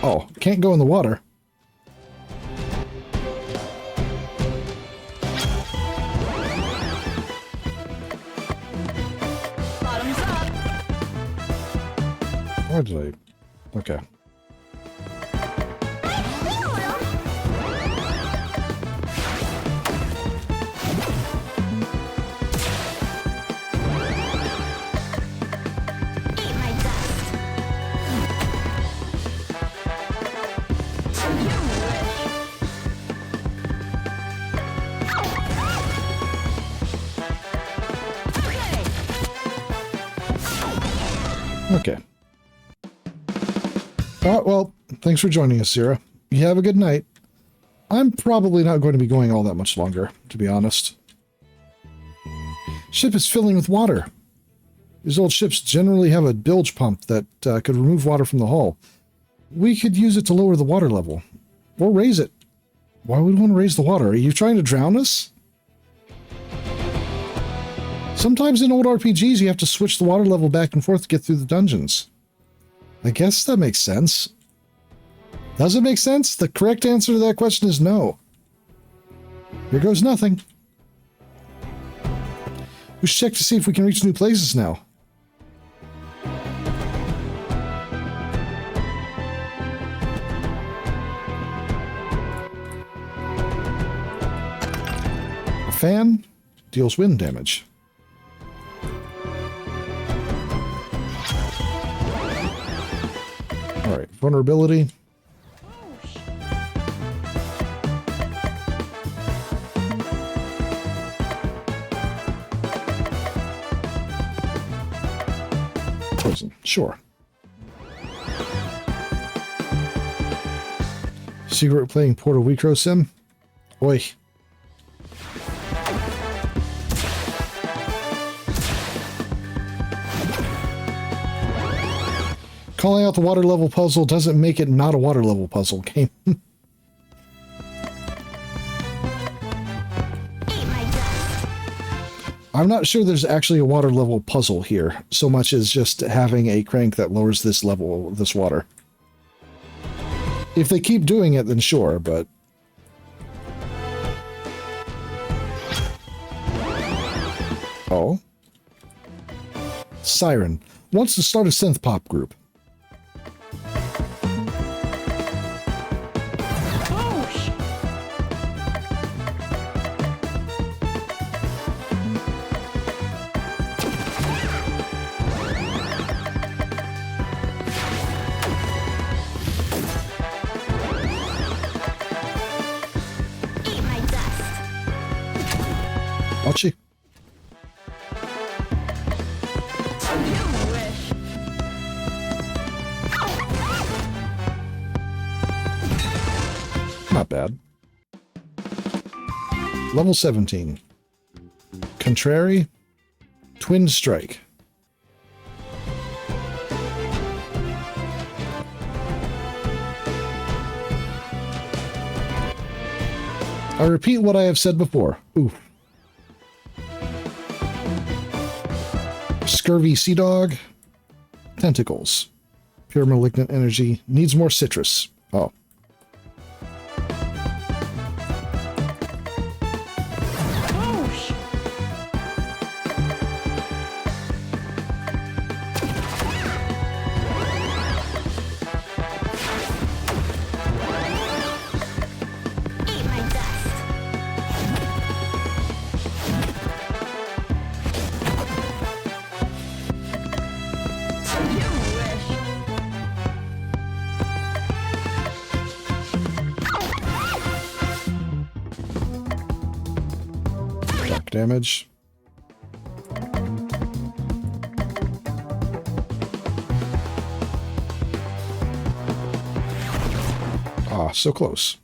Oh, can't go in the water. Bottoms up. Why did I? Okay. Okay. Well, thanks for joining us, Sierra. You have a good night. I'm probably not going to be going all that much longer, to be honest. Ship is filling with water. These old ships generally have a bilge pump that could remove water from the hull. We could use it to lower the water level. Or raise it. Why would we want to raise the water? Are you trying to drown us? Sometimes in old RPGs, you have to switch the water level back and forth to get through the dungeons. I guess that makes sense. Does it make sense? The correct answer to that question is no. Here goes nothing. We should check to see if we can reach new places now. A fan deals wind damage. Alright, vulnerability. Prison. Sure. Secret playing Puerto Rico sim? Oi. Calling out the water level puzzle doesn't make it not a water level puzzle game. I'm not sure there's actually a water level puzzle here, so much as just having a crank that lowers this level, this water. If they keep doing it, then sure, but... Oh? Siren wants to start a synth pop group. She? Not bad. Level 17. Contrary. Twin Strike. I repeat what I have said before. Oof. Scurvy Sea Dog. Tentacles. Pure malignant energy. Needs more citrus. Oh. Damage. Ah, so close.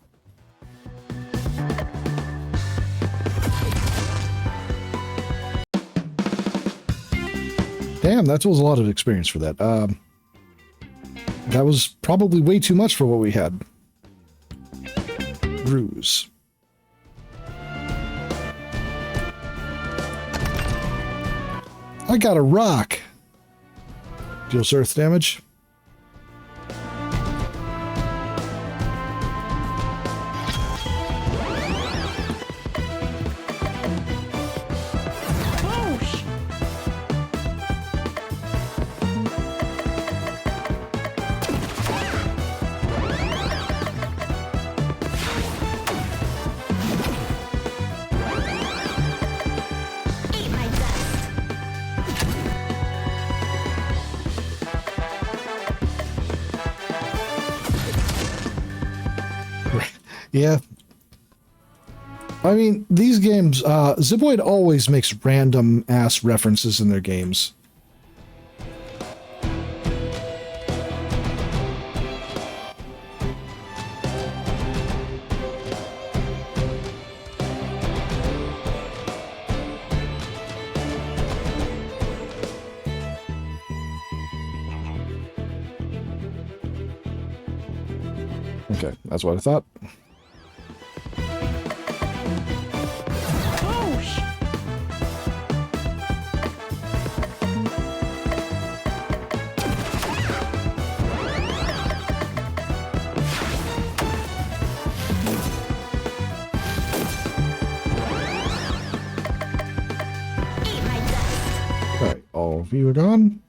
Damn, that was a lot of experience for that. That was probably way too much for what we had. Ruse. I got a rock. Deals earth damage. Yeah. I mean, these games, Ziboid always makes random ass references in their games. Okay, that's what I thought. All of you are gone.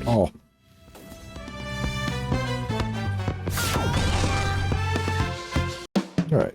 Oh. All right.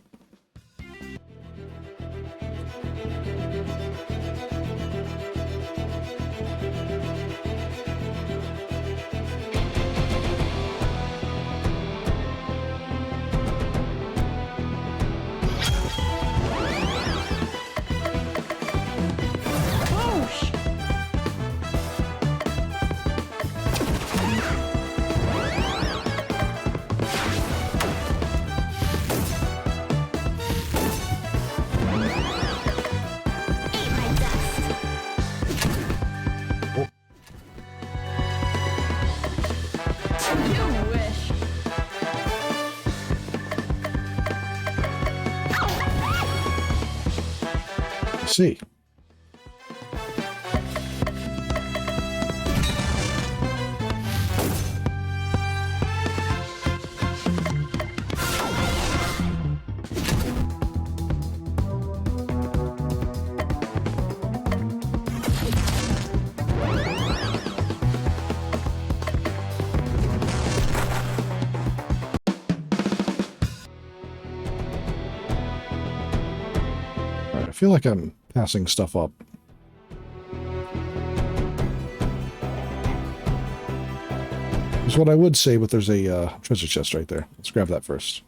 see. I feel like I'm passing stuff up. That's what I would say, but there's a treasure chest right there. Let's grab that first.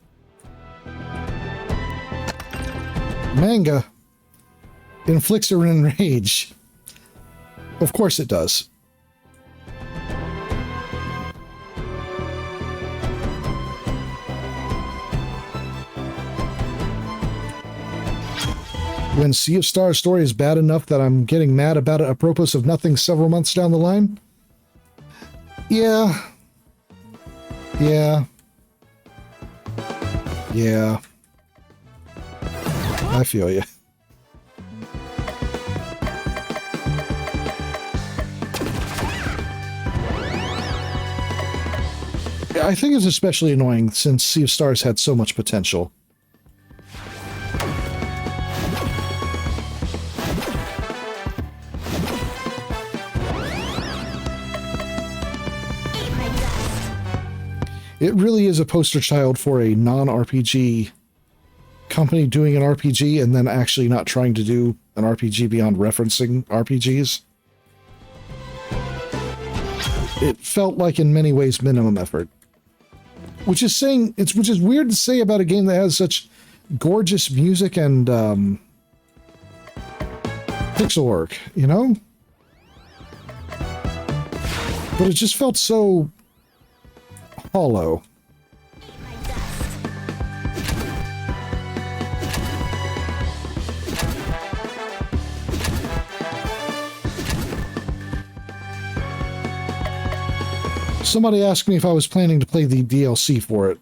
Manga inflicts a enrage. Of course it does. When Sea of Stars story is bad enough that I'm getting mad about it apropos of nothing several months down the line? Yeah. Yeah. Yeah. I feel you. I think it's especially annoying since Sea of Stars had so much potential. It really is a poster child for a non-RPG company doing an RPG and then actually not trying to do an RPG beyond referencing RPGs. It felt like in many ways minimum effort. Which is weird to say about a game that has such gorgeous music and pixel work, you know? But it just felt so hollow. Somebody asked me if I was planning to play the DLC for it.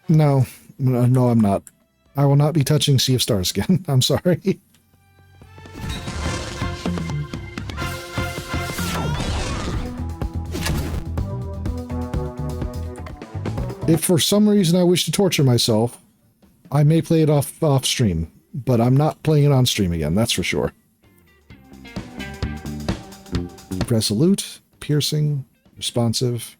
No, I'm not. I will not be touching Sea of Stars again. I'm sorry. If for some reason I wish to torture myself, I may play it off stream, but I'm not playing it on stream again, that's for sure. Resolute, piercing, responsive.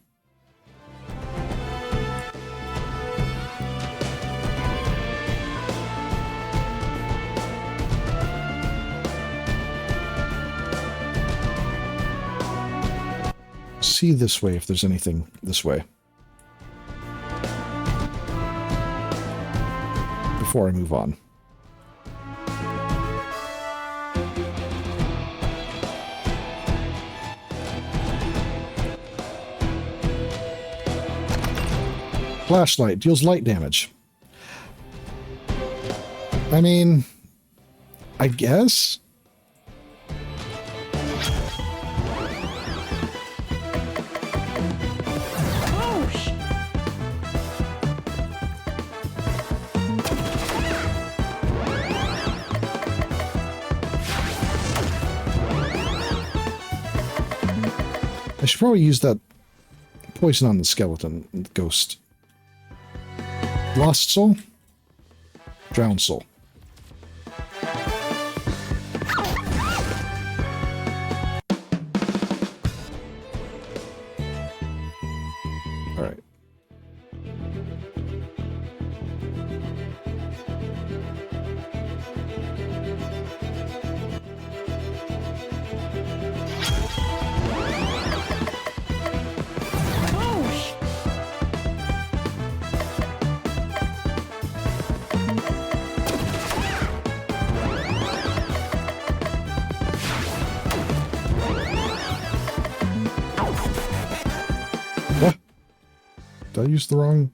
See this way if there's anything this way. Before I move on. Flashlight deals light damage. I mean, I guess. I should probably use that poison on the skeleton, the ghost. Lost soul? Drowned soul. Alright. Did I use the wrong...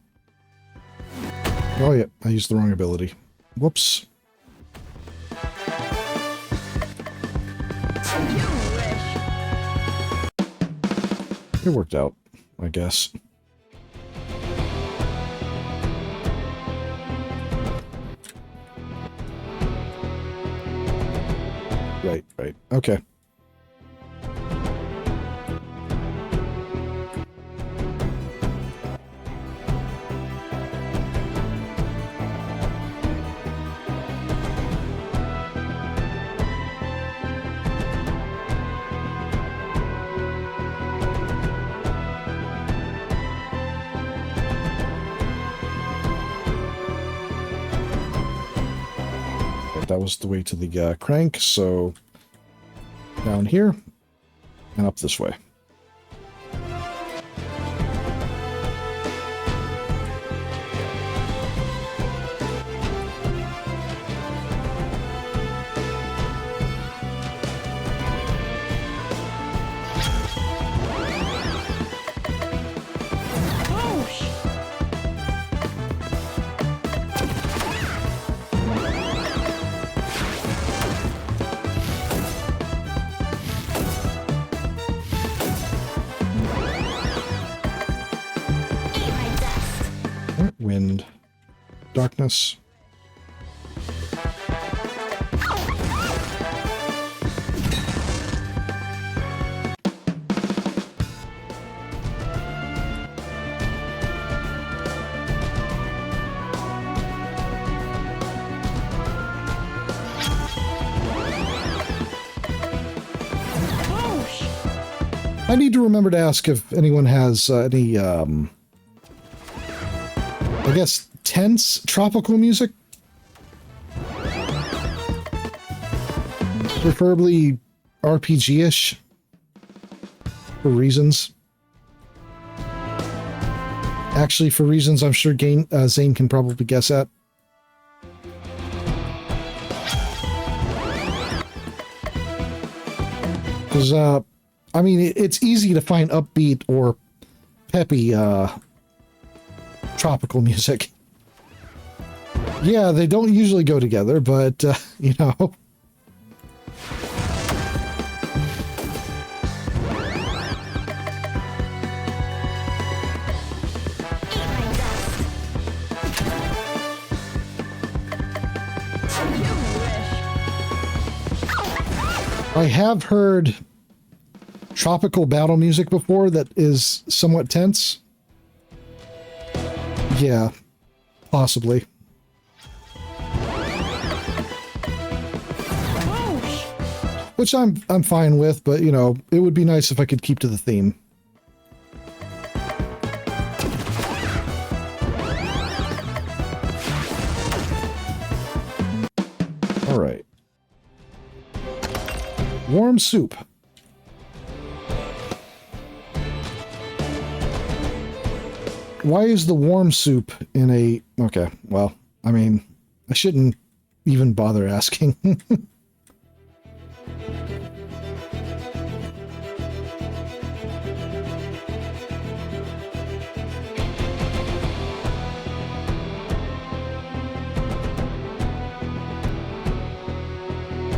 Oh yeah, I used the wrong ability. Whoops. It worked out, I guess. Right. Okay. That was the way to the crank, so down here and up this way. Wind, darkness. I need to remember to ask if anyone has any, I guess, tense tropical music? Preferably RPG-ish, for reasons. Actually, for reasons I'm sure Zane can probably guess at. Because, I mean, it's easy to find upbeat or peppy tropical music. Yeah, they don't usually go together, but, you know. I have heard tropical battle music before that is somewhat tense. Yeah, possibly. Which I'm fine with, but you know, it would be nice if I could keep to the theme. All right. Warm soup. Why is the warm soup in a... Okay, well, I mean, I shouldn't even bother asking.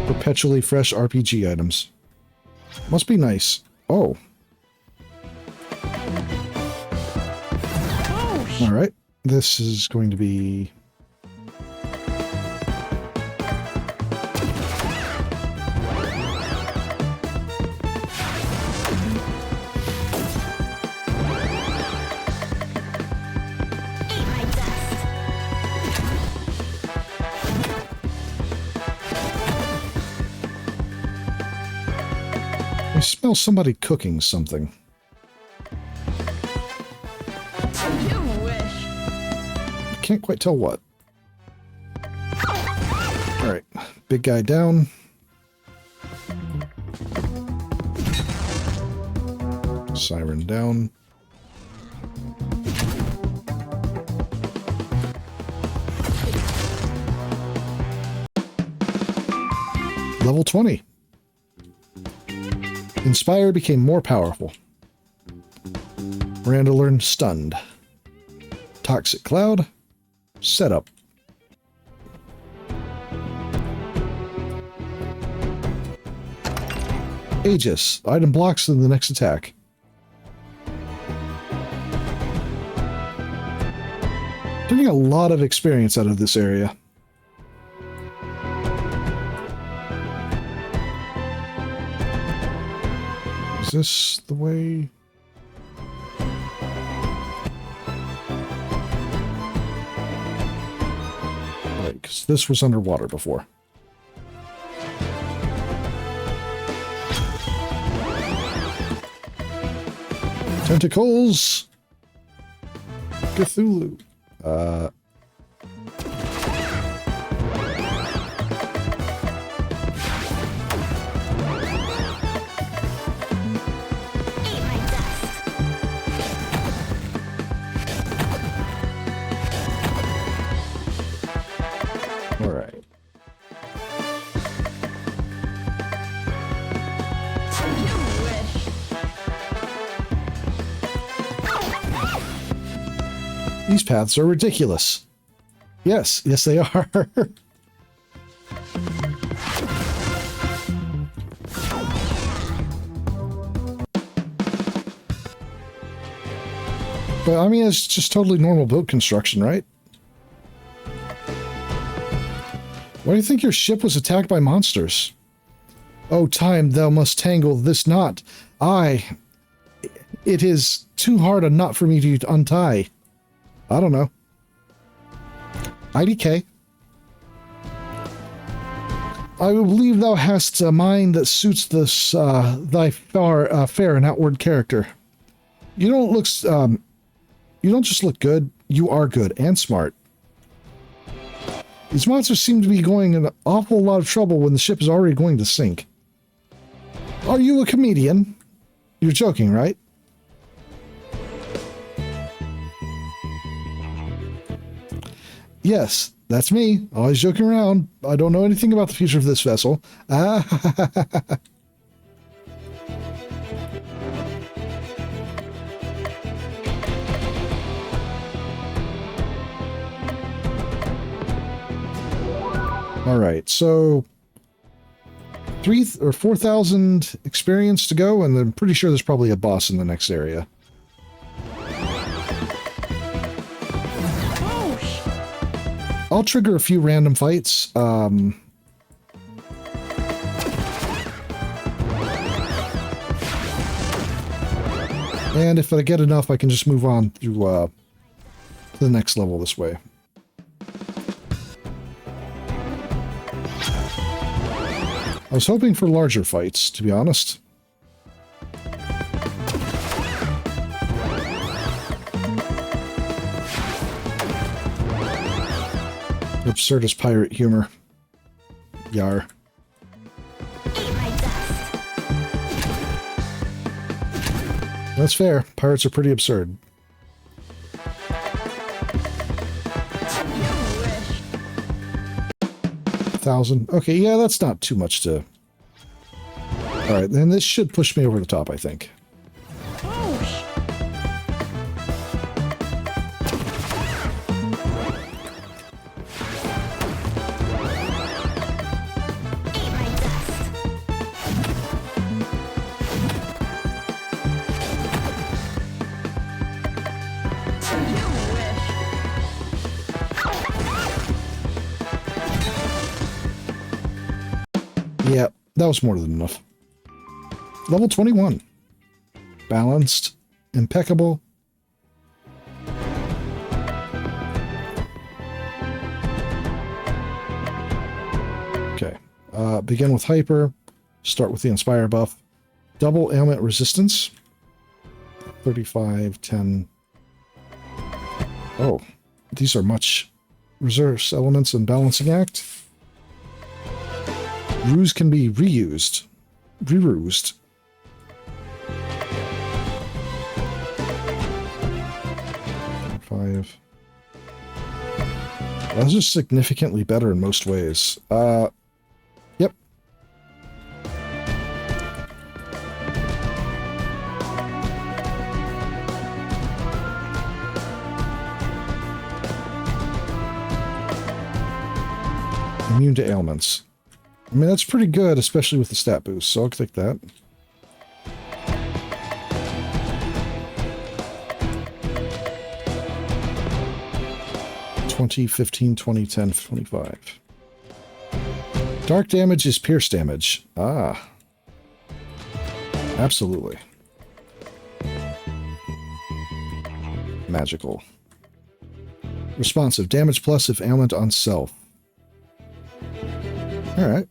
Perpetually fresh RPG items. Must be nice. Oh. All right. This is going to be... I smell somebody cooking something. I can't quite tell what. Alright, big guy down. Siren down. Level 20. Inspire became more powerful. Miranda learned Stunned. Toxic Cloud. Setup. Aegis. Item blocks in the next attack. Getting a lot of experience out of this area. this the way? Right, because this was underwater before. Tentacles! Cthulhu. All right. These paths are ridiculous. Yes, yes they are. But I mean, it's just totally normal boat construction, right? Why do you think your ship was attacked by monsters? Oh, time, thou must tangle this knot. Aye, it is too hard a knot for me to untie. I don't know. IDK. I will believe thou hast a mind that suits this, thy fair and outward character. You don't just look good, you are good and smart. These monsters seem to be going in an awful lot of trouble when the ship is already going to sink. Are you a comedian? You're joking, right? Yes, that's me. Always joking around. I don't know anything about the future of this vessel. Ah. All right, so 3,000 or 4,000 experience to go, and I'm pretty sure there's probably a boss in the next area. I'll trigger a few random fights. And if I get enough, I can just move on through to the next level this way. I was hoping for larger fights, to be honest. Absurdist pirate humor. Yar. That's fair. Pirates are pretty absurd. Thousand. Okay, yeah, that's not too much to... Alright, then this should push me over the top, I think. Yeah, that was more than enough. Level 21. Balanced. Impeccable. Okay. Begin with Hyper. Start with the Inspire buff. Double ailment resistance. 35, 10. Oh, these are much. Reserves elements and balancing act. Ruse can be reused. Re-rused. Five. Those are significantly better in most ways. Yep. Immune to ailments. I mean, that's pretty good, especially with the stat boost, so I'll take that. $20, $15, $20, $10, $25. Dark damage is pierce damage. Ah. Absolutely. Magical. Responsive. Damage plus if ailment on self. Alright.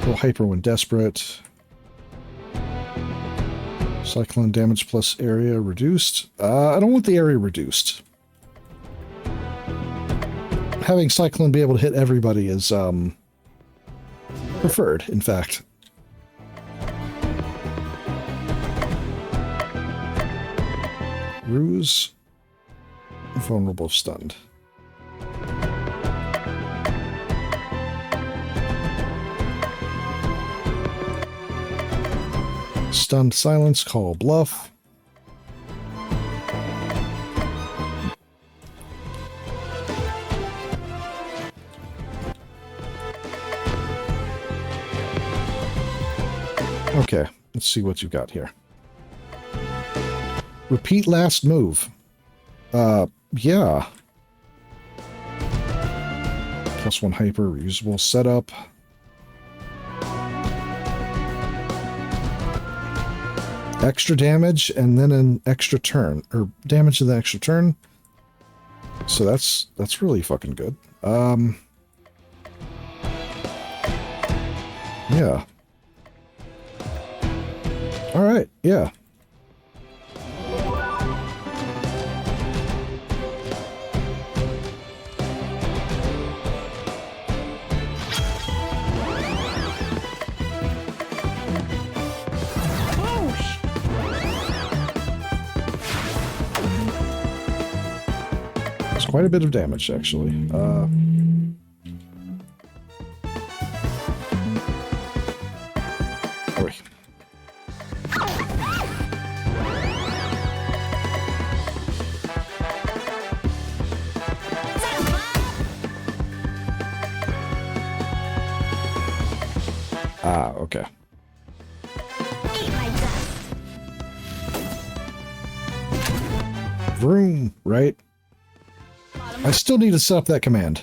Go hyper when desperate. Cyclone damage plus area reduced. I don't want the area reduced. Having Cyclone be able to hit everybody is preferred, in fact. Ruse. Vulnerable stunned. Stunned silence, call bluff. Okay, let's see what you got here. Repeat last move. Yeah. +1 hyper, reusable setup. Extra damage and then an extra turn, or damage to the extra turn. So that's really fucking good. Yeah. All right, yeah. It's quite a bit of damage, actually. Okay. Vroom, right? I still need to set up that command.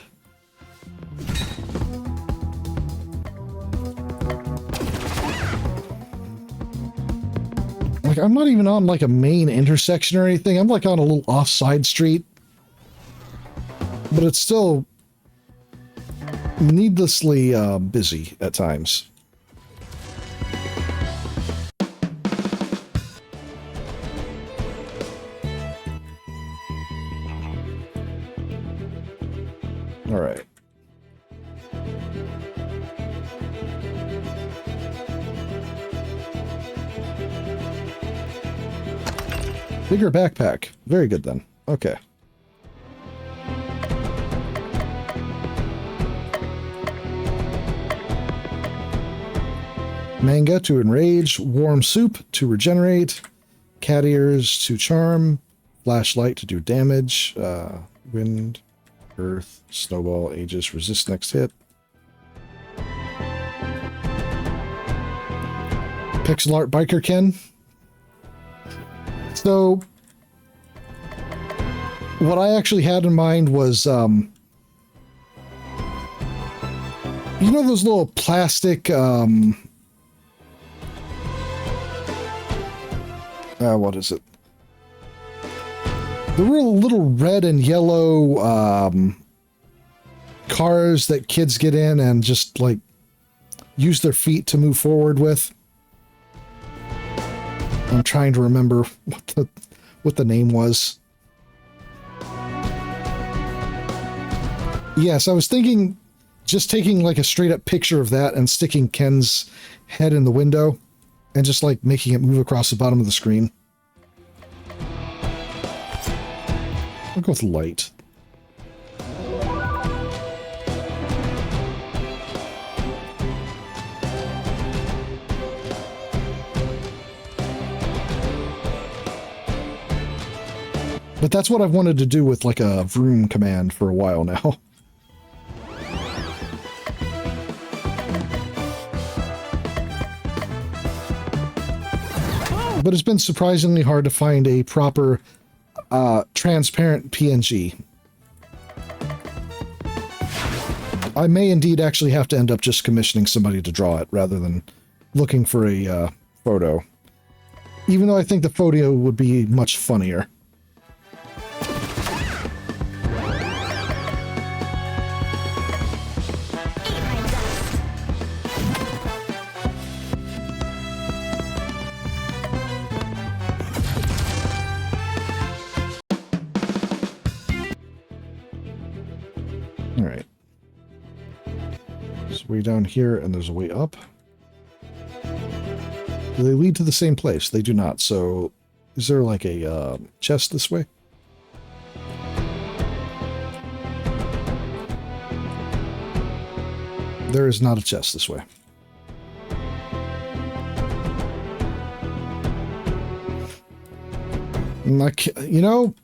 Like, I'm not even on, like, a main intersection or anything. I'm, like, on a little off-side street. But it's still needlessly busy at times. All right. Bigger backpack. Very good then. Okay. Manga to enrage, warm soup to regenerate, cat ears to charm, flashlight to do damage, wind, earth, snowball, aegis, resist next hit. Pixel art biker Ken. So, what I actually had in mind was, you know those little plastic, what is it? The real little red and yellow cars that kids get in and just, like, use their feet to move forward with. I'm trying to remember what the name was. Yes, I was thinking just taking, like, a straight-up picture of that and sticking Ken's head in the window and just, like, making it move across the bottom of the screen. I'll go with light. But that's what I've wanted to do with, like, a vroom command for a while now. But it's been surprisingly hard to find a proper transparent PNG. I may indeed actually have to end up just commissioning somebody to draw it rather than looking for a photo. Even though I think the photo would be much funnier. Alright. There's a way down here, and there's a way up. Do they lead to the same place? They do not, so... Is there like a chest this way? There is not a chest this way. You know...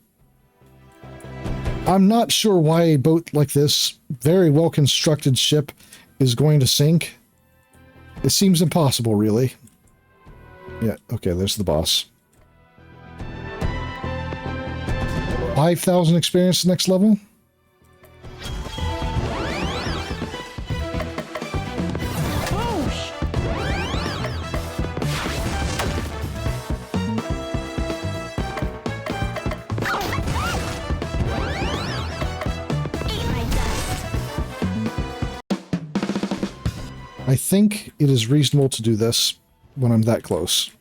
I'm not sure why a boat like this, very well-constructed ship, is going to sink. It seems impossible, really. Yeah, okay, there's the boss. 5,000 experience next level? I think it is reasonable to do this when I'm that close.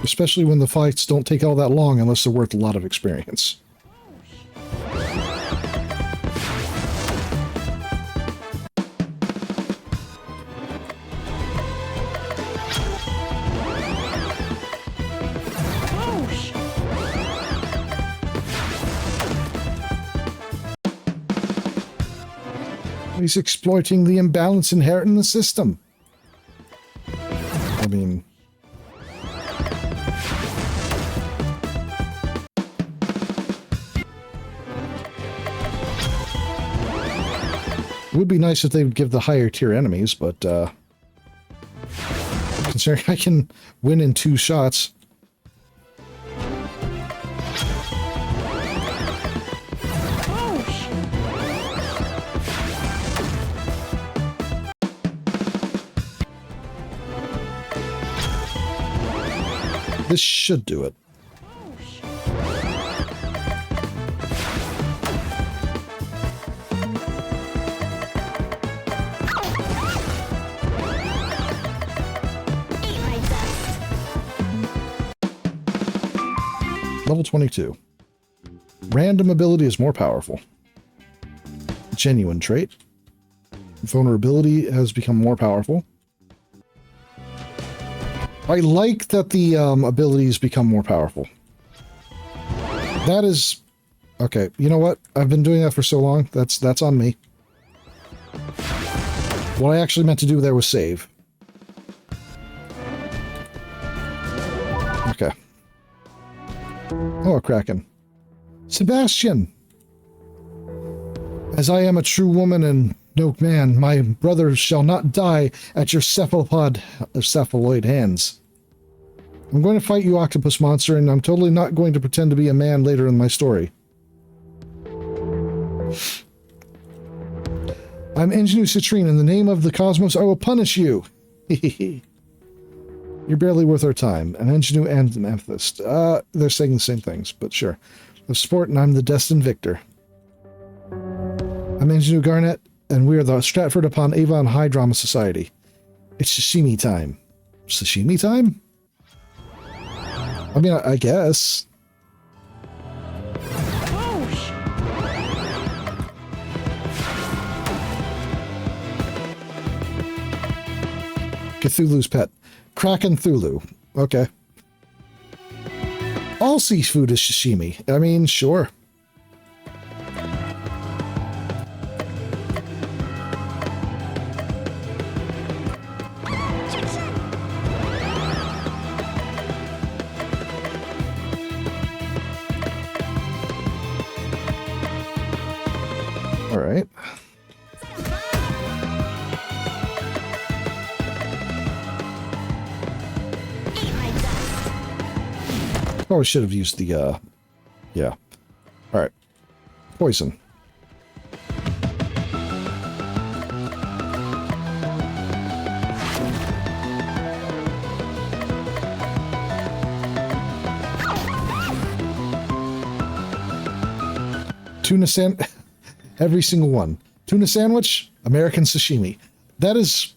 Especially when the fights don't take all that long unless they're worth a lot of experience. He's exploiting the imbalance inherent in the system. I mean... It would be nice if they would give the higher tier enemies, but, considering I can win in 2 shots... This should do it. Level 22. Random ability is more powerful. Genuine trait. Vulnerability has become more powerful. I like that the abilities become more powerful. That is... Okay, you know what? I've been doing that for so long. That's on me. What I actually meant to do there was save. Okay. Oh, a Kraken. Sebastian! As I am a true woman and no man, my brother shall not die at your cephaloid hands. I'm going to fight you, octopus monster, and I'm totally not going to pretend to be a man later in my story. I'm Ingenue Citrine. In the name of the cosmos, I will punish you. You're barely worth our time. An Ingenue and an amethyst. They're saying the same things, but sure. Of sport, and I'm the destined victor. I'm Ingenue Garnet, and we are the Stratford-Upon-Avon High Drama Society. It's sashimi time. Sashimi time? I mean, I guess. Cthulhu's pet. Kraken Thulu. Okay. All seafood is sashimi. I mean, sure. All right. Probably should have used the, yeah. Alright. Poison. Tuna every single one. Tuna sandwich, American sashimi. That is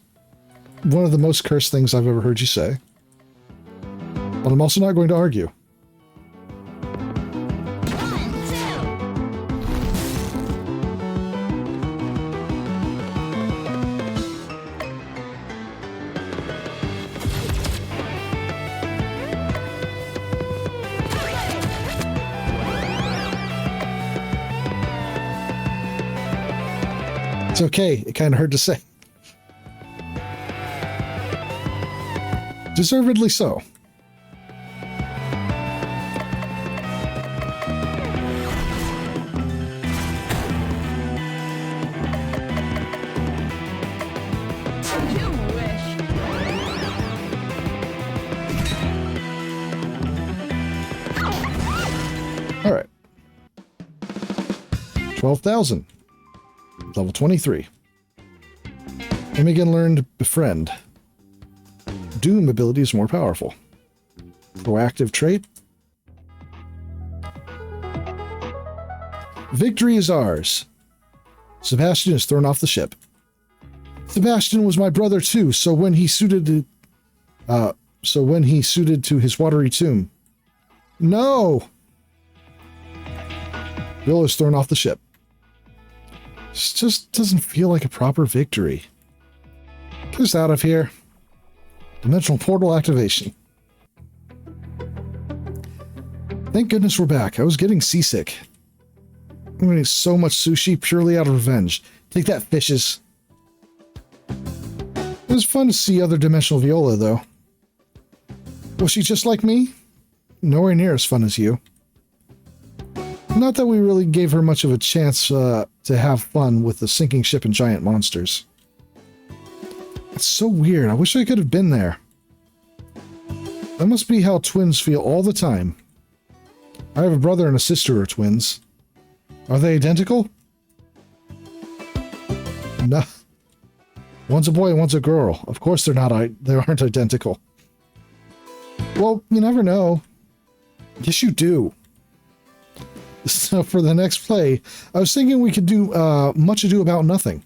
one of the most cursed things I've ever heard you say. But I'm also not going to argue. It's okay. It kind of hurt to say. Deservedly so. You wish. All right. 12,000. Level 23. Imogen learned Befriend. Doom ability is more powerful. Proactive trait. Victory is ours. Sebastian is thrown off the ship. Sebastian was my brother too, so when he suited to his watery tomb. No! Bill is thrown off the ship. This just doesn't feel like a proper victory. Get us out of here. Dimensional portal activation. Thank goodness we're back. I was getting seasick. I'm eating so much sushi purely out of revenge. Take that, fishes. It was fun to see other dimensional Viola, though. Was she just like me? Nowhere near as fun as you. Not that we really gave her much of a chance to have fun with the sinking ship and giant monsters. It's so weird. I wish I could have been there. That must be how twins feel all the time. I have a brother and a sister who are twins. Are they identical? No. One's a boy and one's a girl. Of course they aren't identical. Well, you never know. Yes, you do. So for the next play, I was thinking we could do Much Ado About Nothing.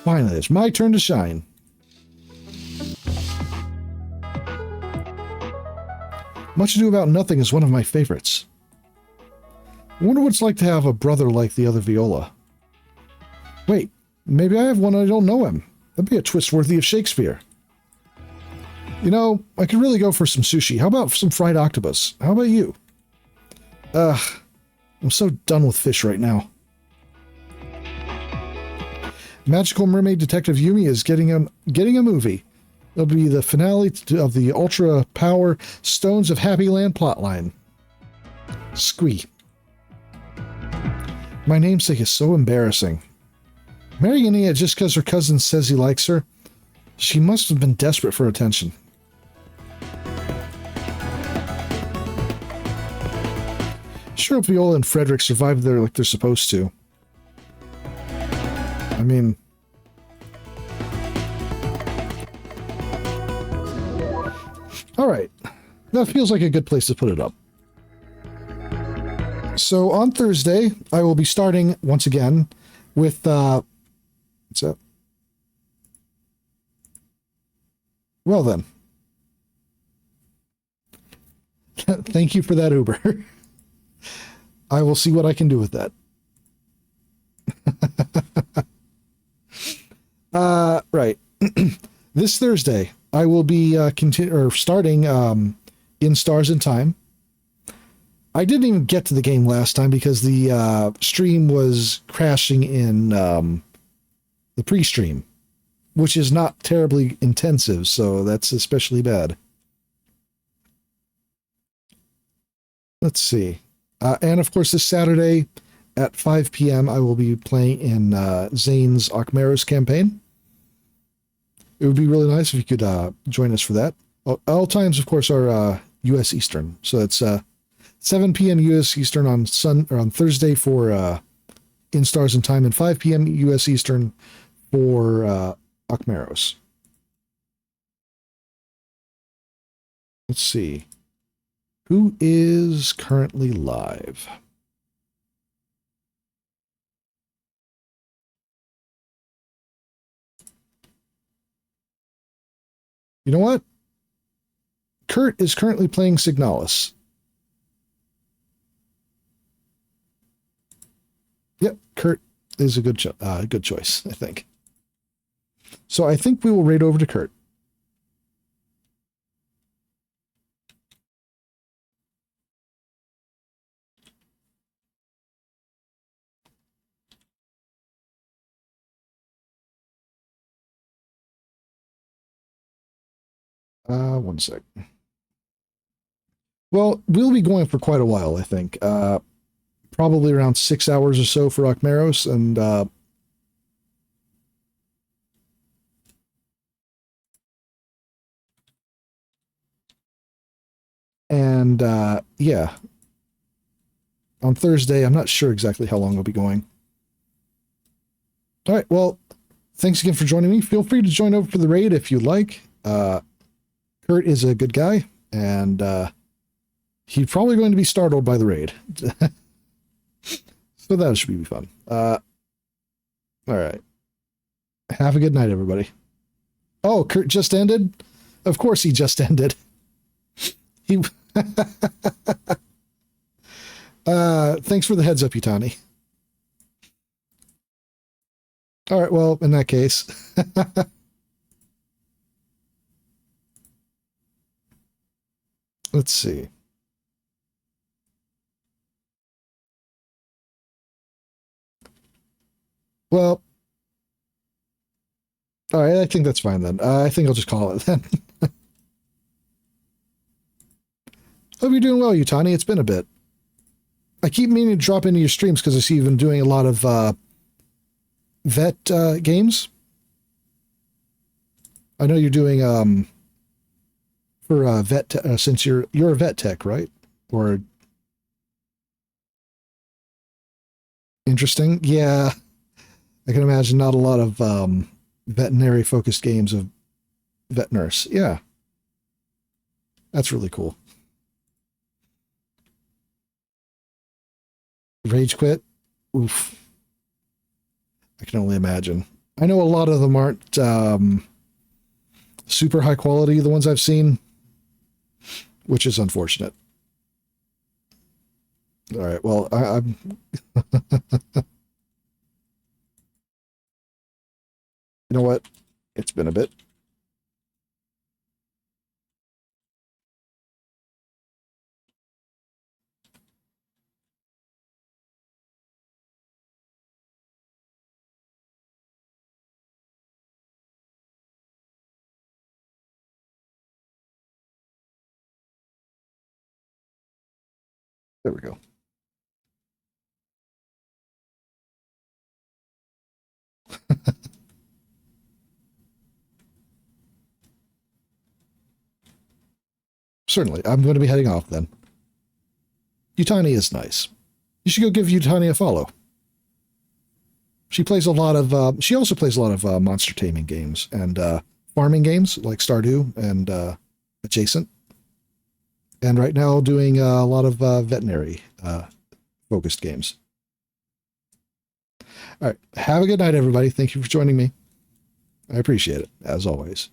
Finally, it's my turn to shine. Much Ado About Nothing is one of my favorites. I wonder what it's like to have a brother like the other Viola. Wait, maybe I have one and I don't know him. That'd be a twist worthy of Shakespeare. You know, I could really go for some sushi. How about some fried octopus? How about you? I'm so done with fish right now. Magical Mermaid Detective Yumi is getting a movie. It'll be the finale of the Ultra Power Stones of Happy Land plotline. Squee. My namesake is so embarrassing. Marrying Ania just because her cousin says he likes her? She must have been desperate for attention. Sure hope Viola and Frederick survived there like they're supposed to. I mean... Alright. That feels like a good place to put it up. So on Thursday, I will be starting once again with... what's that? Well then. Thank you for that Uber. I will see what I can do with that. Right. This Thursday, I will be starting in Stars in Time. I didn't even get to the game last time because the stream was crashing in the pre-stream, which is not terribly intensive, so that's especially bad. Let's see. And of course, this Saturday at 5 p.m., I will be playing in Zane's Akmeros campaign. It would be really nice if you could join us for that. All times, of course, are U.S. Eastern. So it's 7 p.m. U.S. Eastern on Thursday for In Stars and Time, and 5 p.m. U.S. Eastern for Akmeros. Let's see. Who is currently live? You know what? Kurt is currently playing Signalis. Yep, Kurt is a good choice, I think. So I think we will raid over to Kurt. One sec. Well, we'll be going for quite a while, I think. Probably around 6 hours or so for Akmeros, and yeah. On Thursday, I'm not sure exactly how long I'll be going. All right, well, thanks again for joining me. Feel free to join over for the raid if you like. Kurt is a good guy, and he's probably going to be startled by the raid. So that should be fun. All right. Have a good night, everybody. Oh, Kurt just ended? Of course he just ended. He... thanks for the heads up, Utani. All right, well, in that case. Let's see. Well, all right, I think that's fine then. I think I'll just call it then. Hope you're doing well, Utani. It's been a bit. I keep meaning to drop into your streams because I see you've been doing a lot of vet games. I know you're doing for vet since you're a vet tech, right? Or interesting, yeah. I can imagine not a lot of veterinary focused games of vet nurse. Yeah, that's really cool. Rage quit. Oof. I can only imagine. I know a lot of them aren't super high quality, the ones I've seen, which is unfortunate. All right, well, I'm... You know what? It's been a bit. There we go. Certainly. I'm going to be heading off then. Utani is nice. You should go give Utani a follow. She plays a lot of, she also plays a lot of monster taming games and farming games like Stardew and Adjacent. And right now doing a lot of veterinary focused games. All right. Have a good night, everybody. Thank you for joining me. I appreciate it, as always.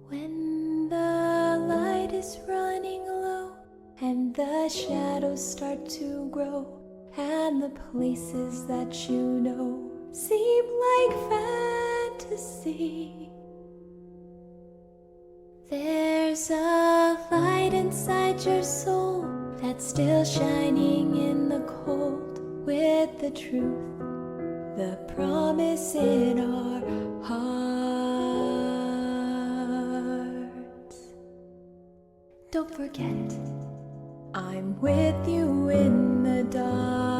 When the light is running low and the shadows start to grow and the places that you know seem like fantasy, there's a light inside your soul that's still shining in the cold with the truth, the promise in our hearts. Don't forget, I'm with you in the dark.